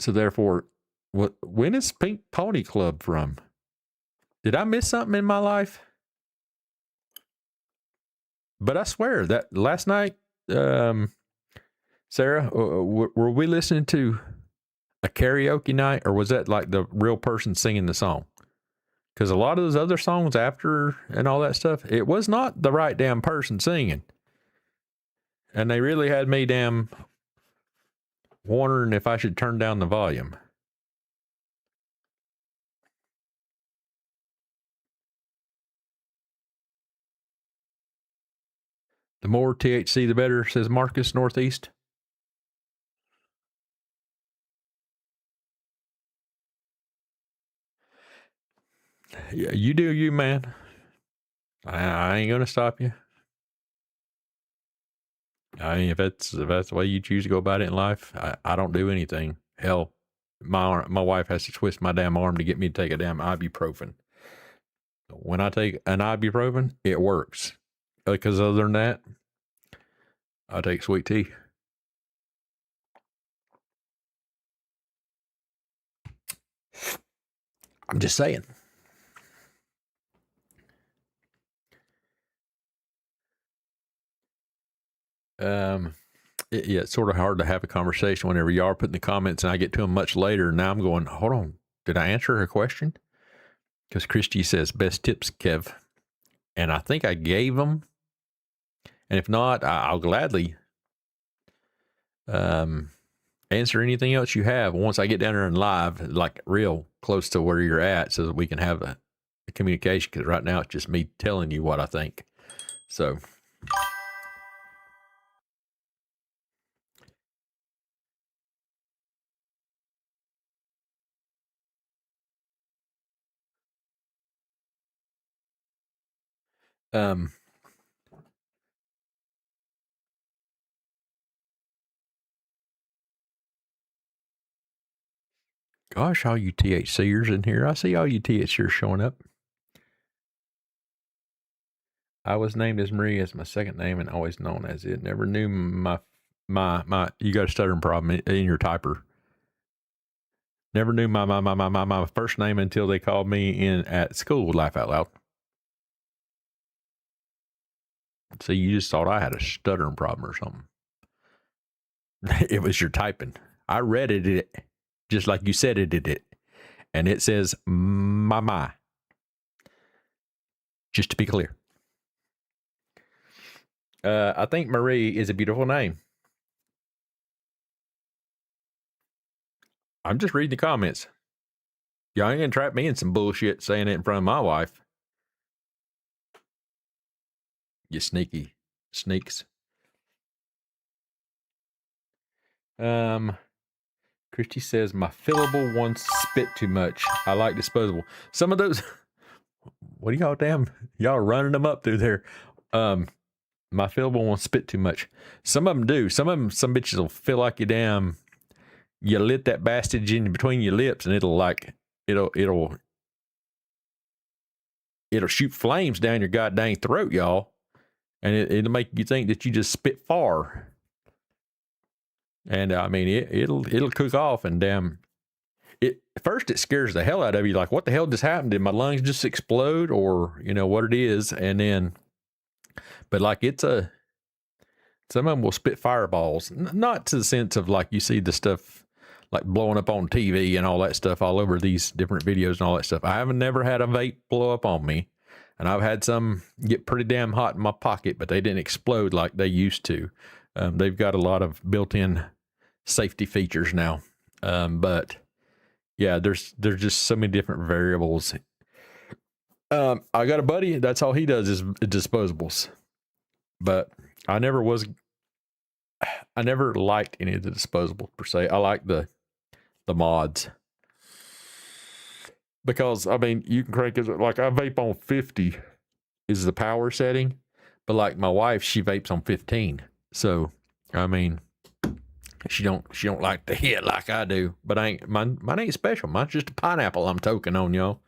So therefore, when is Pink Pony Club from? Did I miss something in my life? But I swear that last night, Sarah, were we listening to a karaoke night, or was that like the real person singing the song? Because a lot of those other songs after and all that stuff, it was not the right damn person singing. And they really had me damn wondering if I should turn down the volume. The more THC, the better, says Marcus Northeast. Yeah, you do you, man. I ain't gonna stop you. I mean, if that's the way you choose to go about it in life, I don't do anything. Hell, my wife has to twist my damn arm to get me to take a damn ibuprofen. When I take an ibuprofen, it works. Because other than that, I take sweet tea. I'm just saying. It's sort of hard to have a conversation whenever you are putting the comments and I get to them much later. Now I'm going, hold on, did I answer her question? Because Christy says, best tips, Kev. And I think I gave them. And if not, I'll gladly answer anything else you have once I get down there and live, like real close to where you're at, so that we can have a communication. Because right now it's just me telling you what I think. So. Gosh, all you THCers in here. I see all you THCers showing up. I was named as Marie as my second name and always known as it. Never knew my you got a stuttering problem in your typer. Never knew my first name until they called me in at school. Laugh out loud. See, you just thought I had a stuttering problem or something. It was your typing. I read it just like you said it. And it says my. Just to be clear. I think Marie is a beautiful name. I'm just reading the comments. Y'all ain't gonna trap me in some bullshit saying it in front of my wife. You sneaky sneaks. Christy says, my fillable ones spit too much. I like disposable. Some of those, what are y'all running them up through there. My fillable ones spit too much. Some of them do. Some bitches will feel like you lit that bastard in between your lips and it'll shoot flames down your goddamn throat, y'all. And it'll make you think that you just spit far. And I mean, it'll cook off and damn. First it scares the hell out of you. Like, what the hell just happened? Did my lungs just explode, or what it is? And then, but like some of them will spit fireballs. Not to the sense of like you see the stuff like blowing up on TV and all that stuff all over these different videos and all that stuff. I haven't never had a vape blow up on me, and I've had some get pretty damn hot in my pocket, but they didn't explode like they used to. They've got a lot of built-in safety features now. But yeah, there's just so many different variables. I got a buddy, that's all he does is disposables. But I never liked any of the disposables per se. I like the mods. Because I mean, you can crank it, like I vape on 50 is the power setting, but like my wife, she vapes on 15. So, I mean, she don't like to hit like I do, but mine ain't special. Mine's just a pineapple I'm toking on, y'all.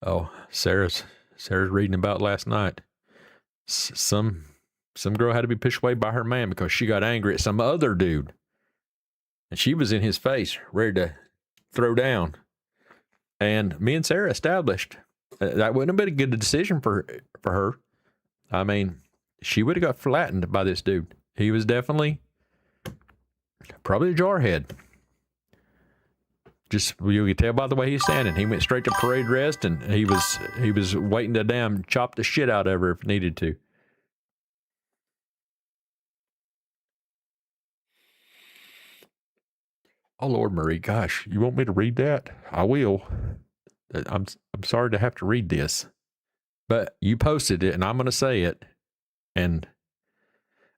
Oh, Sarah's reading about last night. Some girl had to be pushed away by her man because she got angry at some other dude, and she was in his face, ready to throw down. And me and Sarah established that wouldn't have been a good decision for her. I mean, she would have got flattened by this dude. He was definitely probably a jarhead. Just you could tell by the way he's standing. He went straight to parade rest, and he was waiting to damn chop the shit out of her if needed to. Oh Lord, Marie, gosh, you want me to read that? I will. I'm sorry to have to read this, but you posted it, and I'm going to say it, and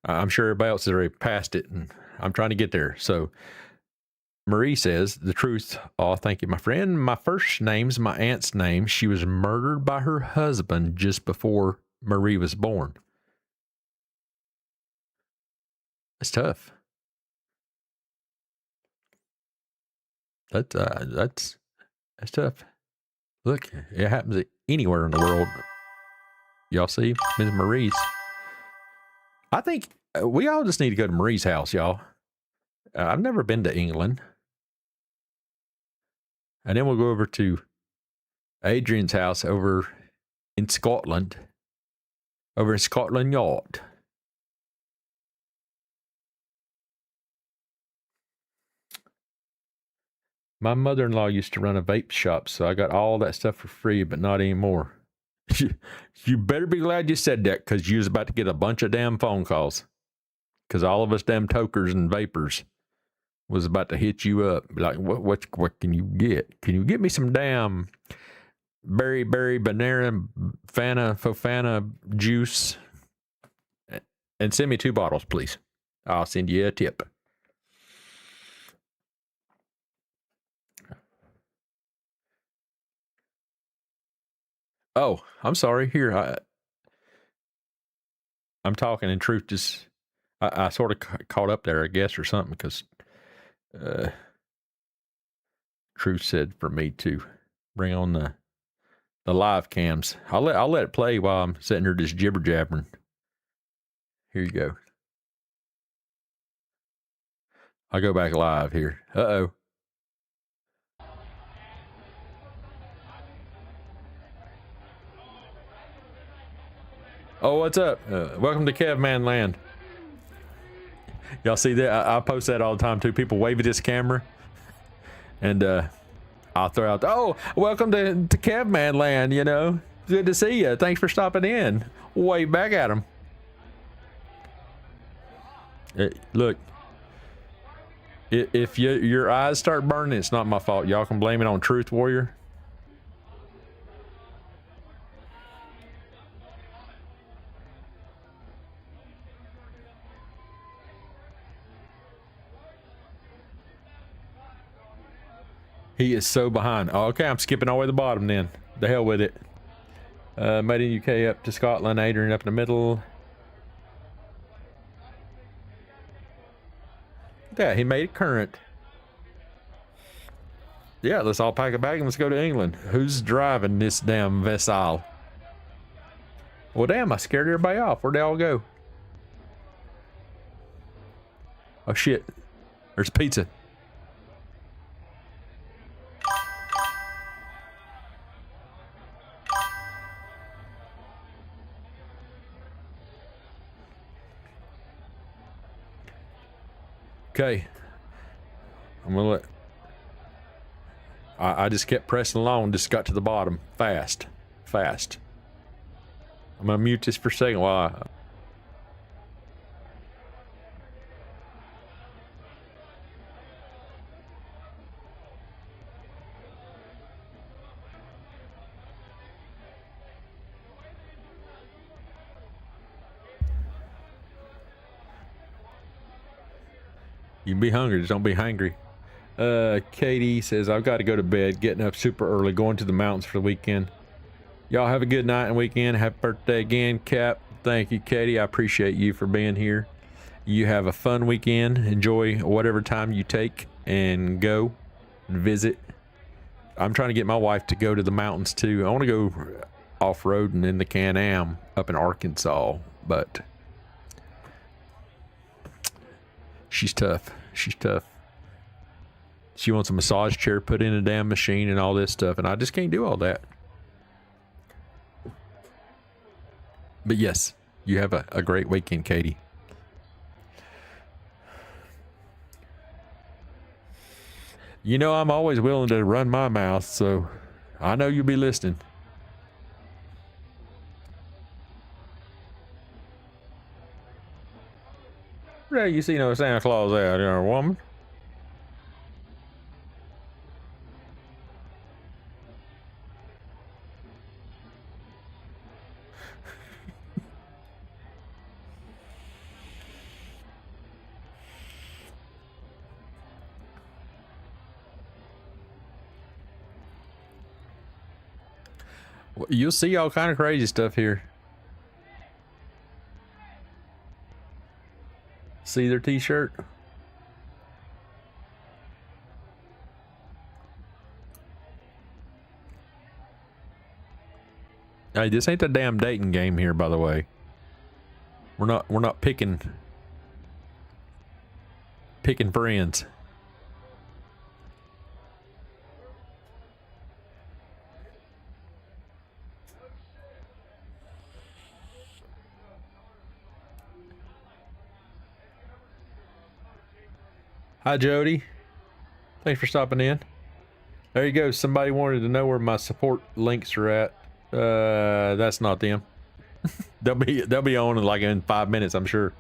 I'm sure everybody else has already passed it, and I'm trying to get there. So Marie says, the truth. Oh, thank you, my friend. My first name's my aunt's name. She was murdered by her husband just before Marie was born. That's tough. That's tough. Look, it happens anywhere in the world. Y'all see Ms. Marie's. I think we all just need to go to Marie's house, y'all. I've never been to England. And then we'll go over to Adrian's house over in Scotland. Over in Scotland Yard. My mother-in-law used to run a vape shop, so I got all that stuff for free, but not anymore. You better be glad you said that, because you was about to get a bunch of damn phone calls. Because all of us damn tokers and vapors was about to hit you up. Like, what can you get? Can you get me some damn berry, banana, fofana juice? And send me 2 bottles, please. I'll send you a tip. Oh, I'm sorry. Here, I'm talking in truth. Just I sort of caught up there, I guess, or something, because Truth said for me to bring on the live cams. I'll let it play while I'm sitting here just jibber jabbering. Here you go. I'll go back live here. Uh-oh. Oh, what's up? Welcome to KEVman land. Y'all see that? I post that all the time too. People wave at this camera, and I'll throw out, oh, welcome to KEVman land. You know, good to see you. Thanks for stopping in. Wave back at them. Look, if your eyes start burning, it's not my fault. Y'all can blame it on Truth Warrior. He is so behind. Oh, okay, I'm skipping all the way to the bottom then. The hell with it. Made in UK up to Scotland, Adrian up in the middle. Yeah, he made it current. Yeah, let's all pack a bag and let's go to England. Who's driving this damn vessel? Well, damn, I scared everybody off. Where'd they all go? Oh, shit. There's pizza. Okay. I'm gonna let... I just kept pressing along, just got to the bottom. Fast. I'm gonna mute this for a second while you can be hungry, just don't be hangry. Katie says, I've got to go to bed, getting up super early, going to the mountains for the weekend. Y'all have a good night and weekend. Happy birthday again, Cap. Thank you, Katie. I appreciate you for being here. You have a fun weekend. Enjoy whatever time you take and go and visit. I'm trying to get my wife to go to the mountains too. I want to go off-roading in the Can-Am up in Arkansas, but she's tough. She wants a massage chair put in a damn machine and all this stuff, and I just can't do all that. But yes, you have a great weekend, Katie. You know, I'm always willing to run my mouth, so I know you'll be listening. Yeah, you see no Santa Claus out there, woman. You'll see all kind of crazy stuff here. See their t-shirt? Hey, this ain't the damn dating game here, by the way. We're not picking friends. Hi, Jody. Thanks for stopping in. There you go. Somebody wanted to know where my support links are at. That's not them. they'll be on like in 5 minutes, I'm sure.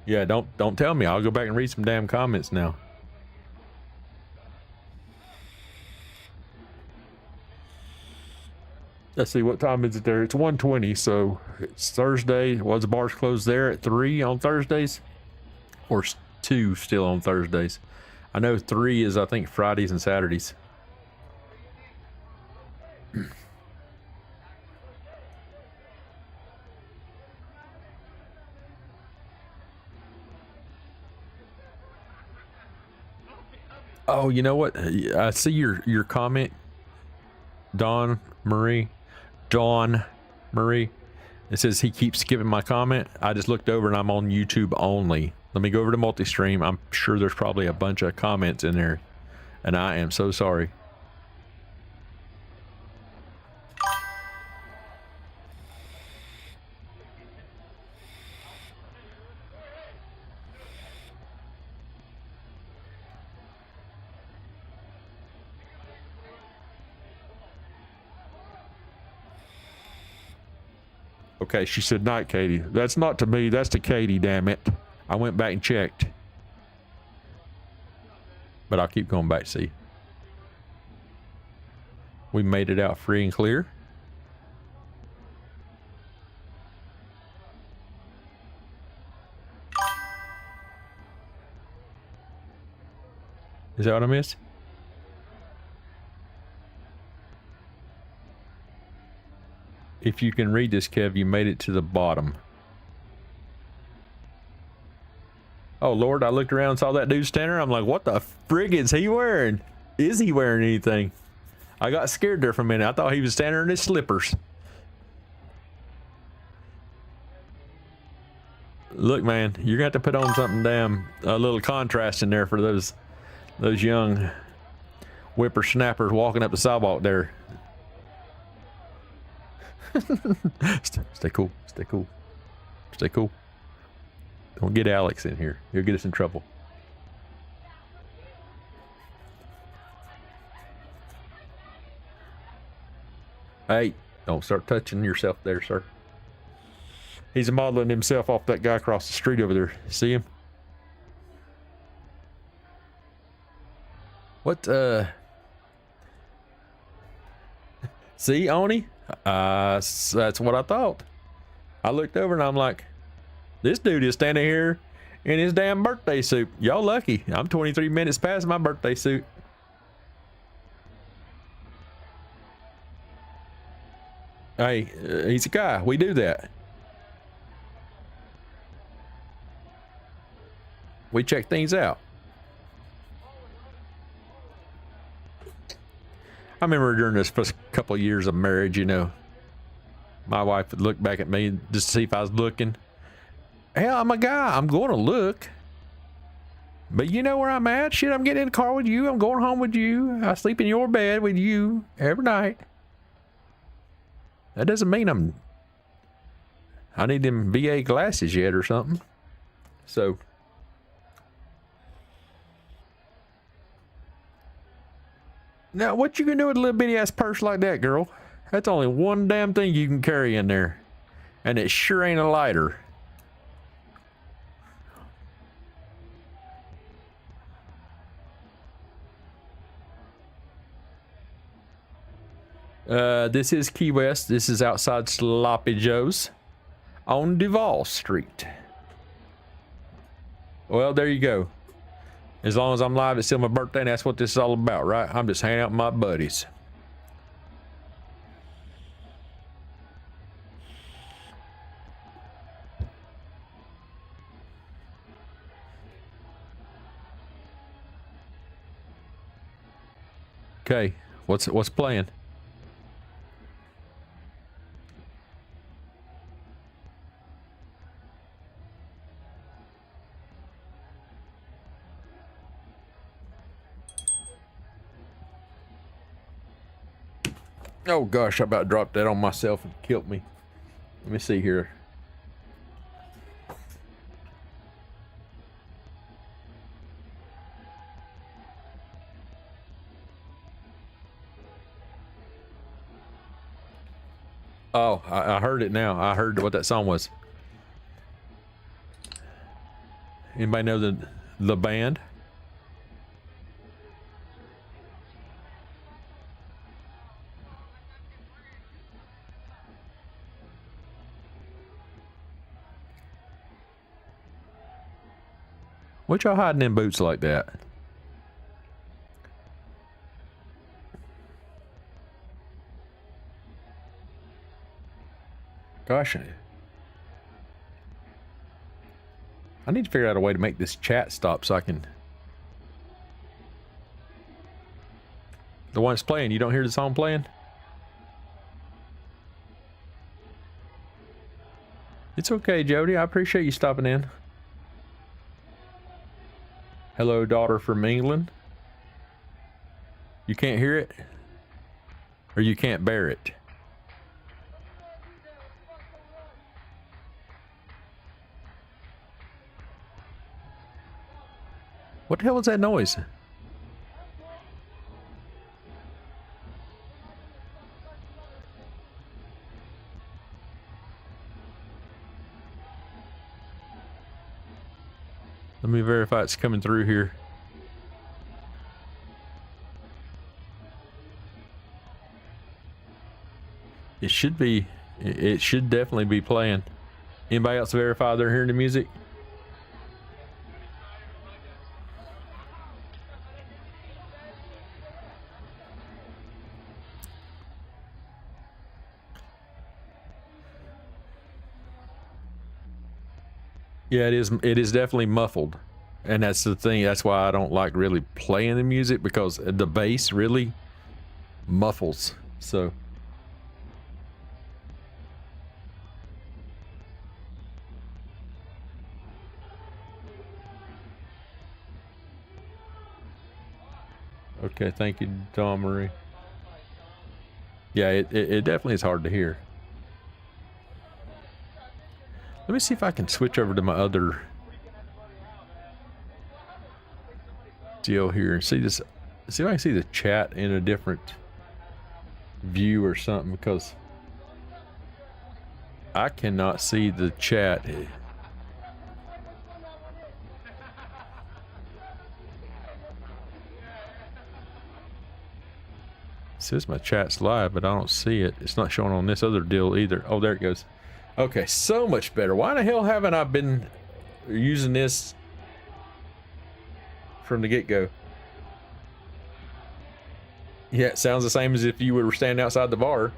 Yeah, don't tell me. I'll go back and read some damn comments now. Let's see, what time is it there? It's 1:20, so it's Thursday. Was the bars closed there at 3 on Thursdays? Or 2 still on Thursdays? I know 3 is, I think, Fridays and Saturdays. Oh, you know what? I see your comment, Dawn Marie. It says he keeps skipping my comment. I just looked over and I'm on YouTube only. Let me go over to multi-stream. I'm sure there's probably a bunch of comments in there, and I am so sorry. Okay, she said, night, Katie. That's not to me, that's to Katie, damn it. I went back and checked. But I'll keep going back to see. We made it out free and clear. Is that what I missed? If you can read this, Kev, you made it to the bottom. Oh, Lord, I looked around and saw that dude standing there. I'm like, what the frig is he wearing? Is he wearing anything? I got scared there for a minute. I thought he was standing there in his slippers. Look, man, you're going to have to put on something damn, a little contrast in there for those young whippersnappers walking up the sidewalk there. Stay cool. Stay cool. Stay cool. Don't get Alex in here. He'll get us in trouble. Hey, don't start touching yourself there, sir. He's modeling himself off that guy across the street over there. See him? What, See, Oni? That's what I thought. I looked over and I'm like, this dude is standing here in his damn birthday suit. Y'all lucky. I'm 23 minutes past my birthday suit. Hey, he's a guy. We do that. We check things out. I remember during this first couple of years of marriage, you know, my wife would look back at me just to see if I was looking. Hell, I'm a guy. I'm going to look. But you know where I'm at? Shit, I'm getting in the car with you. I'm going home with you. I sleep in your bed with you every night. That doesn't mean I need them VA glasses yet or something. So, Now, what you gonna do with a little bitty ass purse like that, girl? That's only one damn thing you can carry in there. And it sure ain't a lighter. This is Key West. This is outside Sloppy Joe's on Duval Street. Well, there you go. As long as I'm live, it's still my birthday, and that's what this is all about, right? I'm just hanging out with my buddies. Okay, what's playing? Oh gosh, I about dropped that on myself and killed me. Let me see here. Oh, I heard it now. I heard what that song was. Anybody know the band? What y'all hiding in boots like that? Gosh, I need to figure out a way to make this chat stop so I can... The one that's playing, you don't hear the song playing? It's okay, Jody. I appreciate you stopping in. Hello, daughter from England. You can't hear it? Or you can't bear it? What the hell was that noise? Let me verify it's coming through here. It should be, it should definitely be playing. Anybody else verify they're hearing the music? Yeah, it is definitely muffled. And that's the thing, that's why I don't like really playing the music, because the bass really muffles. So okay, thank you, Dawn Marie. Yeah, it definitely is hard to hear. Let me see if I can switch over to my other deal here and see this. See if I can see the chat in a different view or something, because I cannot see the chat. It says my chat's live, but I don't see it. It's not showing on this other deal either. Oh, there it goes. Okay, so much better. Why the hell haven't I been using this from the get-go? Yeah, it sounds the same as if you were standing outside the bar.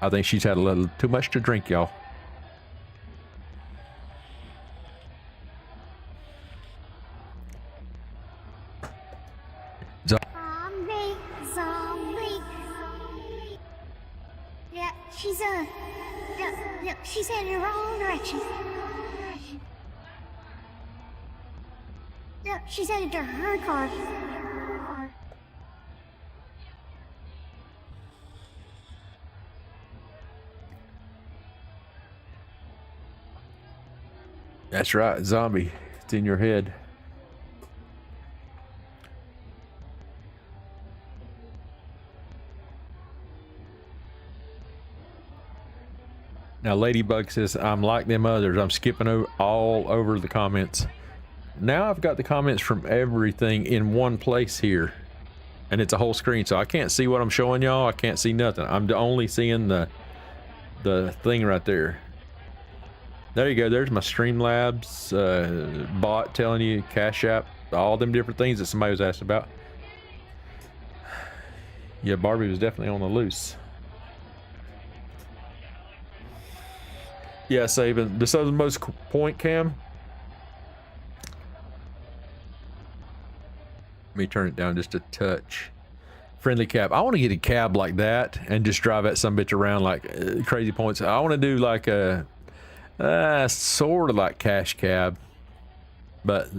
I think she's had a little too much to drink, y'all. Zombie. Yeah, she's heading in the wrong direction. No, she's headed to her car. That's right, zombie. It's in your head. Now, Ladybug says, I'm like them others. I'm skipping all over the comments. Now I've got the comments from everything in one place here. And it's a whole screen, so I can't see what I'm showing y'all. I can't see nothing. I'm only seeing the thing right there. There you go. There's my Streamlabs bot telling you, Cash App, all them different things that somebody was asking about. Yeah, Barbie was definitely on the loose. Yeah, Saban, the southernmost point, Cam. Let me turn it down just a touch. Friendly cab. I want to get a cab like that and just drive that some bitch around like crazy points. I want to do like a sort of like cash cab, but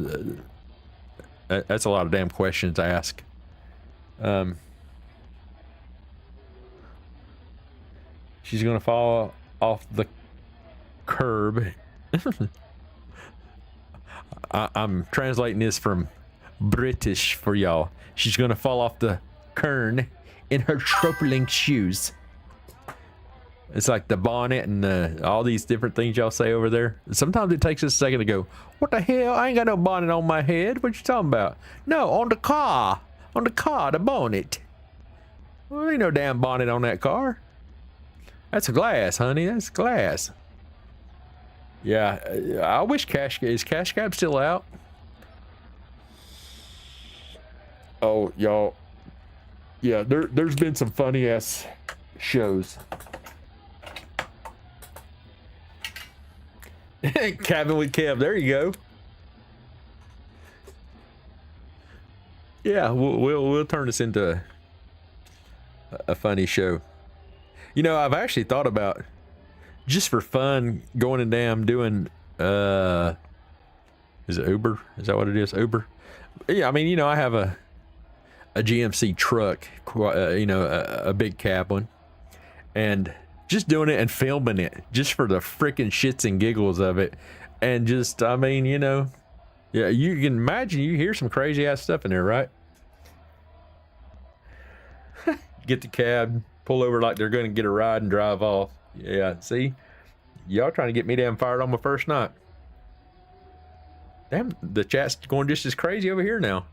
that's a lot of damn questions to ask. She's gonna fall off the curb. I'm translating this from British for y'all. She's gonna fall off the kern in her troubling shoes. It's like the bonnet and all these different things y'all say over there. Sometimes it takes us a second to go, what the hell? I ain't got no bonnet on my head. What you talking about? No, on the car. On the car, the bonnet. Well, there ain't no damn bonnet on that car. That's glass, honey. That's glass. Yeah, I wish is Cash Cab still out? Oh, y'all. Yeah, there's been some funny ass shows. Cabin with Kev, there you go. Yeah, we'll turn this into a funny show. You know, I've actually thought about, just for fun, going and damn doing is it Uber? Is that what it is? Uber? Yeah, I mean, you know, I have a GMC truck, you know, a big cab one, and just doing it and filming it just for the freaking shits and giggles of it. And just, I mean, you know, yeah, you can imagine you hear some crazy ass stuff in there, right? Get the cab, pull over like they're going to get a ride and drive off. Yeah, see? Y'all trying to get me damn fired on my first night. Damn, the chat's going just as crazy over here now.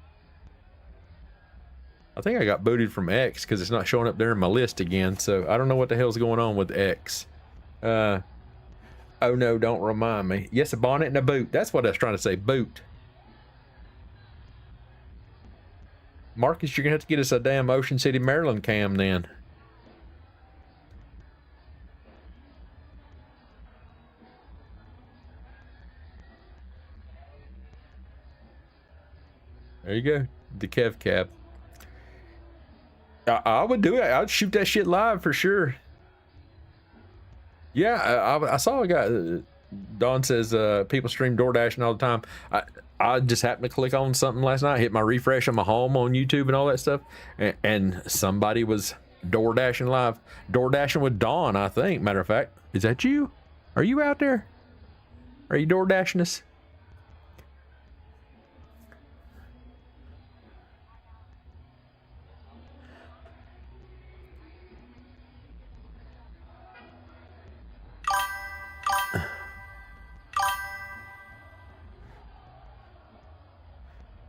I think I got booted from X because it's not showing up there in my list again. So I don't know what the hell's going on with X. Oh no, don't remind me. Yes, a bonnet and a boot. That's what I was trying to say, boot. Marcus, you're going to have to get us a damn Ocean City, Maryland cam then. There you go. The Kev Cab. I would do it. I'd shoot that shit live for sure. Yeah, I saw a guy. Don says people stream DoorDashing all the time. I just happened to click on something last night, hit my refresh on my home on YouTube and all that stuff, and somebody was DoorDashing live. DoorDashing with Dawn, I think. Matter of fact, is that you? Are you out there? Are you DoorDashing us?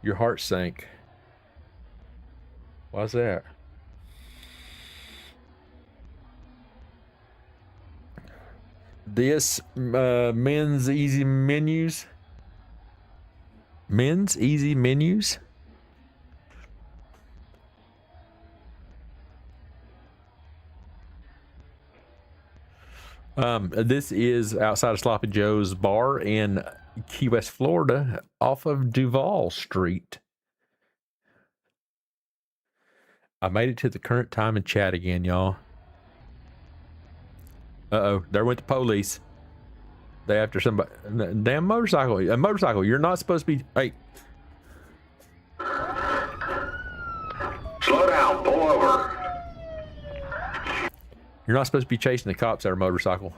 Your heart sank. Why's that? This men's easy menus. Men's easy menus. This is outside of Sloppy Joe's bar in Key West, Florida, off of Duval Street. I made it to the current time in chat again, y'all. Uh-oh, there went the police. They after somebody. Damn motorcycle. A motorcycle. You're not supposed to be. Hey. Slow down. Pull over. You're not supposed to be chasing the cops that are motorcycle.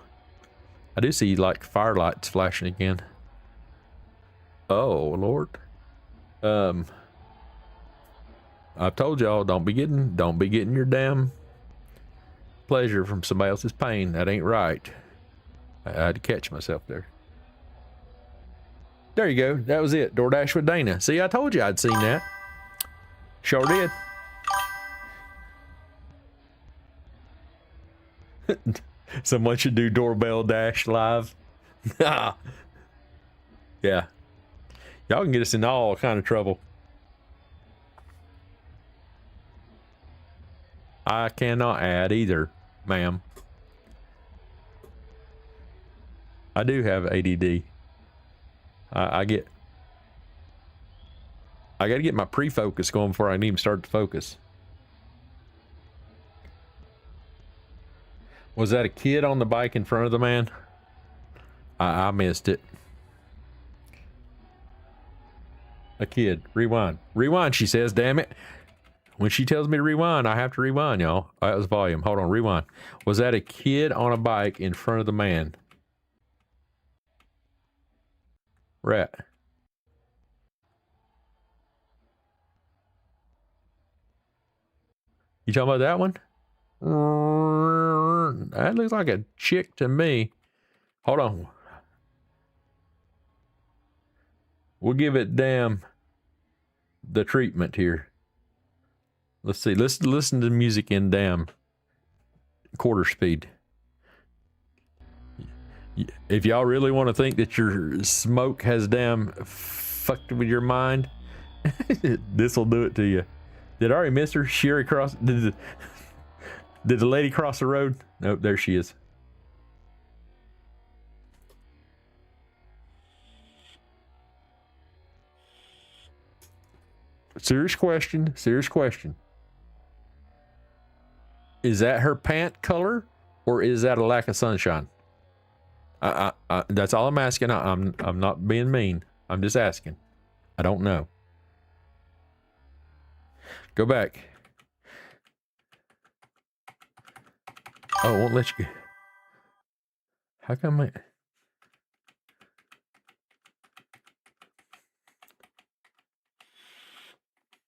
I do see like fire lights flashing again. Oh Lord. I've told y'all don't be getting your damn pleasure from somebody else's pain. That ain't right. I had to catch myself there. There you go. That was it. DoorDash with Dana. See, I told you I'd seen that. Sure did. Someone should do doorbell dash live. Yeah. Y'all can get us in all kind of trouble. I cannot add either, ma'am. I do have ADD. I gotta get my pre-focus going before I can even start to focus. Was that a kid on the bike in front of the man? I missed it. A kid. Rewind. Rewind, she says, damn it. When she tells me to rewind, I have to rewind, y'all. That was volume. Hold on, rewind. Was that a kid on a bike in front of the man? Rat. You talking about that one? That looks like a chick to me. Hold on. We'll give it the treatment here. Let's see. Let's listen to music in quarter speed. If y'all really want to think that your smoke has fucked with your mind, this will do it to you. Did I already miss her? Sherry cross? Did the lady cross the road? Nope, there she is. Serious question. Serious question. Is that her pant color, or is that a lack of sunshine? That's all I'm asking. I'm not being mean. I'm just asking. I don't know. Go back. Oh, it won't let you. How come I?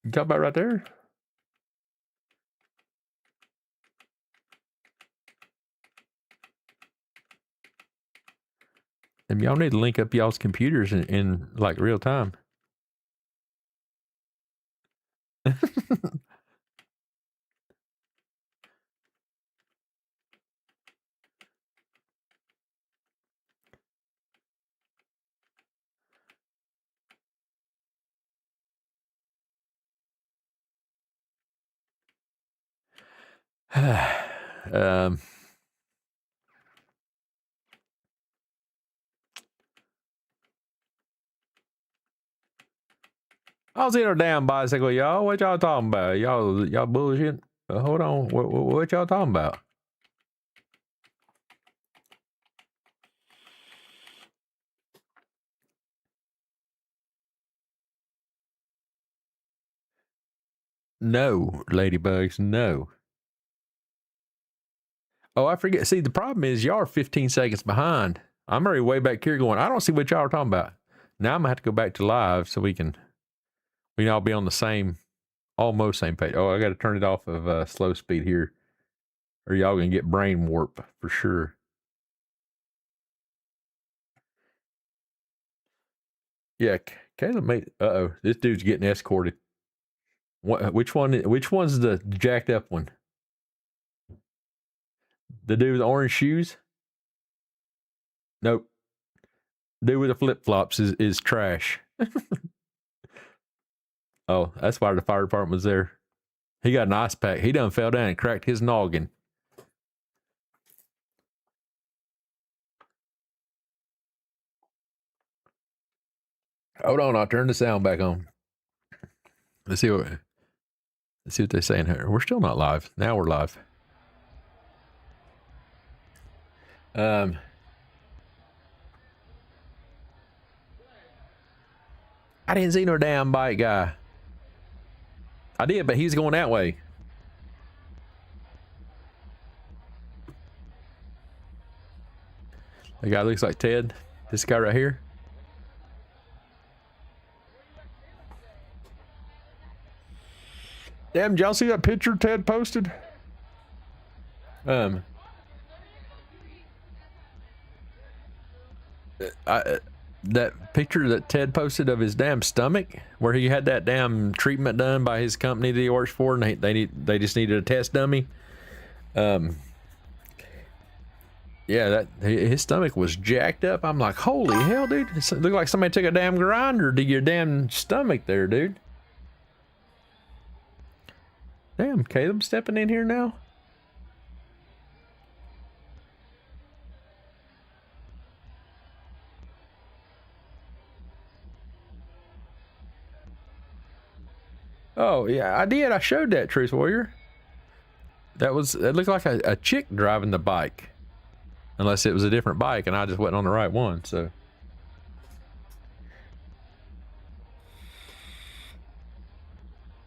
You talk about right there? And y'all need to link up y'all's computers in like real time. um, I was in a damn bicycle, y'all. What y'all talking about? Y'all bullshit. Hold on. What y'all talking about? No, ladybugs, no. Oh, I forget. See, the problem is y'all are 15 seconds behind. I'm already way back here going, I don't see what y'all are talking about. Now I'm going to have to go back to live so we can all be on the almost same page. Oh, I got to turn it off of slow speed here, or y'all going to get brain warp for sure. Yeah, Caleb made, this dude's getting escorted. Which one's the jacked up one? The dude with the orange shoes? Nope. Dude with the flip-flops is trash. Oh, that's why the fire department was there. He got an ice pack. He done fell down and cracked his noggin. Hold on, I'll turn the sound back on. Let's see what they're saying here. We're still not live. Now we're live. I didn't see no damn bike guy. I did, but he's going that way. The guy looks like Ted. This guy right here. Damn, did y'all see that picture Ted posted? That picture that Ted posted of his damn stomach, where he had that damn treatment done by his company that he works for, and they just needed a test dummy. Yeah, that his stomach was jacked up. I'm like, holy hell, dude! It looked like somebody took a damn grinder to your damn stomach there, dude. Damn, Caleb stepping in here now. Oh yeah, I did. I showed that, Truth Warrior. It looked like a chick driving the bike, unless it was a different bike and I just wasn't on the right one. So.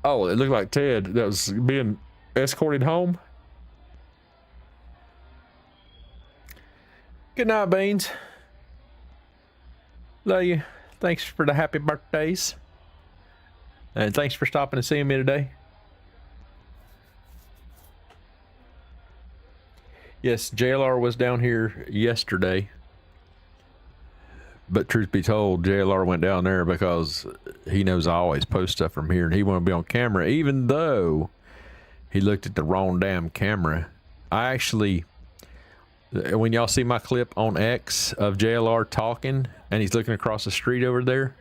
Oh, it looked like Ted that was being escorted home. Good night, Beans. Love you. Thanks for the happy birthdays. And thanks for stopping and seeing me today. Yes, JLR was down here yesterday. But truth be told, JLR went down there because he knows I always post stuff from here and he wanted to be on camera, even though he looked at the wrong damn camera. I actually, when y'all see my clip on X of JLR talking and he's looking across the street over there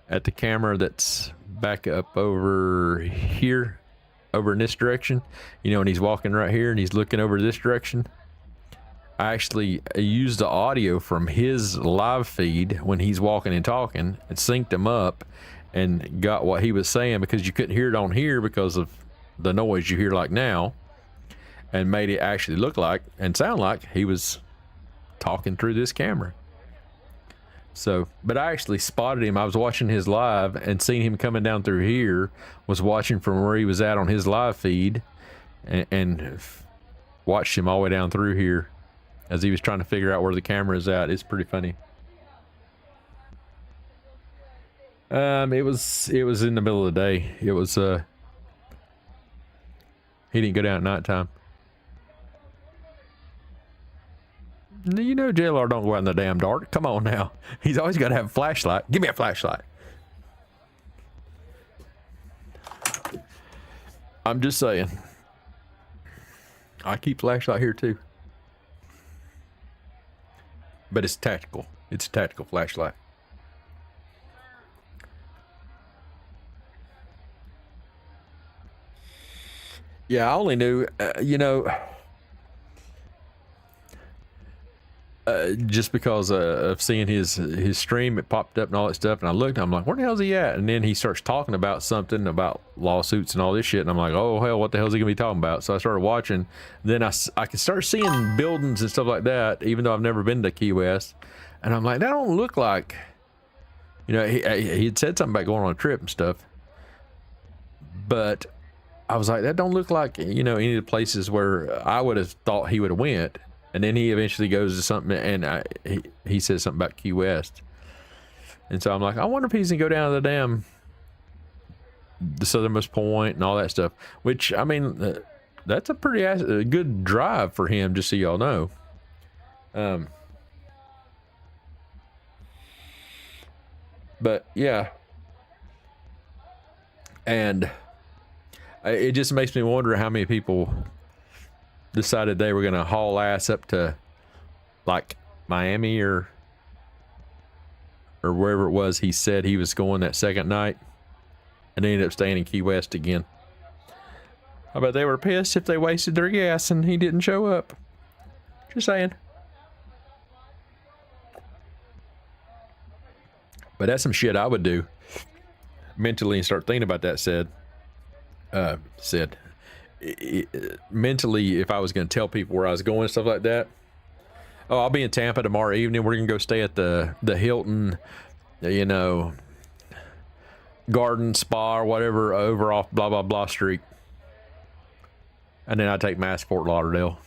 at the camera that's back up over here, over in this direction, you know, and he's walking right here and he's looking over this direction. I actually used the audio from his live feed when he's walking and talking and synced him up and got what he was saying, because you couldn't hear it on here because of the noise you hear like now, and made it actually look like and sound like he was talking through this camera. So, but I actually spotted him. I was watching his live and seen him coming down through here, was watching from where he was at on his live feed, and watched him all the way down through here as he was trying to figure out where the camera is at. It's pretty funny. It was in the middle of the day. It was, he didn't go down at nighttime. You know JLR don't go out in the damn dark. Come on now. He's always got to have a flashlight. Give me a flashlight. I'm just saying. I keep flashlight here too. But it's tactical. It's a tactical flashlight. Yeah, I only knew, you know, just because of seeing his stream, it popped up and all that stuff, and I looked, I'm like, where the hell's he at? And then he starts talking about something about lawsuits and all this shit, and I'm like, oh hell, what the hell's he gonna be talking about? So I started watching. Then I could start seeing buildings and stuff like that, even though I've never been to Key West, and I'm like, that don't look like, you know, he had said something about going on a trip and stuff, but I was like, that don't look like, you know, any of the places where I would have thought he would have went. And then he eventually goes to something, and he says something about Key West. And so I'm like, I wonder if he's gonna go down to the southernmost point and all that stuff. Which, I mean, that's a pretty good drive for him, just so y'all know. But yeah, and it just makes me wonder how many people decided they were going to haul ass up to like Miami or wherever it was he said he was going that second night, and they ended up staying in Key West again. I bet they were pissed if they wasted their gas and he didn't show up. Just saying. But that's some shit I would do mentally and start thinking about that. Mentally, if I was going to tell people where I was going and stuff like that. Oh, I'll be in Tampa tomorrow evening. We're going to go stay at the Hilton, you know, garden spa or whatever over off blah blah blah street, and then I take Mass Fort Lauderdale.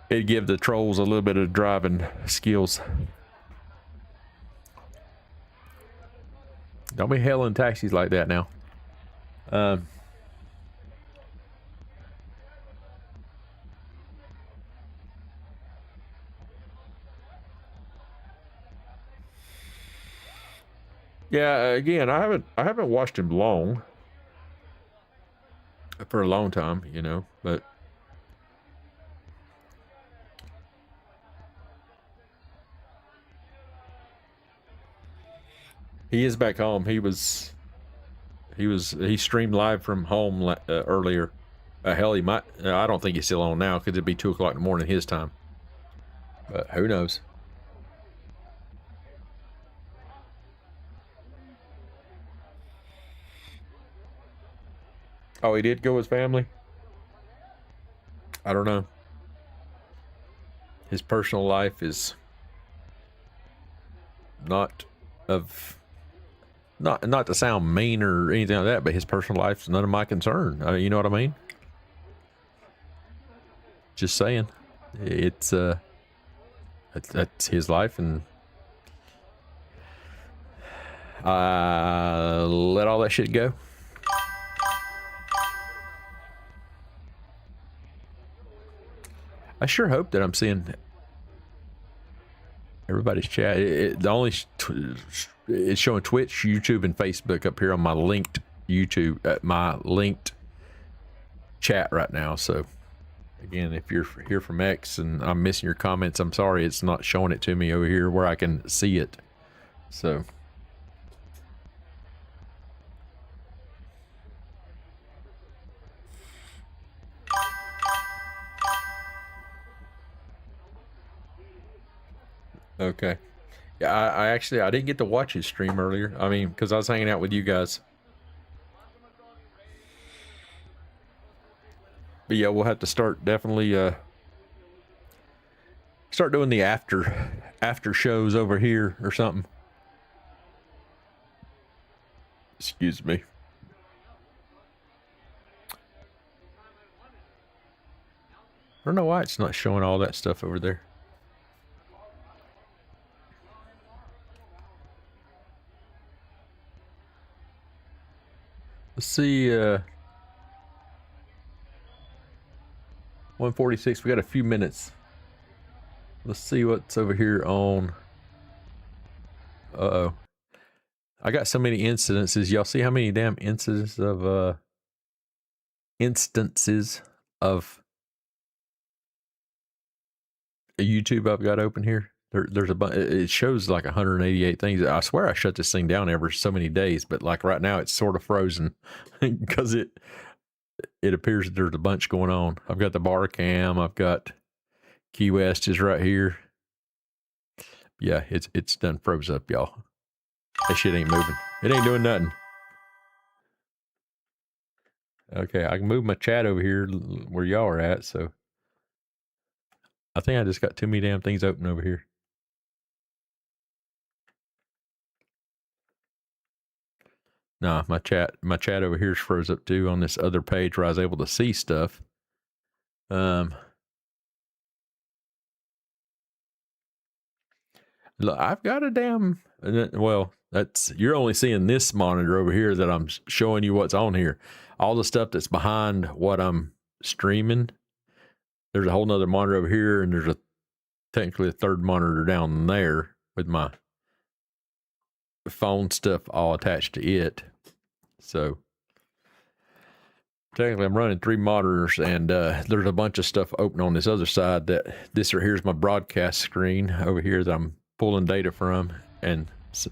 It'd give the trolls a little bit of driving skills. Don't be hailing taxis like that now. Yeah, again, I haven't watched him long. For a long time, you know, but he is back home. He streamed live from home earlier. Hell, he might. I don't think he's still on now because it'd be 2 o'clock in the morning his time. But who knows? Oh, he did go with his family? I don't know. His personal life is not to sound mean or anything like that, but his personal life's none of my concern. You know what I mean? Just saying. It's that's his life, and let all that shit go. I sure hope that I'm seeing everybody's chat. It's showing Twitch, YouTube, and Facebook up here on my linked YouTube, my linked chat right now. So again, if you're here from X and I'm missing your comments, I'm sorry. It's not showing it to me over here where I can see it. So okay. Yeah, I actually didn't get to watch his stream earlier. I mean, because I was hanging out with you guys. But yeah, we'll have to start definitely start doing the after shows over here or something. Excuse me. I don't know why it's not showing all that stuff over there. Let's see, 1:46, we got a few minutes. Let's see what's over here on, uh-oh. I got so many incidences. Y'all see how many damn instances of a YouTube I've got open here? There's a bunch. It shows like 188 things. I swear I shut this thing down every so many days, but like right now it's sort of frozen because it appears that there's a bunch going on. I've got the bar cam. I've got Key West is right here. Yeah, it's done froze up, y'all. That shit ain't moving. It ain't doing nothing. Okay, I can move my chat over here where y'all are at, so I think I just got too many damn things open over here. Nah, my chat over here is froze up too on this other page where I was able to see stuff. Look, I've got a damn, well, you're only seeing this monitor over here that I'm showing you what's on here. All the stuff that's behind what I'm streaming, there's a whole nother monitor over here, and there's technically a third monitor down there with my phone stuff all attached to it. So technically I'm running 3 monitors, and there's a bunch of stuff open on this other side. Here's my broadcast screen over here that I'm pulling data from, and so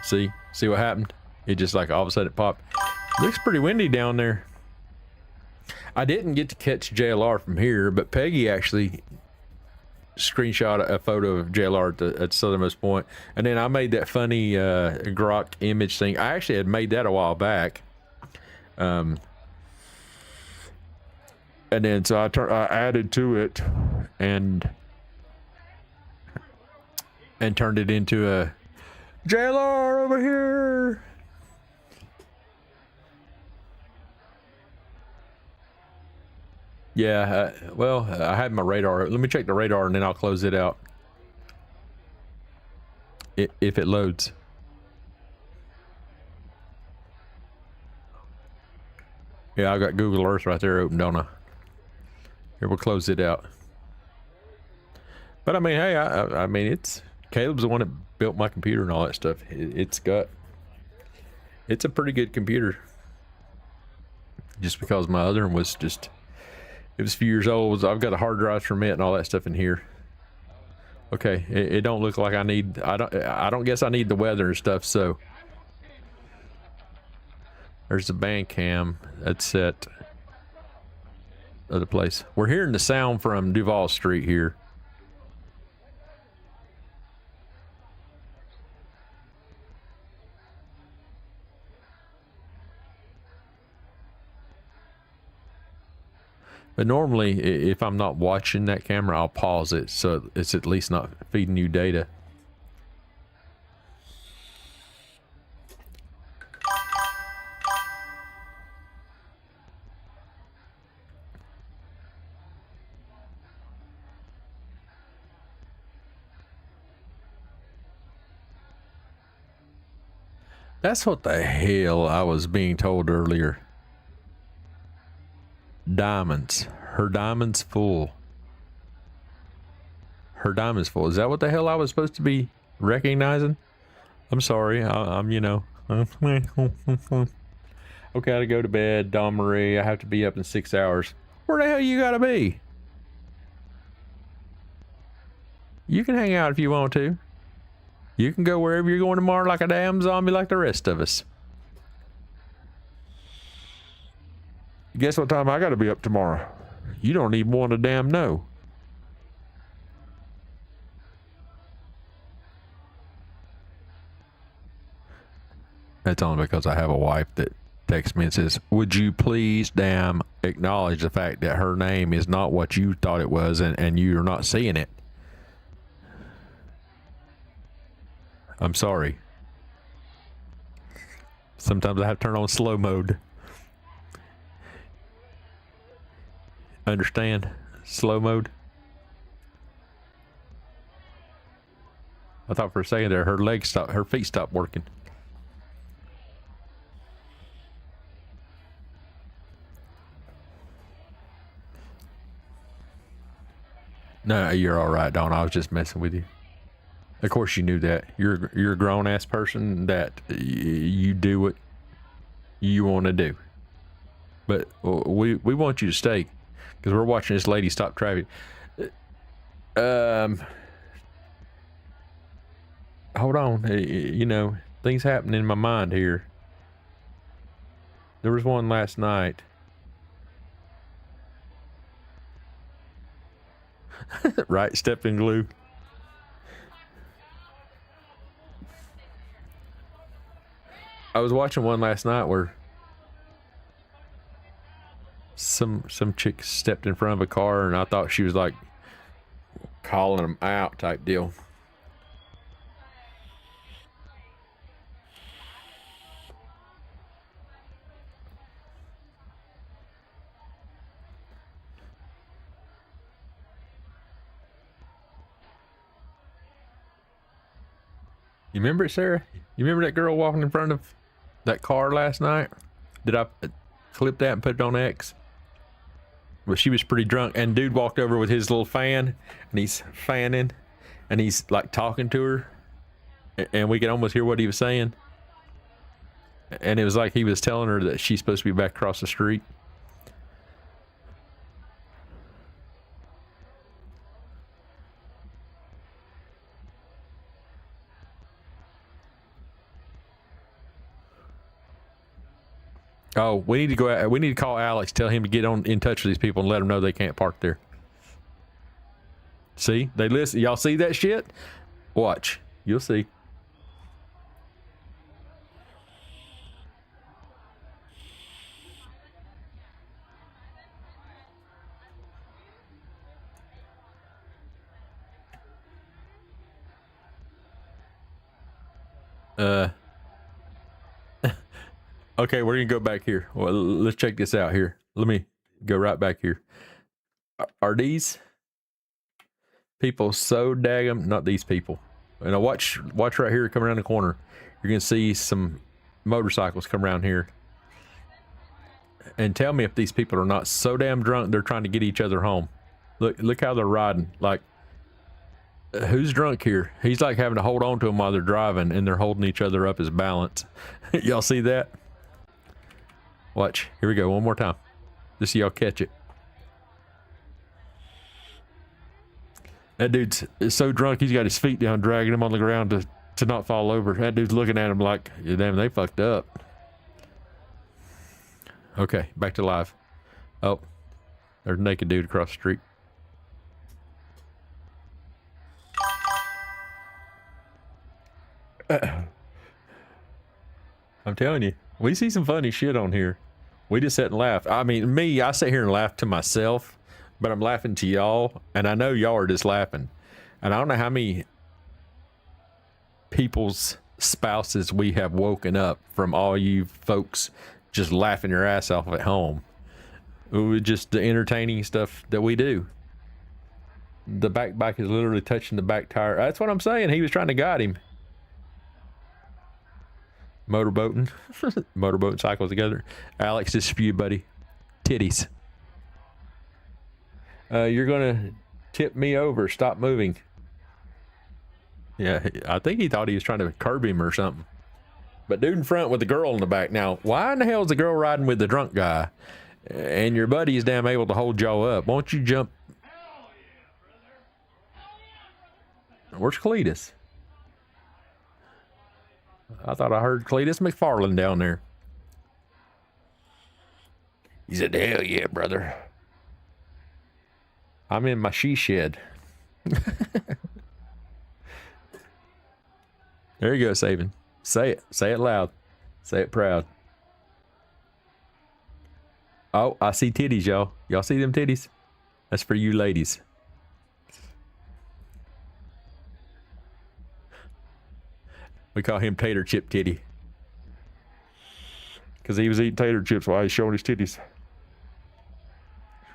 see what happened? It just like all of a sudden it popped. Looks pretty windy down there. I didn't get to catch JLR from here, but Peggy actually screenshot a photo of JLR at the southernmost point, and then I made that funny grok image thing. I actually had made that a while back, and then so I added to it and turned it into a JLR over here. Yeah, well, I had my radar. Let me check the radar and then I'll close it out. If it loads. Yeah, I got Google Earth right there open, don't I? Here, we'll close it out. But I mean, hey, I mean, it's Caleb's the one that built my computer and all that stuff. It's a pretty good computer. Just because my other one was just, it was a few years old. I've got the hard drives from it and all that stuff in here. Okay, it don't look like I don't guess I need the weather and stuff. So there's the band cam that's set other place. We're hearing the sound from Duval Street here. But normally, if I'm not watching that camera, I'll pause it so it's at least not feeding you data. That's what the hell I was being told earlier. Diamonds. Her diamond's full. Her diamond's full. Is that what the hell I was supposed to be recognizing? I'm sorry. I'm, you know. Okay, I gotta go to bed. Dawn Marie, I have to be up in 6 hours. Where the hell you gotta be? You can hang out if you want to. You can go wherever you're going tomorrow like a damn zombie like the rest of us. Guess what time I gotta be up tomorrow? You don't even want to damn know. That's only because I have a wife that texts me and says, would you please damn acknowledge the fact that her name is not what you thought it was and you're not seeing it? I'm sorry. Sometimes I have to turn on slow mode. Understand? Slow mode. I thought for a second there her feet stopped working. No, you're all right, Dawn. I was just messing with you. Of course you knew that. You're a grown ass person that you do what you want to do. But we want you to stay because we're watching this lady stop traffic. Hold on. You know, things happen in my mind here. There was one last night. Right, stepped in glue. I was watching one last night where some chick stepped in front of a car and I thought she was like calling them out type deal. You remember it, Sarah? You remember that girl walking in front of that car last night? Did I clip that and put it on X? Well, she was pretty drunk, and dude walked over with his little fan, and he's fanning, and he's like talking to her, and we could almost hear what he was saying. And it was like he was telling her that she's supposed to be back across the street. Oh, we need to go out. We need to call Alex, tell him to get in touch with these people and let them know they can't park there. See? They listen. Y'all see that shit? Watch. You'll see. Okay, we're gonna go back here. Well, let's check this out here. Let me go right back here. Are these people so daggum? Not these people. And I watch right here, come around the corner. You're gonna see some motorcycles come around here. and tell me if these people are not so damn drunk they're trying to get each other home. Look how they're riding. Like, who's drunk here? He's like having to hold on to them while they're driving, and they're holding each other up as balance. Y'all see that? Watch. Here we go. One more time. Just so y'all catch it. That dude's so drunk he's got his feet down, dragging him on the ground to not fall over. That dude's looking at him like, yeah, damn, they fucked up. Okay, back to live. Oh, there's a naked dude across the street. I'm telling you, we see some funny shit on here. We just sit and laugh. I mean, I sit here and laugh to myself, but I'm laughing to y'all, and I know y'all are just laughing. And I don't know how many people's spouses we have woken up from all you folks just laughing your ass off at home. Just the entertaining stuff that we do. The back bike is literally touching the back tire. That's what I'm saying. He was trying to guide him. Motorboating. Motorboat cycles together. Alex, this is for you, buddy. Titties. You're gonna tip me over. Stop moving. Yeah, I think he thought he was trying to curb him or something. But dude in front with the girl in the back. Now, why in the hell is the girl riding with the drunk guy? And your buddy is damn able to hold y'all up. Won't you jump? Where's Cletus? I thought I heard Cletus McFarland down there. He said, hell yeah, brother. I'm in my she shed. There you go, Saban. Say it. Say it loud. Say it proud. Oh, I see titties, y'all. Y'all see them titties? That's for you ladies. We call him Tater Chip Titty. Because he was eating tater chips while he's showing his titties.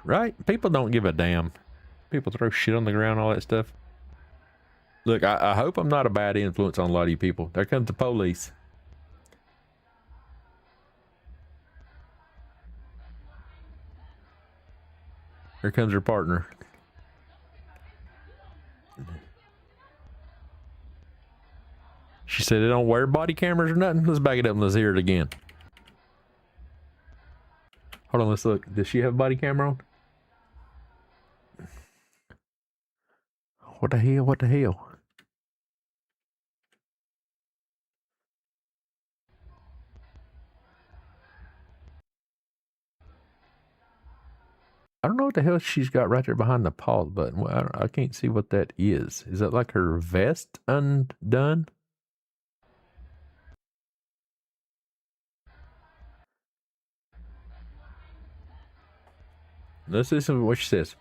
Right? People don't give a damn. People throw shit on the ground, all that stuff. Look, I hope I'm not a bad influence on a lot of you people. There comes the police. Here comes her partner. She said they don't wear body cameras or nothing. Let's back it up and let's hear it again. Hold on, let's look. Does she have a body camera on? What the hell? What the hell? I don't know what the hell she's got right there behind the pause button. Well, I can't see what that is. Is that like her vest undone? Let's listen to what she says.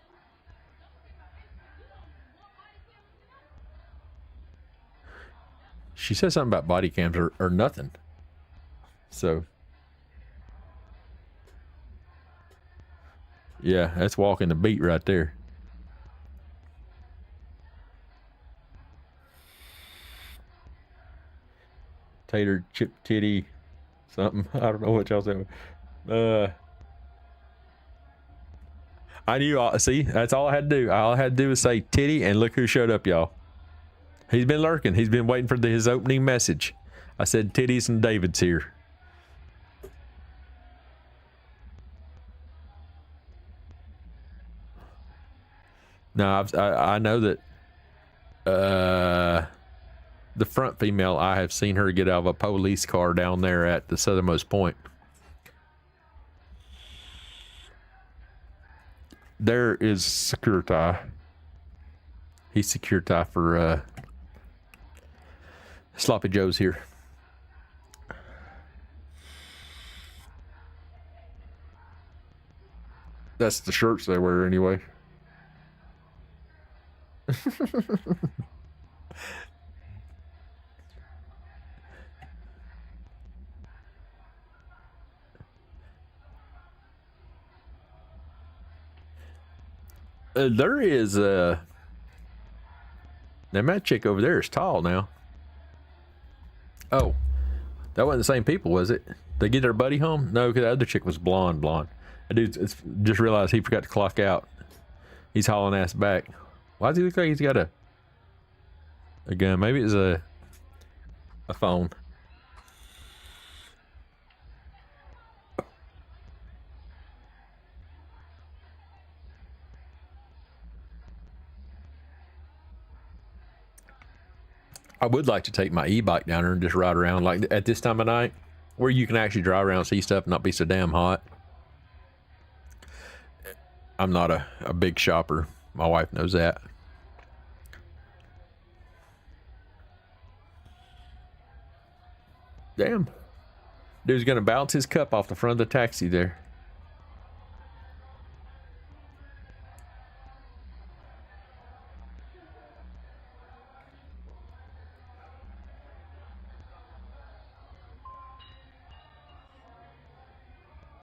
She says something about body cams or nothing. So, yeah, that's walking the beat right there. Tater chip titty something. I don't know what y'all said. I knew. See, that's all I had to do. All I had to do was say titty, and look who showed up, y'all. He's been lurking. He's been waiting for his opening message. I said titties and David's here. No, I know that the front female, I have seen her get out of a police car down there at the southernmost point. There is Security. He's Security for Sloppy Joe's here. That's the shirts they wear anyway. There is that chick over there is tall now. Oh, That wasn't the same people, was it? They get their buddy home? No, because the other chick was blonde. That dude just realized he forgot to clock out. He's hauling ass back. Why does he look like he's got a gun? Maybe it's a phone. I would like to take my e-bike down there and just ride around like at this time of night where you can actually drive around, see stuff, and not be so damn hot. I'm not a big shopper. My wife knows that. Damn. Dude's gonna bounce his cup off the front of the taxi there.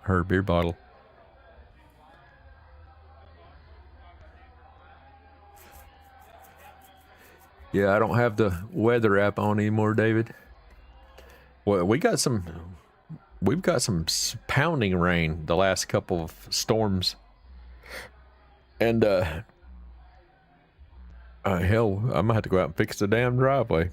Her beer bottle. Yeah, I don't have the weather app on anymore, David. Well, we've got some pounding rain the last couple of storms. And hell, I might have to go out and fix the damn driveway.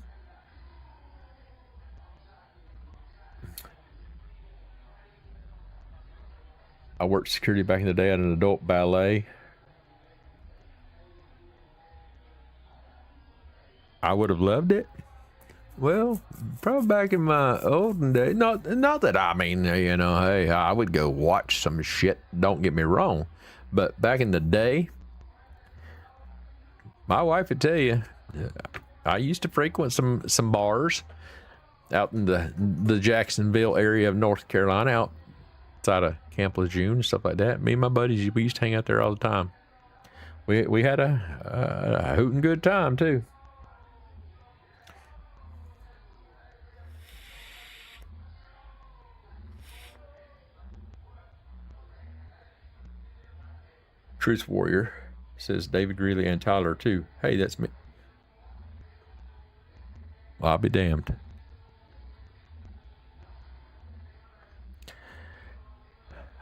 I worked security back in the day at an adult ballet. I would have loved it. Well, probably back in my olden days. Not that I mean, you know, hey, I would go watch some shit. Don't get me wrong, but back in the day, my wife would tell you, I used to frequent some bars out in the Jacksonville area of North Carolina, outside of Camp Lejeune and stuff like that. Me and my buddies, we used to hang out there all the time. We had a hooting good time too. Truth Warrior says David Greeley and Tyler too. Hey, that's me. Well, I'll be damned.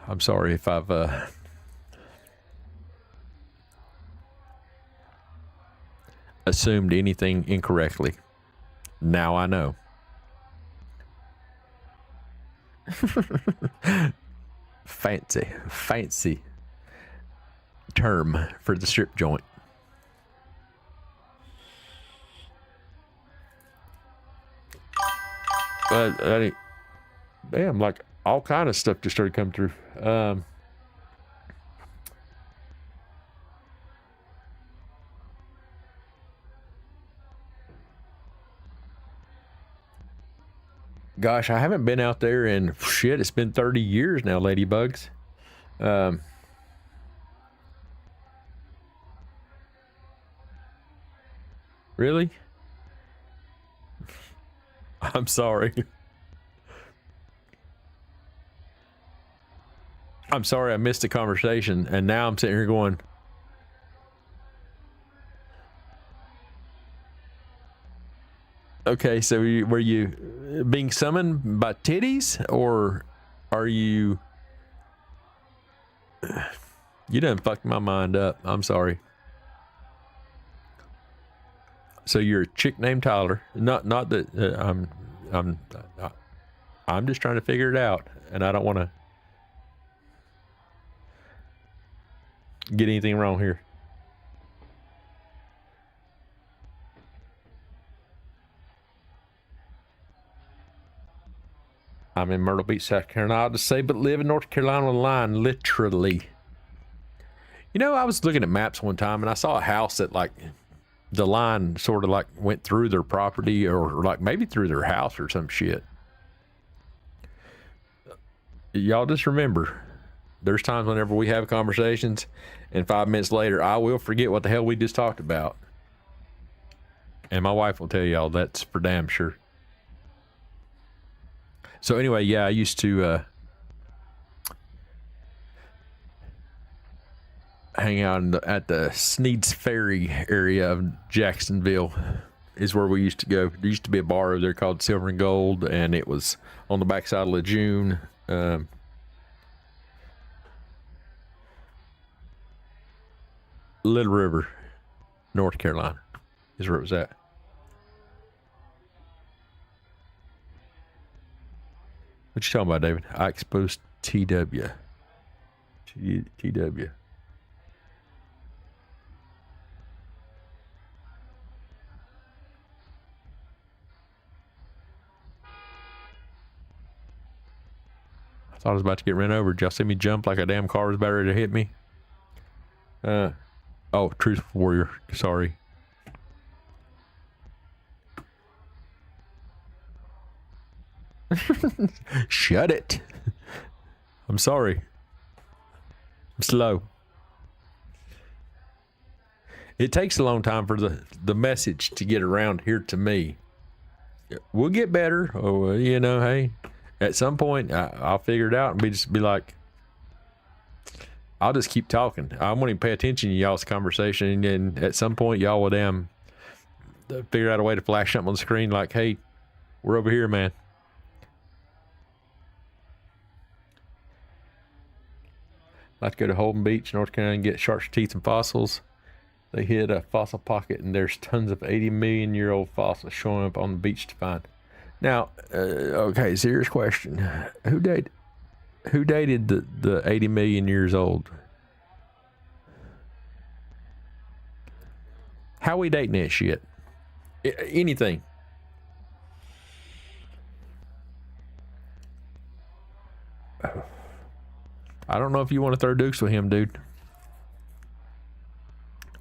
I'm sorry if I've assumed anything incorrectly. Now I know. Fancy term for the strip joint. Damn, like all kind of stuff just started coming through. Gosh, I haven't been out there in shit. It's been 30 years now, ladybugs. Really? I'm sorry. I'm sorry I missed the conversation, and now I'm sitting here going, okay, so were you being summoned by titties, or are you... You done fucked my mind up. I'm sorry. So you're a chick named Tyler. Not that I'm just trying to figure it out, and I don't want to get anything wrong here. I'm in Myrtle Beach, South Carolina. I'll just say, but live in North Carolina on the line, literally. You know, I was looking at maps one time, and I saw a house that, like, the line sort of like went through their property, or like maybe through their house or some shit. Y'all just remember, there's times whenever we have conversations and 5 minutes later, I will forget what the hell we just talked about. And my wife will tell y'all that's for damn sure. So anyway, yeah, I used to hang out at the Sneed's Ferry area of Jacksonville is where we used to go. There used to be a bar over there called Silver and Gold, and it was on the backside of Lejeune. Little River, North Carolina is where it was at. What you talking about, David? I exposed TW. TW. I thought I was about to get run over. Did y'all see me jump like a damn car was about ready to hit me? Oh, Truth Warrior. Sorry. Shut it. I'm sorry. I'm slow. It takes a long time for the message to get around here to me. We'll get better. Oh, you know, hey, at some point I'll figure it out and be like, I'll just keep talking. I won't even pay attention to y'all's conversation, and at some point y'all will figure out a way to flash something on the screen like, hey, we're over here, man. Like to go to Holden Beach, North Carolina, and get shark's teeth and fossils. They hit a fossil pocket, and there's tons of 80-million-year-old fossils showing up on the beach to find. Now, okay, serious question: Who dated the 80 million years old? How we dating that shit? Anything? I don't know if you want to throw dukes with him, dude.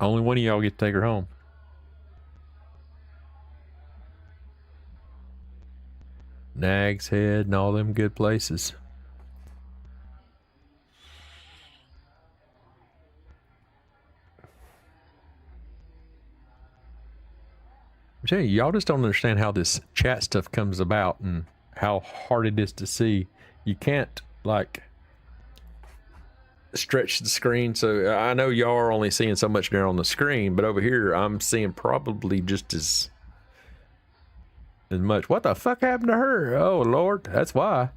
Only one of y'all get to take her home. Nag's Head and all them good places. I'm telling you, y'all just don't understand how this chat stuff comes about and how hard it is to see. You can't, like, stretch the screen. So I know y'all are only seeing so much there on the screen, but over here I'm seeing probably just as much. What the fuck happened to her? Oh Lord, that's why.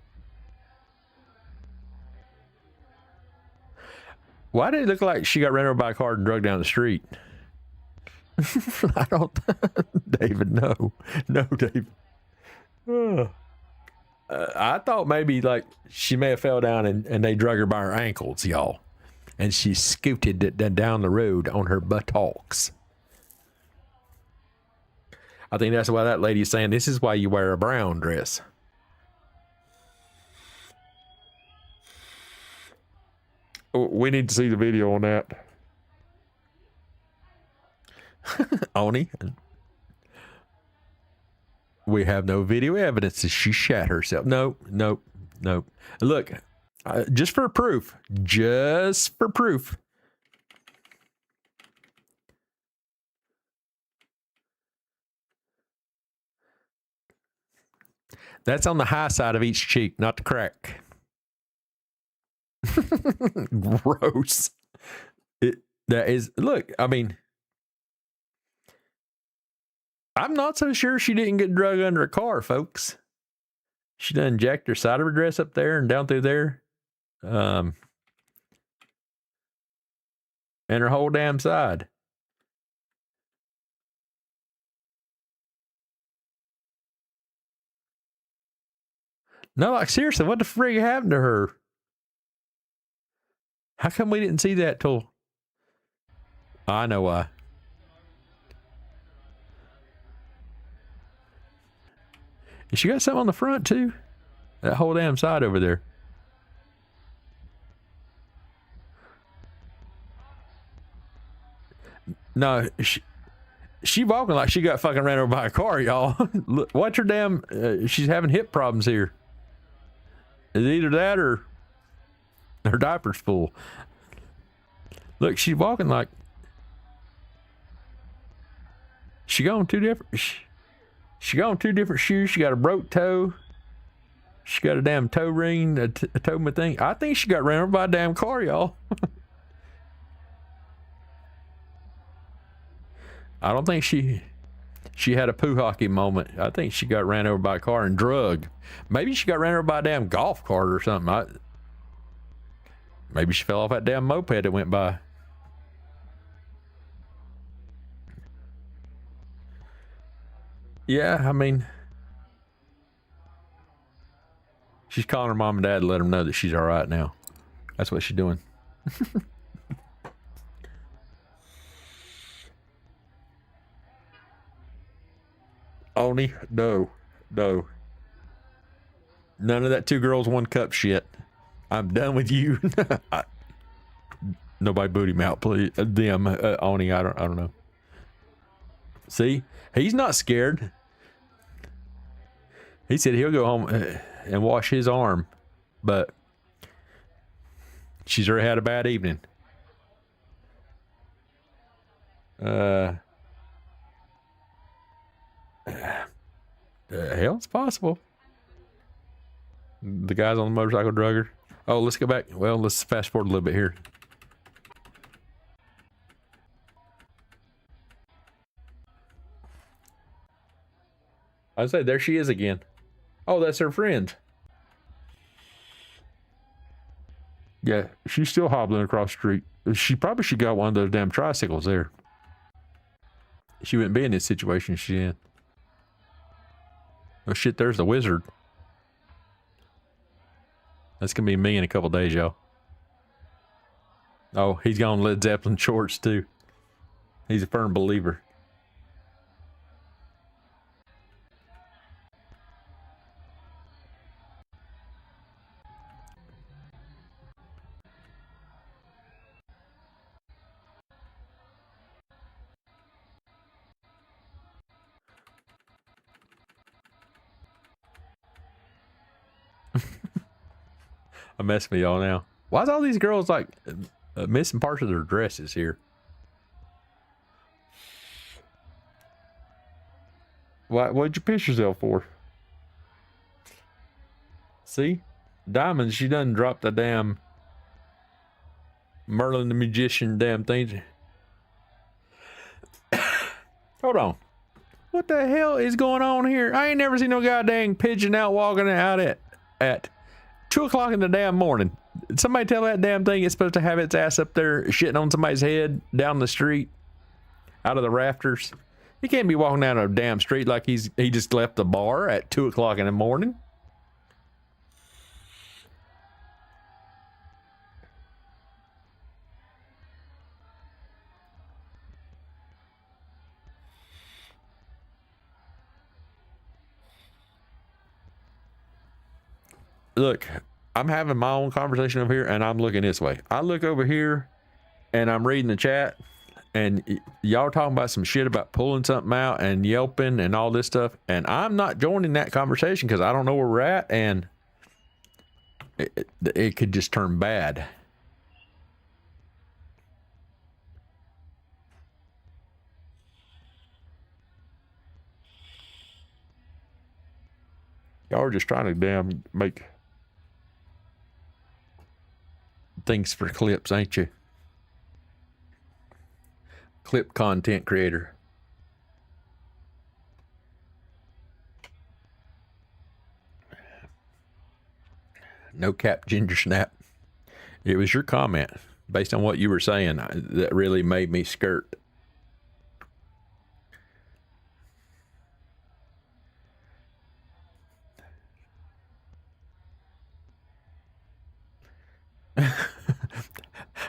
Why did it look like she got ran over by a car and drugged down the street? I don't, David, no, David. I thought maybe like she may have fell down and they drug her by her ankles, y'all, and she scooted it down the road on her buttocks. I think that's why that lady's saying this is why you wear a brown dress. We need to see the video on that. Oni, we have no video evidence that she shat herself. Nope. Look, just for proof. That's on the high side of each cheek, not the crack. Gross. That is, look, I mean, I'm not so sure she didn't get drugged under a car, folks. She done jacked her side of her dress up there and down through there. And her whole damn side. No, like seriously, what the frig happened to her? How come we didn't see that till... I know why. And she got something on the front too. That whole damn side over there. No, she walking like she got fucking ran over by a car, y'all. Look, watch her damn. She's having hip problems here. Is either that or her diaper's full. Look, she's walking like she got on two different. She got on two different shoes. She got a broke toe. She got a damn toe ring, a toe thing. I think she got ran over by a damn car, y'all. I don't think she... she had a poo hockey moment. I think she got ran over by a car and drugged. Maybe she got ran over by a damn golf cart or something. Maybe she fell off that damn moped that went by. Yeah, I mean, she's calling her mom and dad to let them know that she's all right now. That's what she's doing. Oni, no. None of that 2 girls, 1 cup shit. I'm done with you. Nobody boot him out, please. Them, Oni, I don't know. See, he's not scared. He said he'll go home and wash his arm, but she's already had a bad evening. Hell, it's possible. The guys on the motorcycle drug her. Oh, let's go back. Well, let's fast forward a little bit here. I say there she is again. Oh, that's her friend. Yeah, she's still hobbling across the street. She probably should got one of those damn tricycles there. She wouldn't be in this situation she's in. Oh shit, there's the wizard. That's gonna be me in a couple days, y'all. Oh, he's gone Led Zeppelin shorts too. He's a firm believer. I'm messing with y'all now. Why's all these girls like missing parts of their dresses here? What'd you piss yourself for? See? Diamond, she done dropped the damn Merlin the Magician damn thing. Hold on. What the hell is going on here? I ain't never seen no goddamn pigeon out walking out at 2 o'clock in the damn morning. Did somebody tell that damn thing it's supposed to have its ass up there shitting on somebody's head down the street out of the rafters? He can't be walking down a damn street like he just left the bar at 2 o'clock in the morning. Look, I'm having my own conversation over here and I'm looking this way. I look over here and I'm reading the chat and y'all are talking about some shit about pulling something out and yelping and all this stuff. And I'm not joining that conversation because I don't know where we're at and it could just turn bad. Y'all are just trying to damn make things for clips, ain't you? Clip content creator. No cap ginger snap. It was your comment based on what you were saying that really made me skirt.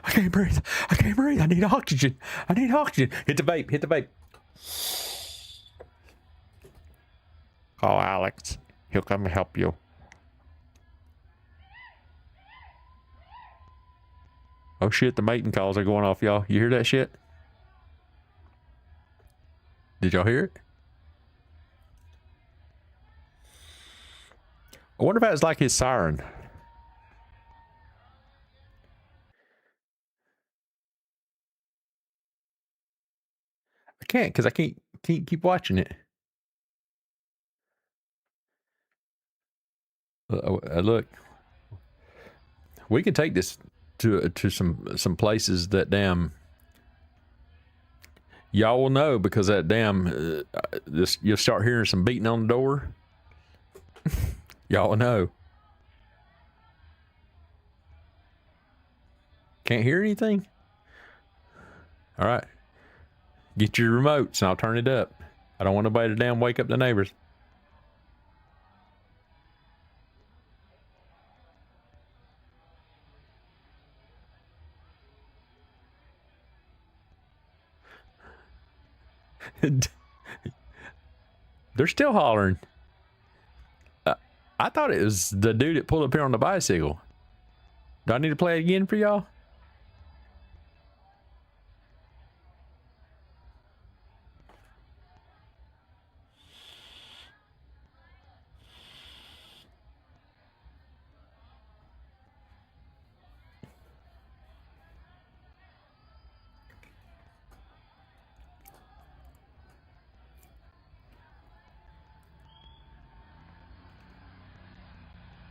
I can't breathe. I can't breathe. I need oxygen. I need oxygen. Hit the vape. Hit the vape. Call Alex. He'll come and help you. Oh shit, the mating calls are going off, y'all. You hear that shit? Did y'all hear it? I wonder if that was like his siren. I can't because I can't keep watching it. Look, we can take this to some places that damn Y'all will know because that damn, you'll start hearing some beating on the door. Y'all will know. Can't hear anything? All right. Get your remotes and I'll turn it up. I don't want nobody to damn wake up the neighbors. They're still hollering. I thought it was the dude that pulled up here on the bicycle. Do I need to play it again for y'all?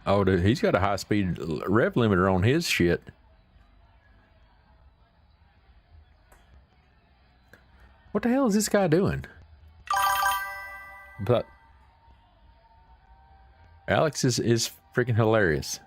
Oh, dude, he's got a high-speed rev limiter on his shit. What the hell is this guy doing? But Alex is freaking hilarious.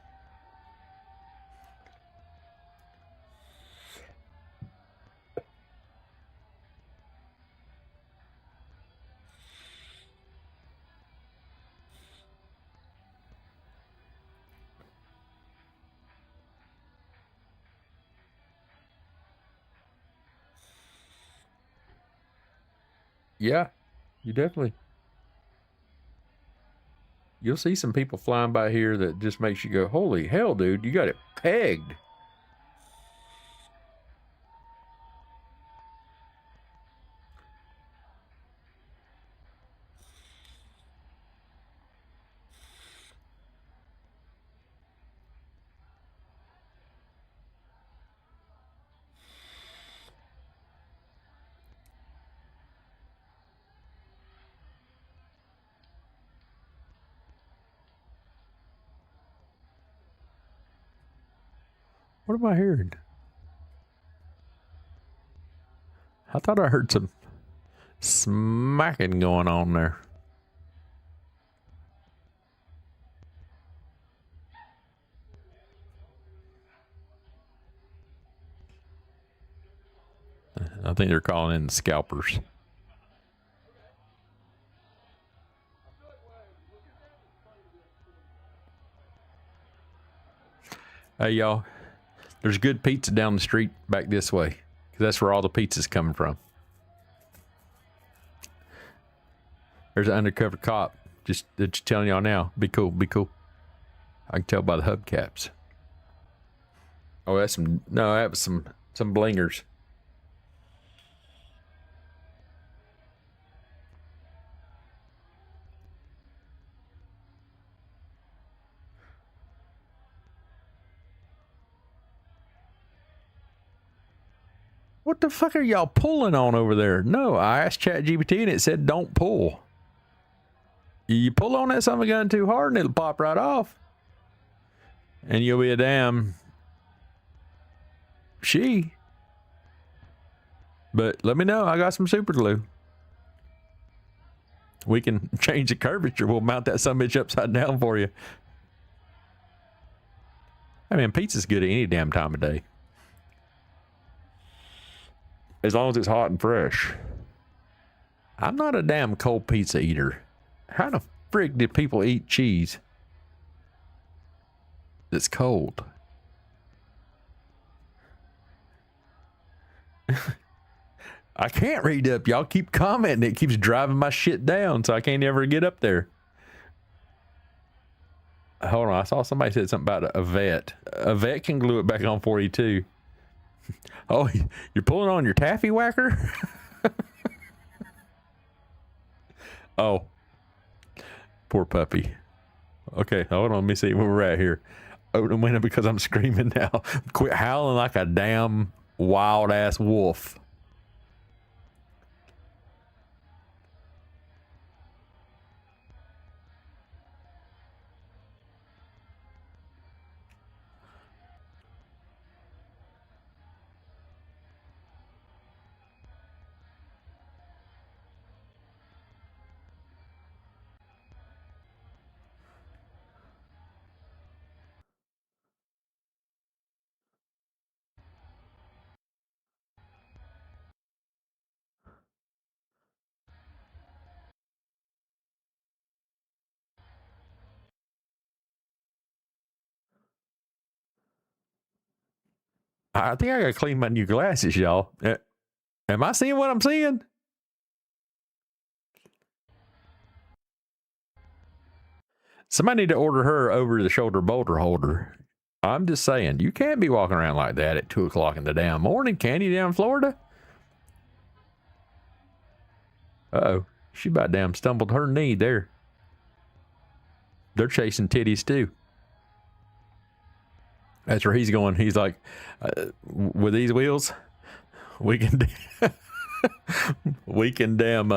Yeah, you definitely. You'll see some people flying by here that just makes you go, holy hell, dude, you got it pegged. What am I hearing? I thought I heard some smacking going on there. I think they're calling in the scalpers. Hey, y'all. There's good pizza down the street back this way. Because that's where all the pizza's coming from. There's an undercover cop. Just telling y'all now. Be cool. Be cool. I can tell by the hubcaps. Oh, that's some... No, that was some blingers. What the fuck are y'all pulling on over there? No, I asked ChatGPT and it said don't pull. You pull on that son of a gun too hard and it'll pop right off. And you'll be a damn she. But let me know. I got some super glue. We can change the curvature. We'll mount that son of a bitch upside down for you. I mean, pizza's good at any damn time of day. As long as it's hot and fresh. I'm not a damn cold pizza eater. How the frick do people eat cheese that's cold? I can't read up. Y'all keep commenting. It keeps driving my shit down, so I can't ever get up there. Hold on. I saw somebody said something about a vet. A vet can glue it back on for you, too. Oh, you're pulling on your taffy whacker? Oh. Poor puppy. Okay, hold on. Let me see where we're at here. Open the window because I'm screaming now. Quit howling like a damn wild-ass wolf. I think I got to clean my new glasses, y'all. Am I seeing what I'm seeing? Somebody need to order her over-the-shoulder boulder holder. I'm just saying, you can't be walking around like that at 2 o'clock in the damn morning, can you, down in Florida? Uh-oh. She about damn stumbled her knee there. They're chasing titties, too. That's where he's going. He's like, with these wheels, we can, we can damn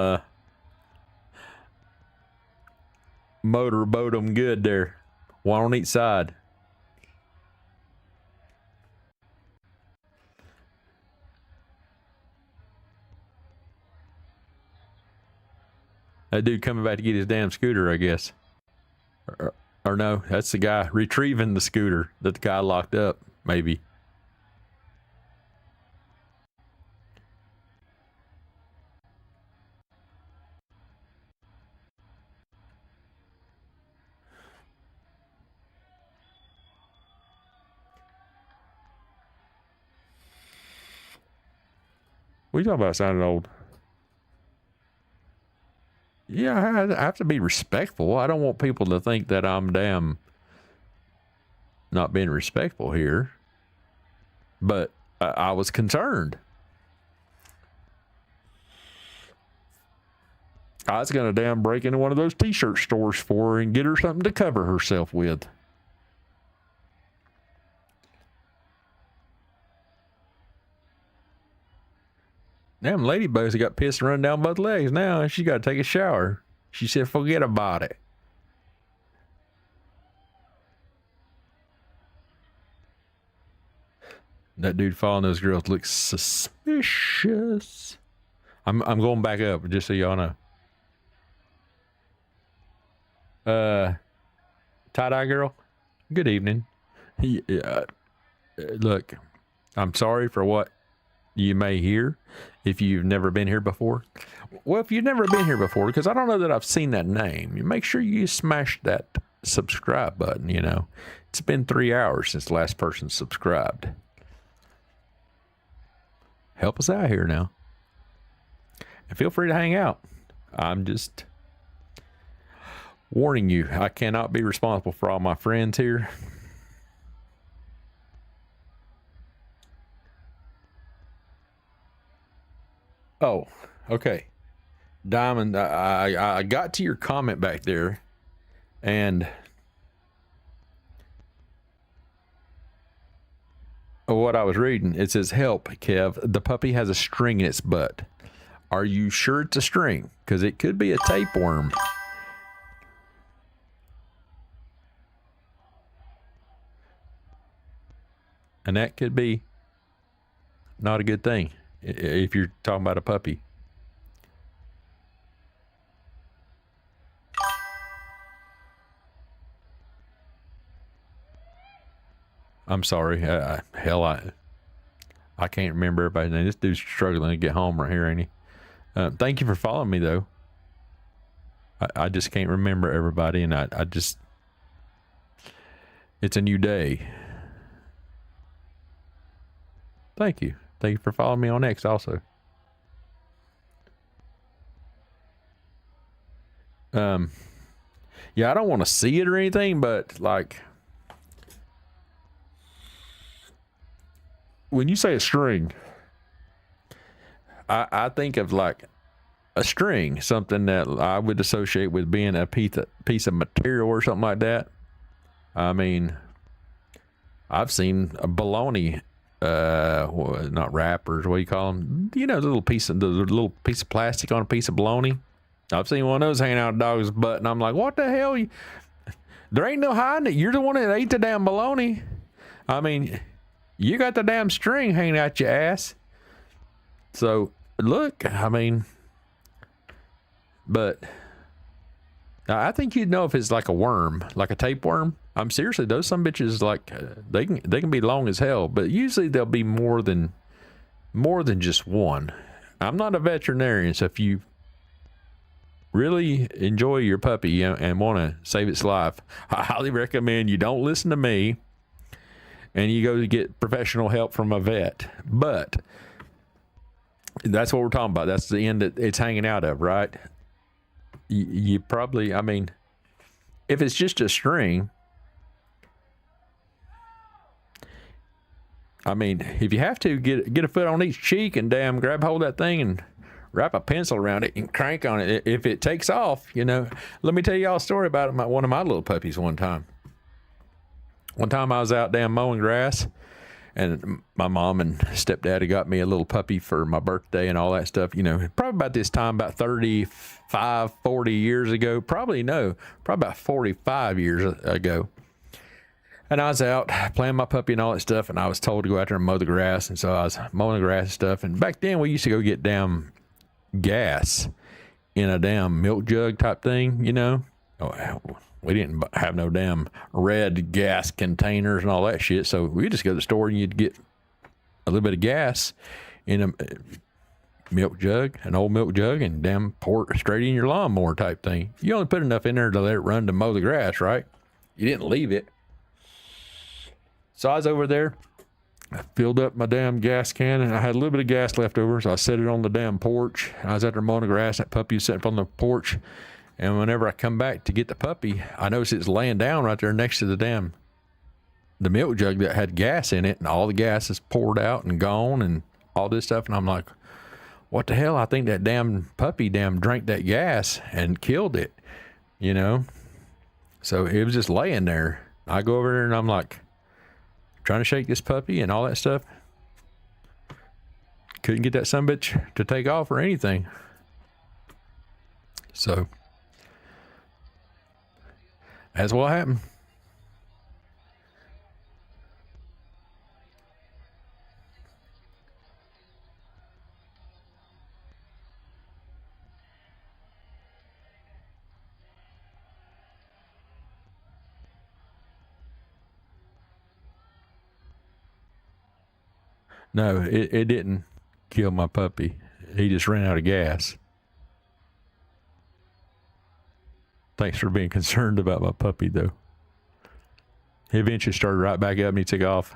motorboat them good there. One on each side. That dude coming back to get his damn scooter, I guess. Or no, that's the guy retrieving the scooter that the guy locked up, maybe. What are you talking about sounding old? Yeah, I have to be respectful. I don't want people to think that I'm damn not being respectful here. But I was concerned. I was going to damn break into one of those t-shirt stores for her and get her something to cover herself with. Damn, Ladybug's got pissed and run down both legs now, and she got to take a shower. She said, forget about it. That dude following those girls looks suspicious. I'm going back up, just so y'all know. Tie-dye girl, good evening. Look, I'm sorry for what you may hear if you've never been here before. Well, if you've never been here before, because I don't know that I've seen that name, you make sure you smash that subscribe button. You know, it's been 3 hours since the last person subscribed. Help us out here now, and feel free to hang out. I'm just warning you, I cannot be responsible for all my friends here. Oh, okay. Diamond, I got to your comment back there, and what I was reading, it says, help, Kev, the puppy has a string in its butt. Are you sure it's a string? Because it could be a tapeworm. And that could be not a good thing if you're talking about a puppy. I'm sorry. Hell, I can't remember everybody's name. This dude's struggling to get home right here, ain't he? Thank you for following me, though. I just can't remember everybody, and I just... It's a new day. Thank you. Thank you for following me on X also. Yeah, I don't want to see it or anything, but like... When you say a string, I think of like a string, something that I would associate with being a piece of material or something like that. I mean, I've seen a bologna, not wrappers, what do you call them? You know, the little piece of plastic on a piece of bologna. I've seen one of those hanging out a dog's butt, and I'm like, what the hell? There ain't no hiding it. You're the one that ate the damn bologna. I mean, you got the damn string hanging out your ass. So, look, I mean, but I think you'd know if it's like a worm, like a tapeworm. I'm seriously, those some bitches, like, they can be long as hell, but usually they'll be more than just one. I'm not a veterinarian, so if you really enjoy your puppy and want to save its life, I highly recommend you don't listen to me. and you go to get professional help from a vet. But that's what we're talking about. That's the end that it's hanging out of, right? You probably, I mean, if it's just a string, I mean, if you have to, get a foot on each cheek and damn grab hold of that thing and wrap a pencil around it and crank on it. If it takes off, you know. Let me tell y'all a story about one of my little puppies one time. One time I was out damn mowing grass, and my mom and stepdaddy got me a little puppy for my birthday and all that stuff. You know, probably about this time, about 35, 40 years ago. Probably about 45 years ago. And I was out playing my puppy and all that stuff, and I was told to go out there and mow the grass. And so I was mowing the grass and stuff. And back then, we used to go get damn gas in a damn milk jug type thing, you know. Oh, we didn't have no damn red gas containers and all that shit. So we just go to the store and you'd get a little bit of gas in a milk jug, an old milk jug, and damn pour it straight in your lawnmower type thing. You only put enough in there to let it run to mow the grass, right? You didn't leave it. So I was over there, I filled up my damn gas can, and I had a little bit of gas left over, so I set it on the damn porch. I was out there mowing the grass, that puppy was sitting up on the porch, and whenever I come back to get the puppy, I noticed it's laying down right there next to the milk jug that had gas in it, and all the gas is poured out and gone and all this stuff, and I'm like, what the hell? I think that damn puppy drank that gas and killed it, you know? So it was just laying there. I go over there and I'm like, trying to shake this puppy and all that stuff. Couldn't get that sumbitch to take off or anything. So that's what happened. No, it didn't kill my puppy. He just ran out of gas. Thanks for being concerned about my puppy, though. He eventually started right back up and he took off.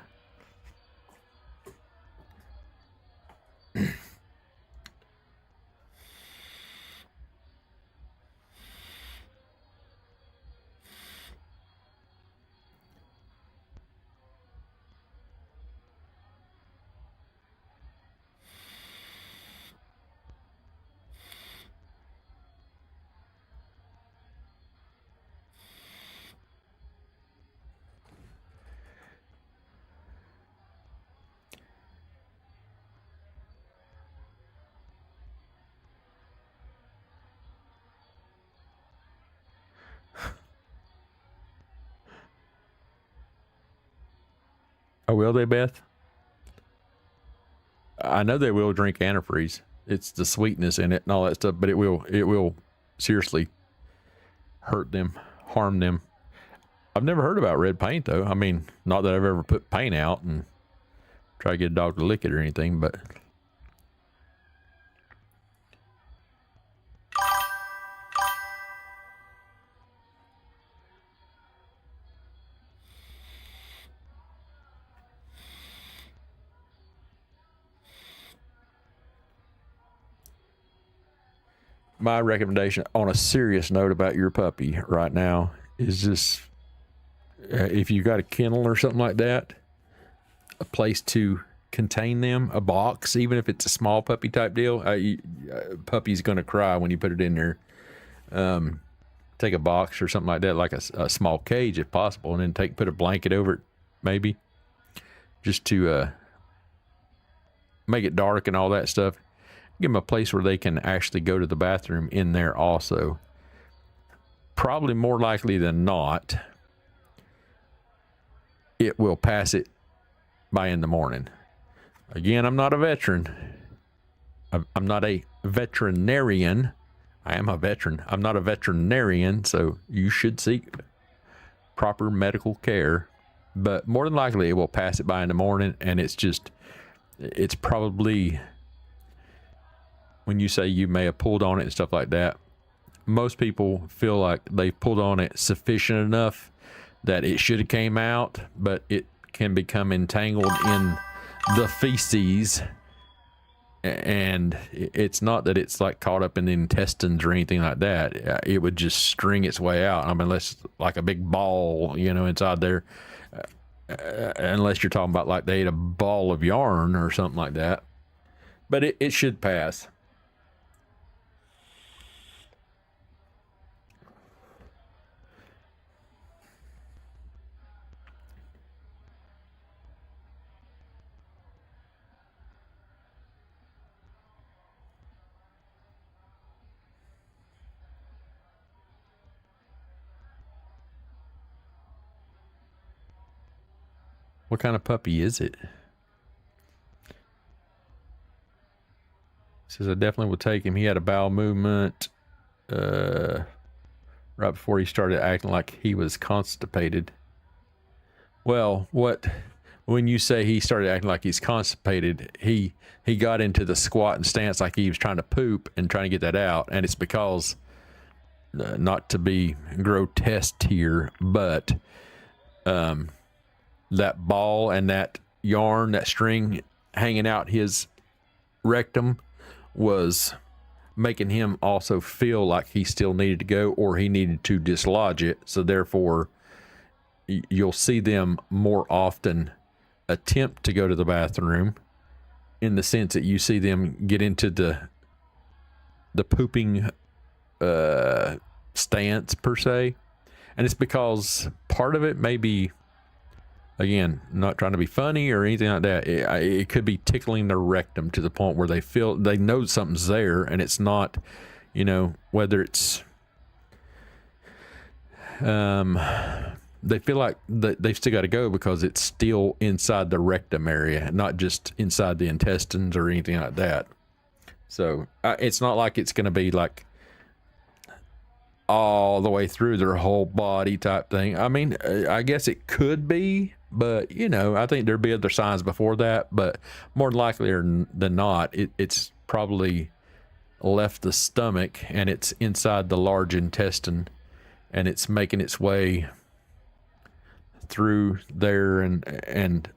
Oh, will they, Beth? I know they will drink antifreeze. It's the sweetness in it and all that stuff, but it will seriously hurt them, harm them. I've never heard about red paint though. I mean, not that I've ever put paint out and try to get a dog to lick it or anything, but my recommendation on a serious note about your puppy right now is just if you got a kennel or something like that, a place to contain them, a box, even if it's a small puppy type deal. Puppy's going to cry when you put it in there. Take a box or something like that, like a small cage if possible, and then put a blanket over it, maybe, just to make it dark and all that stuff. Give them a place where they can actually go to the bathroom in there also. Probably more likely than not, it will pass it by in the morning. Again, I'm not a veteran. I'm not a veterinarian. I am a veteran. I'm not a veterinarian, so you should seek proper medical care. But more than likely, it will pass it by in the morning, and it's probably, when you say you may have pulled on it and stuff like that, most people feel like they pulled on it sufficient enough that it should have came out, but it can become entangled in the feces, and it's not that it's like caught up in the intestines or anything like that. It would just string its way out. I mean, unless like a big ball, you know, inside there. Unless you're talking about like they ate a ball of yarn or something like that. But it should pass. What kind of puppy is it? Says I definitely would take him. He had a bowel movement right before he started acting like he was constipated. Well, when you say he started acting like he's constipated, he got into the squat and stance like he was trying to poop and trying to get that out, and it's because not to be grotesque here, but that ball and that yarn, that string hanging out his rectum was making him also feel like he still needed to go, or he needed to dislodge it. So therefore you'll see them more often attempt to go to the bathroom, in the sense that you see them get into the pooping stance per se. And it's because part of it may be, again, not trying to be funny or anything like that, it could be tickling their rectum to the point where they know something's there, and it's not, you know, whether it's they feel like they've still got to go because it's still inside the rectum area, not just inside the intestines or anything like that. So it's not like it's going to be like all the way through their whole body type thing. I mean, I guess it could be, but you know, I think there'd be other signs before that, but more likely than not, it's probably left the stomach and it's inside the large intestine, and it's making its way through there and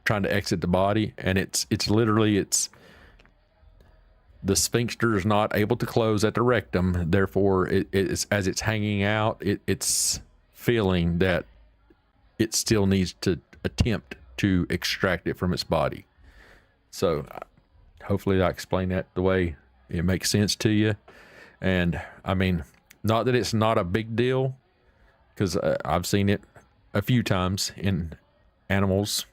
trying to exit the body. And it's literally the sphincter is not able to close at the rectum. Therefore, it's as it's hanging out, it's feeling that it still needs to attempt to extract it from its body. So hopefully I explained that the way it makes sense to you. And I mean, not that it's not a big deal, because I've seen it a few times in animals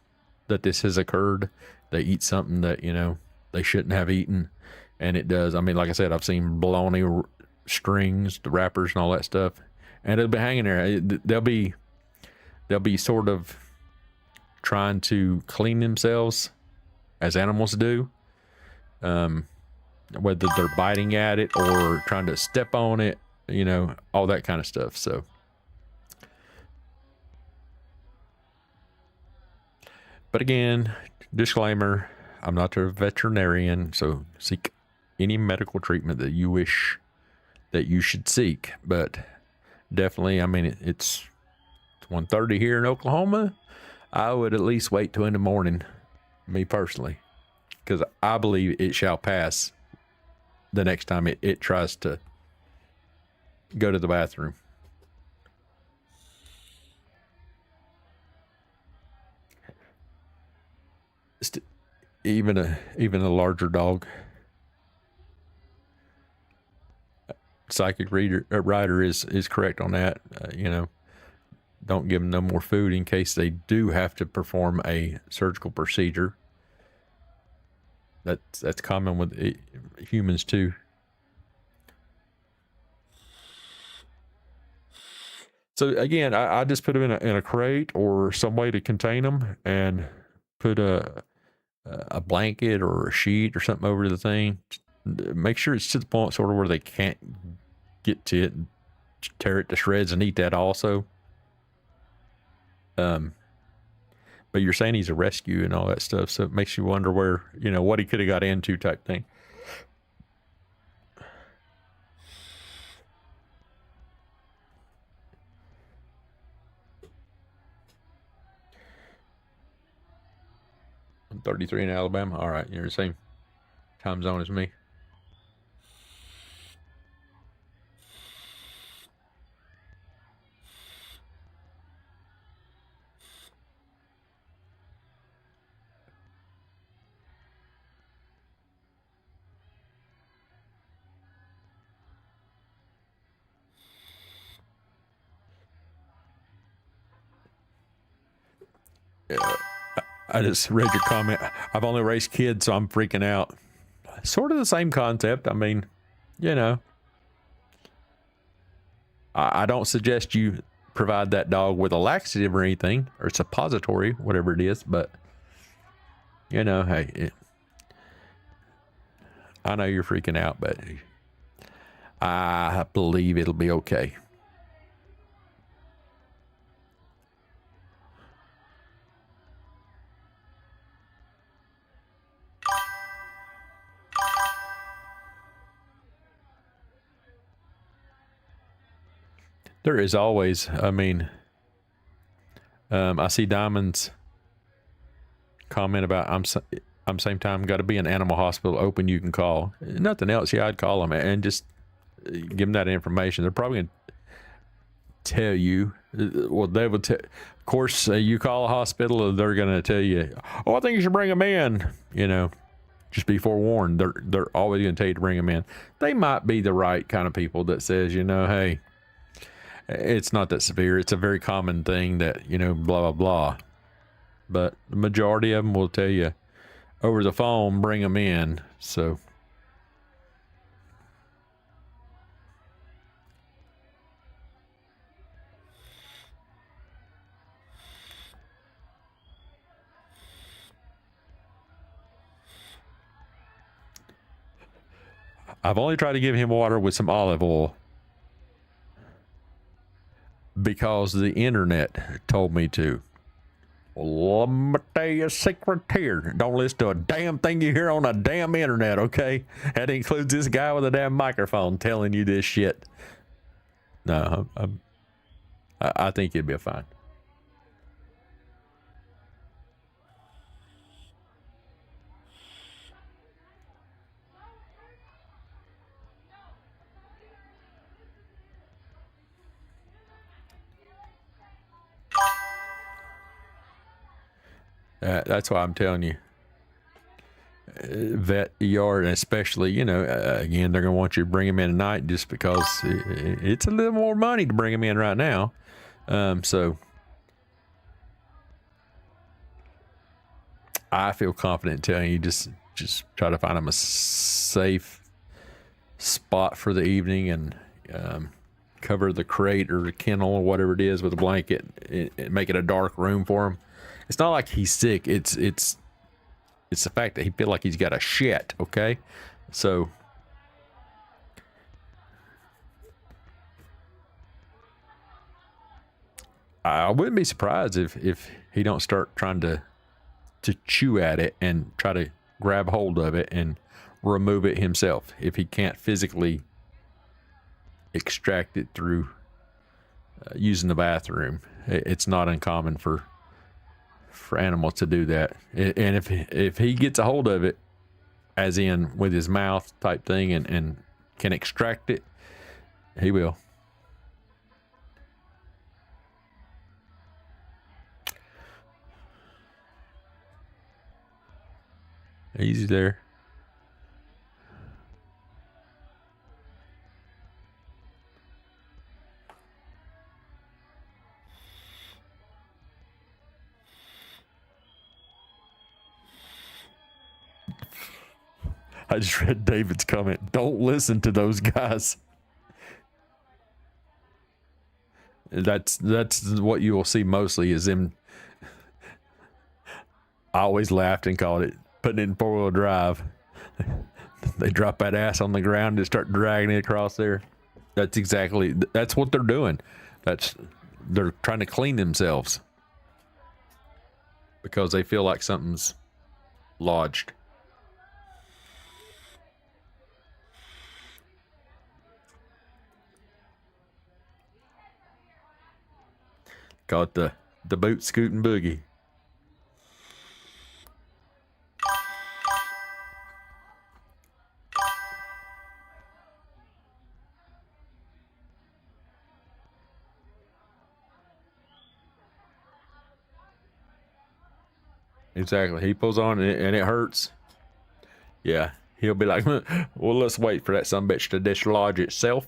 that this has occurred. They eat something that, you know, they shouldn't have eaten, and it does. I mean, like I said, I've seen bologna strings, the wrappers and all that stuff, and it'll be hanging there. They'll be sort of trying to clean themselves as animals do, whether they're biting at it or trying to step on it, you know, all that kind of stuff. So but again, disclaimer, I'm not a veterinarian, so seek any medical treatment that you wish that you should seek. But definitely, I mean, it's 1:30 here in Oklahoma. I would at least wait till in the morning, me personally, because I believe it shall pass the next time it tries to go to the bathroom. Even a larger dog. Psychic rider is correct on that. You know, don't give them no more food in case they do have to perform a surgical procedure. That's common with humans too. So again, I just put them in a crate or some way to contain them, and put a blanket or a sheet or something over the thing. Make sure it's to the point sort of where they can't get to it and tear it to shreds and eat that also. But you're saying he's a rescue and all that stuff, so it makes you wonder where, you know, what he could have got into type thing. 33 in Alabama. All right, you're the same time zone as me. I just read your comment. I've only raised kids, so I'm freaking out. Sort of the same concept. I mean, you know, I don't suggest you provide that dog with a laxative or anything, or suppository, whatever it is, but, you know, hey, I know you're freaking out, but I believe it'll be okay. There is always, I mean, I see Diamond's comment about I'm same time got to be an animal hospital open. You can call. Nothing else. Yeah, I'd call them and just give them that information. They're probably gonna tell you. Well, they will tell. Of course, you call a hospital, they're gonna tell you, "Oh, I think you should bring them in." You know, just be forewarned. They're always gonna tell you to bring them in. They might be the right kind of people that says, you know, hey, it's not that severe. It's a very common thing that, you know, blah, blah, blah. But the majority of them will tell you over the phone, bring them in. So I've only tried to give him water with some olive oil because the internet told me to. Well, let me tell you a secret here. Don't listen to a damn thing you hear on a damn internet, okay? That includes this guy with a damn microphone telling you this shit. No, I think you'd be fine. That's why I'm telling you, vet yard, and especially, you know, again, they're going to want you to bring them in at night just because it's a little more money to bring them in right now. So I feel confident telling you just try to find them a safe spot for the evening and cover the crate or the kennel or whatever it is with a blanket and make it a dark room for him. It's not like he's sick. It's the fact that he feel like he's got a shit. Okay, so I wouldn't be surprised if he don't start trying to chew at it and try to grab hold of it and remove it himself if he can't physically extract it through using the bathroom. It's not uncommon for animals to do that, and if he gets a hold of it, as in with his mouth type thing, and can extract it, he will. Easy there. I just read David's comment. Don't listen to those guys. That's what you will see mostly is them. I always laughed and called it putting it in 4-wheel drive. They drop that ass on the ground and start dragging it across there. That's what they're doing. They're trying to clean themselves because they feel like something's lodged. Call it the boot scooting boogie. Exactly. He pulls on and it hurts. Yeah. He'll be like, well, let's wait for that sumbitch to dislodge itself.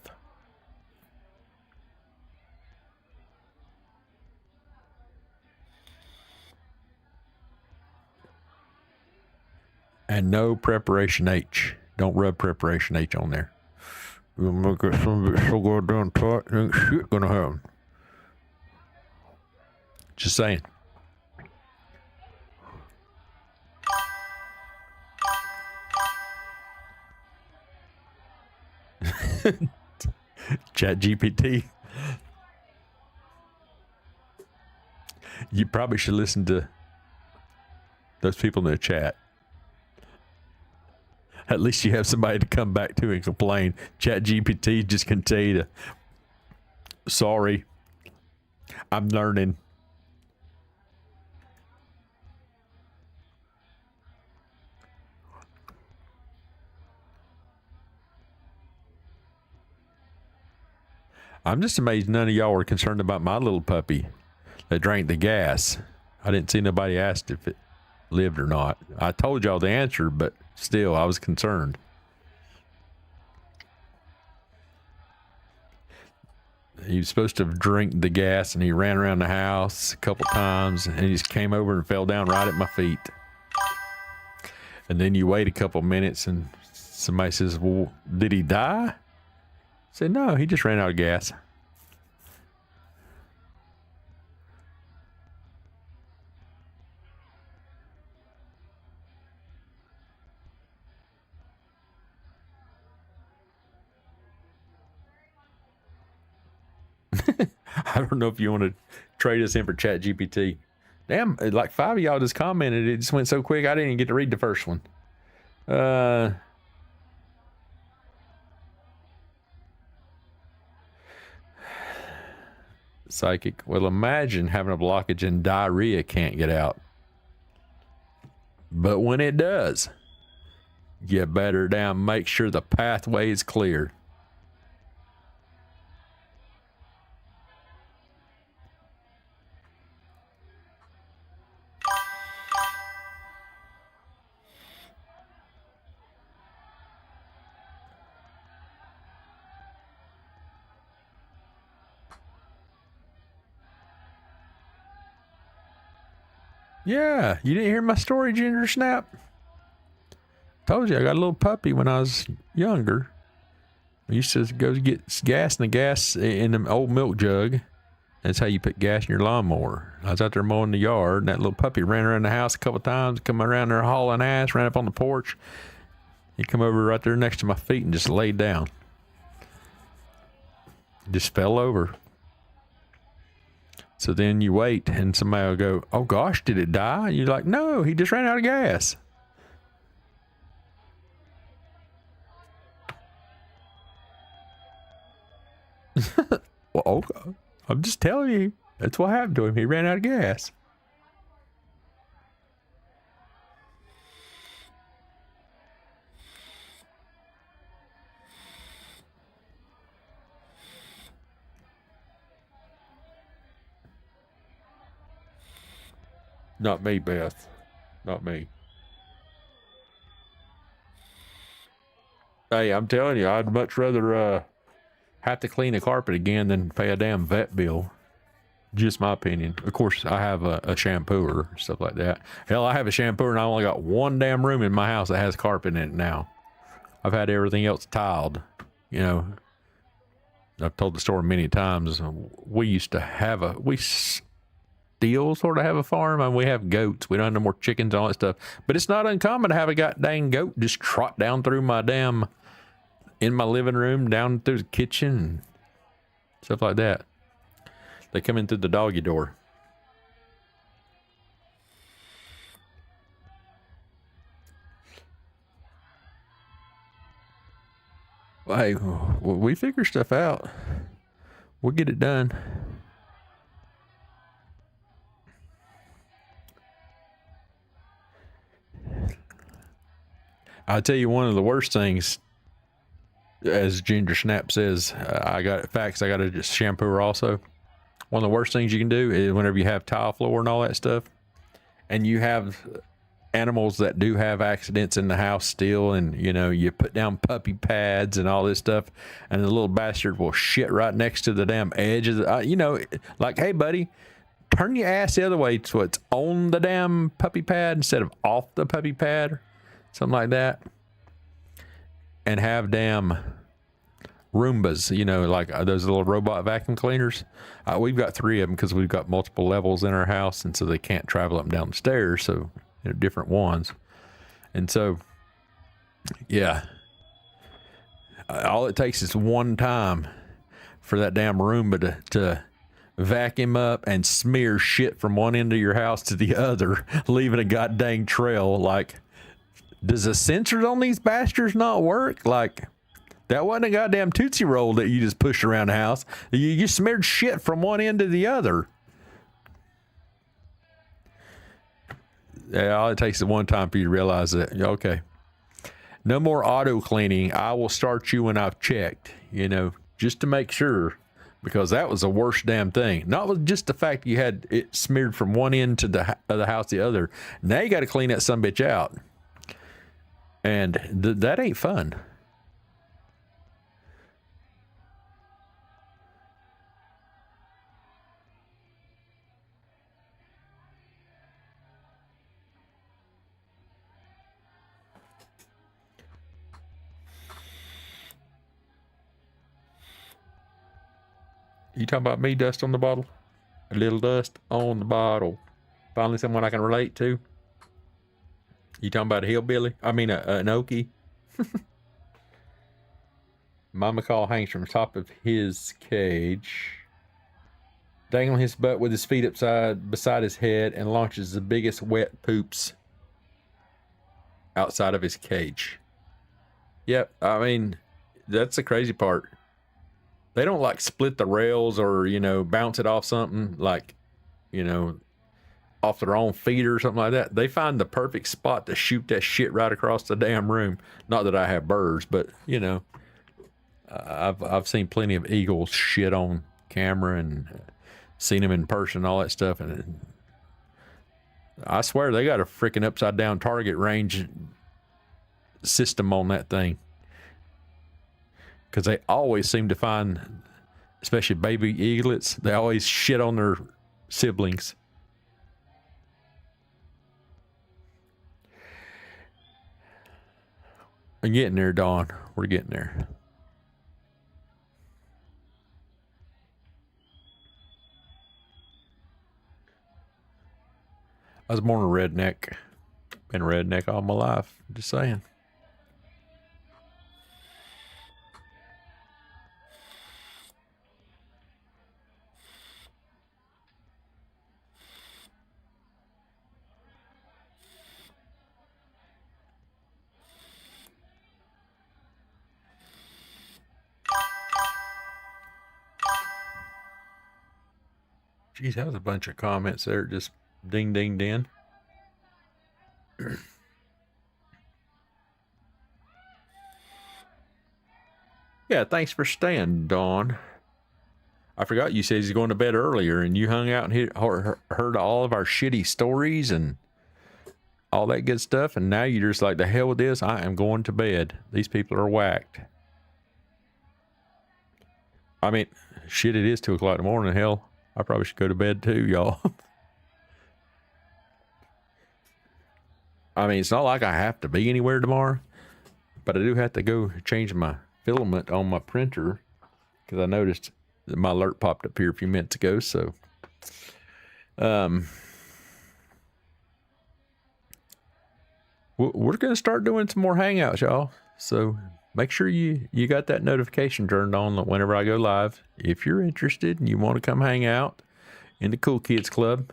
And no preparation H. Don't rub preparation H on there. You'll make it sumbitch so goddamn tight, ain't shit gonna happen. Just saying. Chat GPT. You probably should listen to those people in the chat. At least you have somebody to come back to and complain. Chat GPT just can tell you to, sorry, I'm learning. I'm just amazed none of y'all were concerned about my little puppy that drank the gas. I didn't see nobody asked if it lived or not. I told y'all the answer, but still, I was concerned. He was supposed to have drank the gas, and he ran around the house a couple times, and he just came over and fell down right at my feet. And then you wait a couple minutes, and somebody says, well, did he die? I said, no, he just ran out of gas. I don't know if you want to trade us in for Chat GPT. Damn, like 5 of y'all just commented. It just went so quick, I didn't even get to read the first one. Psychic. Well, imagine having a blockage and diarrhea can't get out. But when it does, you better make sure the pathway is clear. Yeah, you didn't hear my story, Ginger Snap? Told you I got a little puppy when I was younger. I used to go get gas in the old milk jug. That's how you put gas in your lawnmower. I was out there mowing the yard, and that little puppy ran around the house a couple times, come around there hauling ass, ran up on the porch. He come over right there next to my feet and just laid down. Just fell over. So then you wait, and somebody will go, oh gosh, did it die? And you're like, no, he just ran out of gas. Well, okay. I'm just telling you, that's what happened to him. He ran out of gas. Not me, Beth. Not me. Hey, I'm telling you, I'd much rather have to clean the carpet again than pay a damn vet bill. Just my opinion. Of course, I have a shampooer, stuff like that. Hell, I have a shampooer and I only got one damn room in my house that has carpet in it now. I've had everything else tiled. You know, I've told the story many times. We used to have we still sort of have a farm, and we have goats. We don't have no more chickens and all that stuff. But it's not uncommon to have a goddamn goat just trot down through in my living room, down through the kitchen, and stuff like that. They come in through the doggy door. Well, hey, we figure stuff out. We'll get it done. I'll tell you one of the worst things, as Ginger Snap says, I got a shampooer also. One of the worst things you can do is whenever you have tile floor and all that stuff, and you have animals that do have accidents in the house still, and you know, you put down puppy pads and all this stuff, and the little bastard will shit right next to the damn edge of the, you know, like, hey buddy, turn your ass the other way so it's on the damn puppy pad instead of off the puppy pad, or something like that. And have damn Roombas, you know, like those little robot vacuum cleaners. We've got 3 of them because we've got multiple levels in our house, and so they can't travel up and down the stairs, so they're different ones. And so, yeah, all it takes is one time for that damn Roomba to vacuum up and smear shit from one end of your house to the other, leaving a goddamn trail. Like, does the sensors on these bastards not work? Like, that wasn't a goddamn Tootsie Roll that you just pushed around the house. You smeared shit from one end to the other. Yeah, all it takes is one time for you to realize that, okay, no more auto cleaning. I will start you when I've checked, you know, just to make sure, because that was the worst damn thing. Not just the fact you had it smeared from one end to the house to the other. Now you got to clean that sumbitch out. And that ain't fun. You talking about me, dust on the bottle? A little dust on the bottle. Finally someone I can relate to. You talking about a hillbilly? I mean, an Okie? Mama call hangs from the top of his cage, dangling his butt with his feet beside his head, and launches the biggest wet poops outside of his cage. Yep, I mean, that's the crazy part. They don't like split the rails or, you know, bounce it off something like, you know, off their own feet or something like that. They find the perfect spot to shoot that shit right across the damn room. Not that I have birds, but, you know, I've seen plenty of eagles shit on camera and seen them in person, all that stuff. And I swear they got a freaking upside down target range system on that thing. Because they always seem to find, especially baby eaglets, they always shit on their siblings. We're getting there, Dawn. We're getting there. I was born a redneck. Been a redneck all my life. Just saying. Geez, that was a bunch of comments there. Just ding, ding, ding. Yeah, thanks for staying, Dawn. I forgot you said he's going to bed earlier, and you hung out and heard all of our shitty stories and all that good stuff, and now you're just like, the hell with this. I am going to bed. These people are whacked. I mean, shit, it is 2 o'clock in the morning. Hell, I probably should go to bed too, y'all. I mean, it's not like I have to be anywhere tomorrow, but I do have to go change my filament on my printer because I noticed that my alert popped up here a few minutes ago. So, we're going to start doing some more hangouts, y'all. So make sure you got that notification turned on whenever I go live. If you're interested and you want to come hang out in the Cool Kids Club,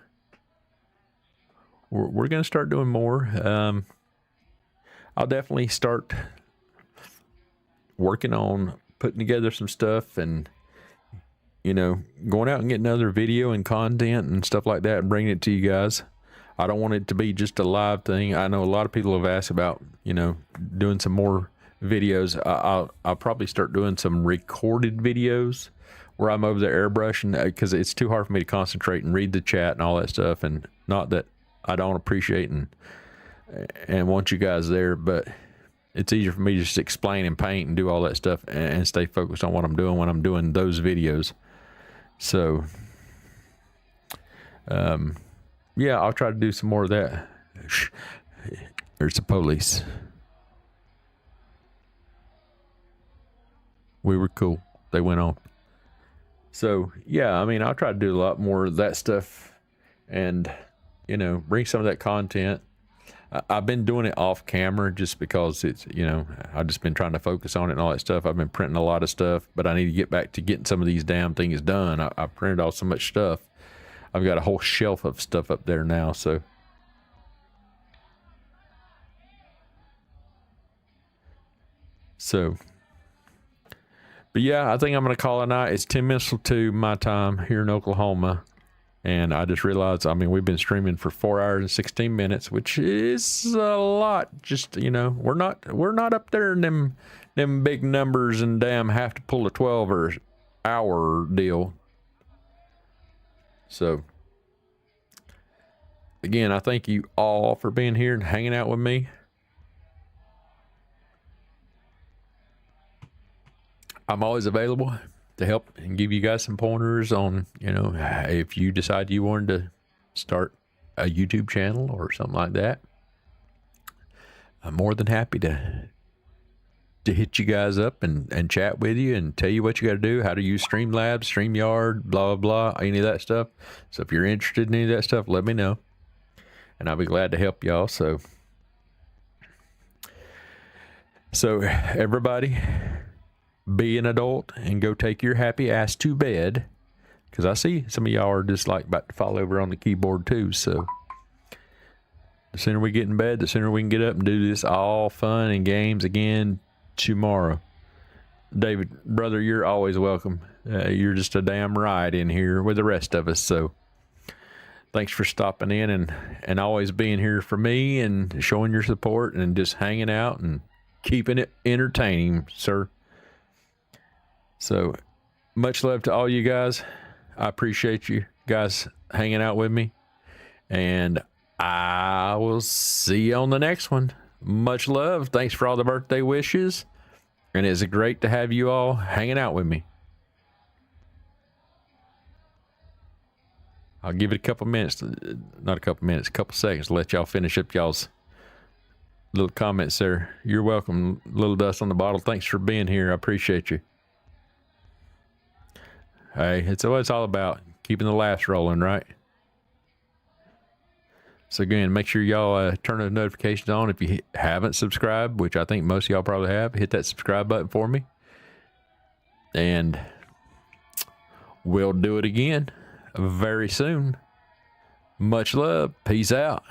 we're going to start doing more. I'll definitely start working on putting together some stuff and, you know, going out and getting other video and content and stuff like that and bringing it to you guys. I don't want it to be just a live thing. I know a lot of people have asked about, you know, doing some more videos. I'll probably start doing some recorded videos where I'm over there airbrushing because it's too hard for me to concentrate and read the chat and all that stuff. And not that I don't appreciate and want you guys there, but it's easier for me to just explain and paint and do all that stuff and stay focused on what I'm doing when I'm doing those videos. So, yeah, I'll try to do some more of that. There's the police. We were cool. They went on. So, yeah, I mean, I'll try to do a lot more of that stuff and, you know, bring some of that content. I've been doing it off camera just because it's, you know, I've just been trying to focus on it and all that stuff. I've been printing a lot of stuff, but I need to get back to getting some of these damn things done. I printed off so much stuff. I've got a whole shelf of stuff up there now, so. But yeah, I think I'm going to call it a night. It's 10 minutes till 2 my time here in Oklahoma. And I just realized, I mean, we've been streaming for 4 hours and 16 minutes, which is a lot. Just, you know, we're not up there in them big numbers and damn have to pull a 12 or hour deal. So again, I thank you all for being here and hanging out with me. I'm always available to help and give you guys some pointers on, you know, if you decide you wanted to start a YouTube channel or something like that. I'm more than happy to hit you guys up and chat with you and tell you what you got to do, how to use Streamlabs, StreamYard, blah, blah, any of that stuff. So if you're interested in any of that stuff, let me know. And I'll be glad to help y'all. So everybody, be an adult and go take your happy ass to bed, because I see some of y'all are just like about to fall over on the keyboard too. So the sooner we get in bed, the sooner we can get up and do this all fun and games again tomorrow. David, brother, you're always welcome. You're just a damn ride in here with the rest of us. So thanks for stopping in and always being here for me and showing your support and just hanging out and keeping it entertaining, sir. So much love to all you guys. I appreciate you guys hanging out with me, and I will see you on the next one. Much love. Thanks for all the birthday wishes, and it's great to have you all hanging out with me. I'll give it a couple minutes, not a couple minutes, a couple seconds to let y'all finish up y'all's little comments there. You're welcome, Little Dust on the Bottle. Thanks for being here. I appreciate you. Hey, it's what it's all about, keeping the laughs rolling, right? So again, make sure y'all turn those notifications on. If you haven't subscribed, which I think most of y'all probably have, hit that subscribe button for me. And we'll do it again very soon. Much love. Peace out.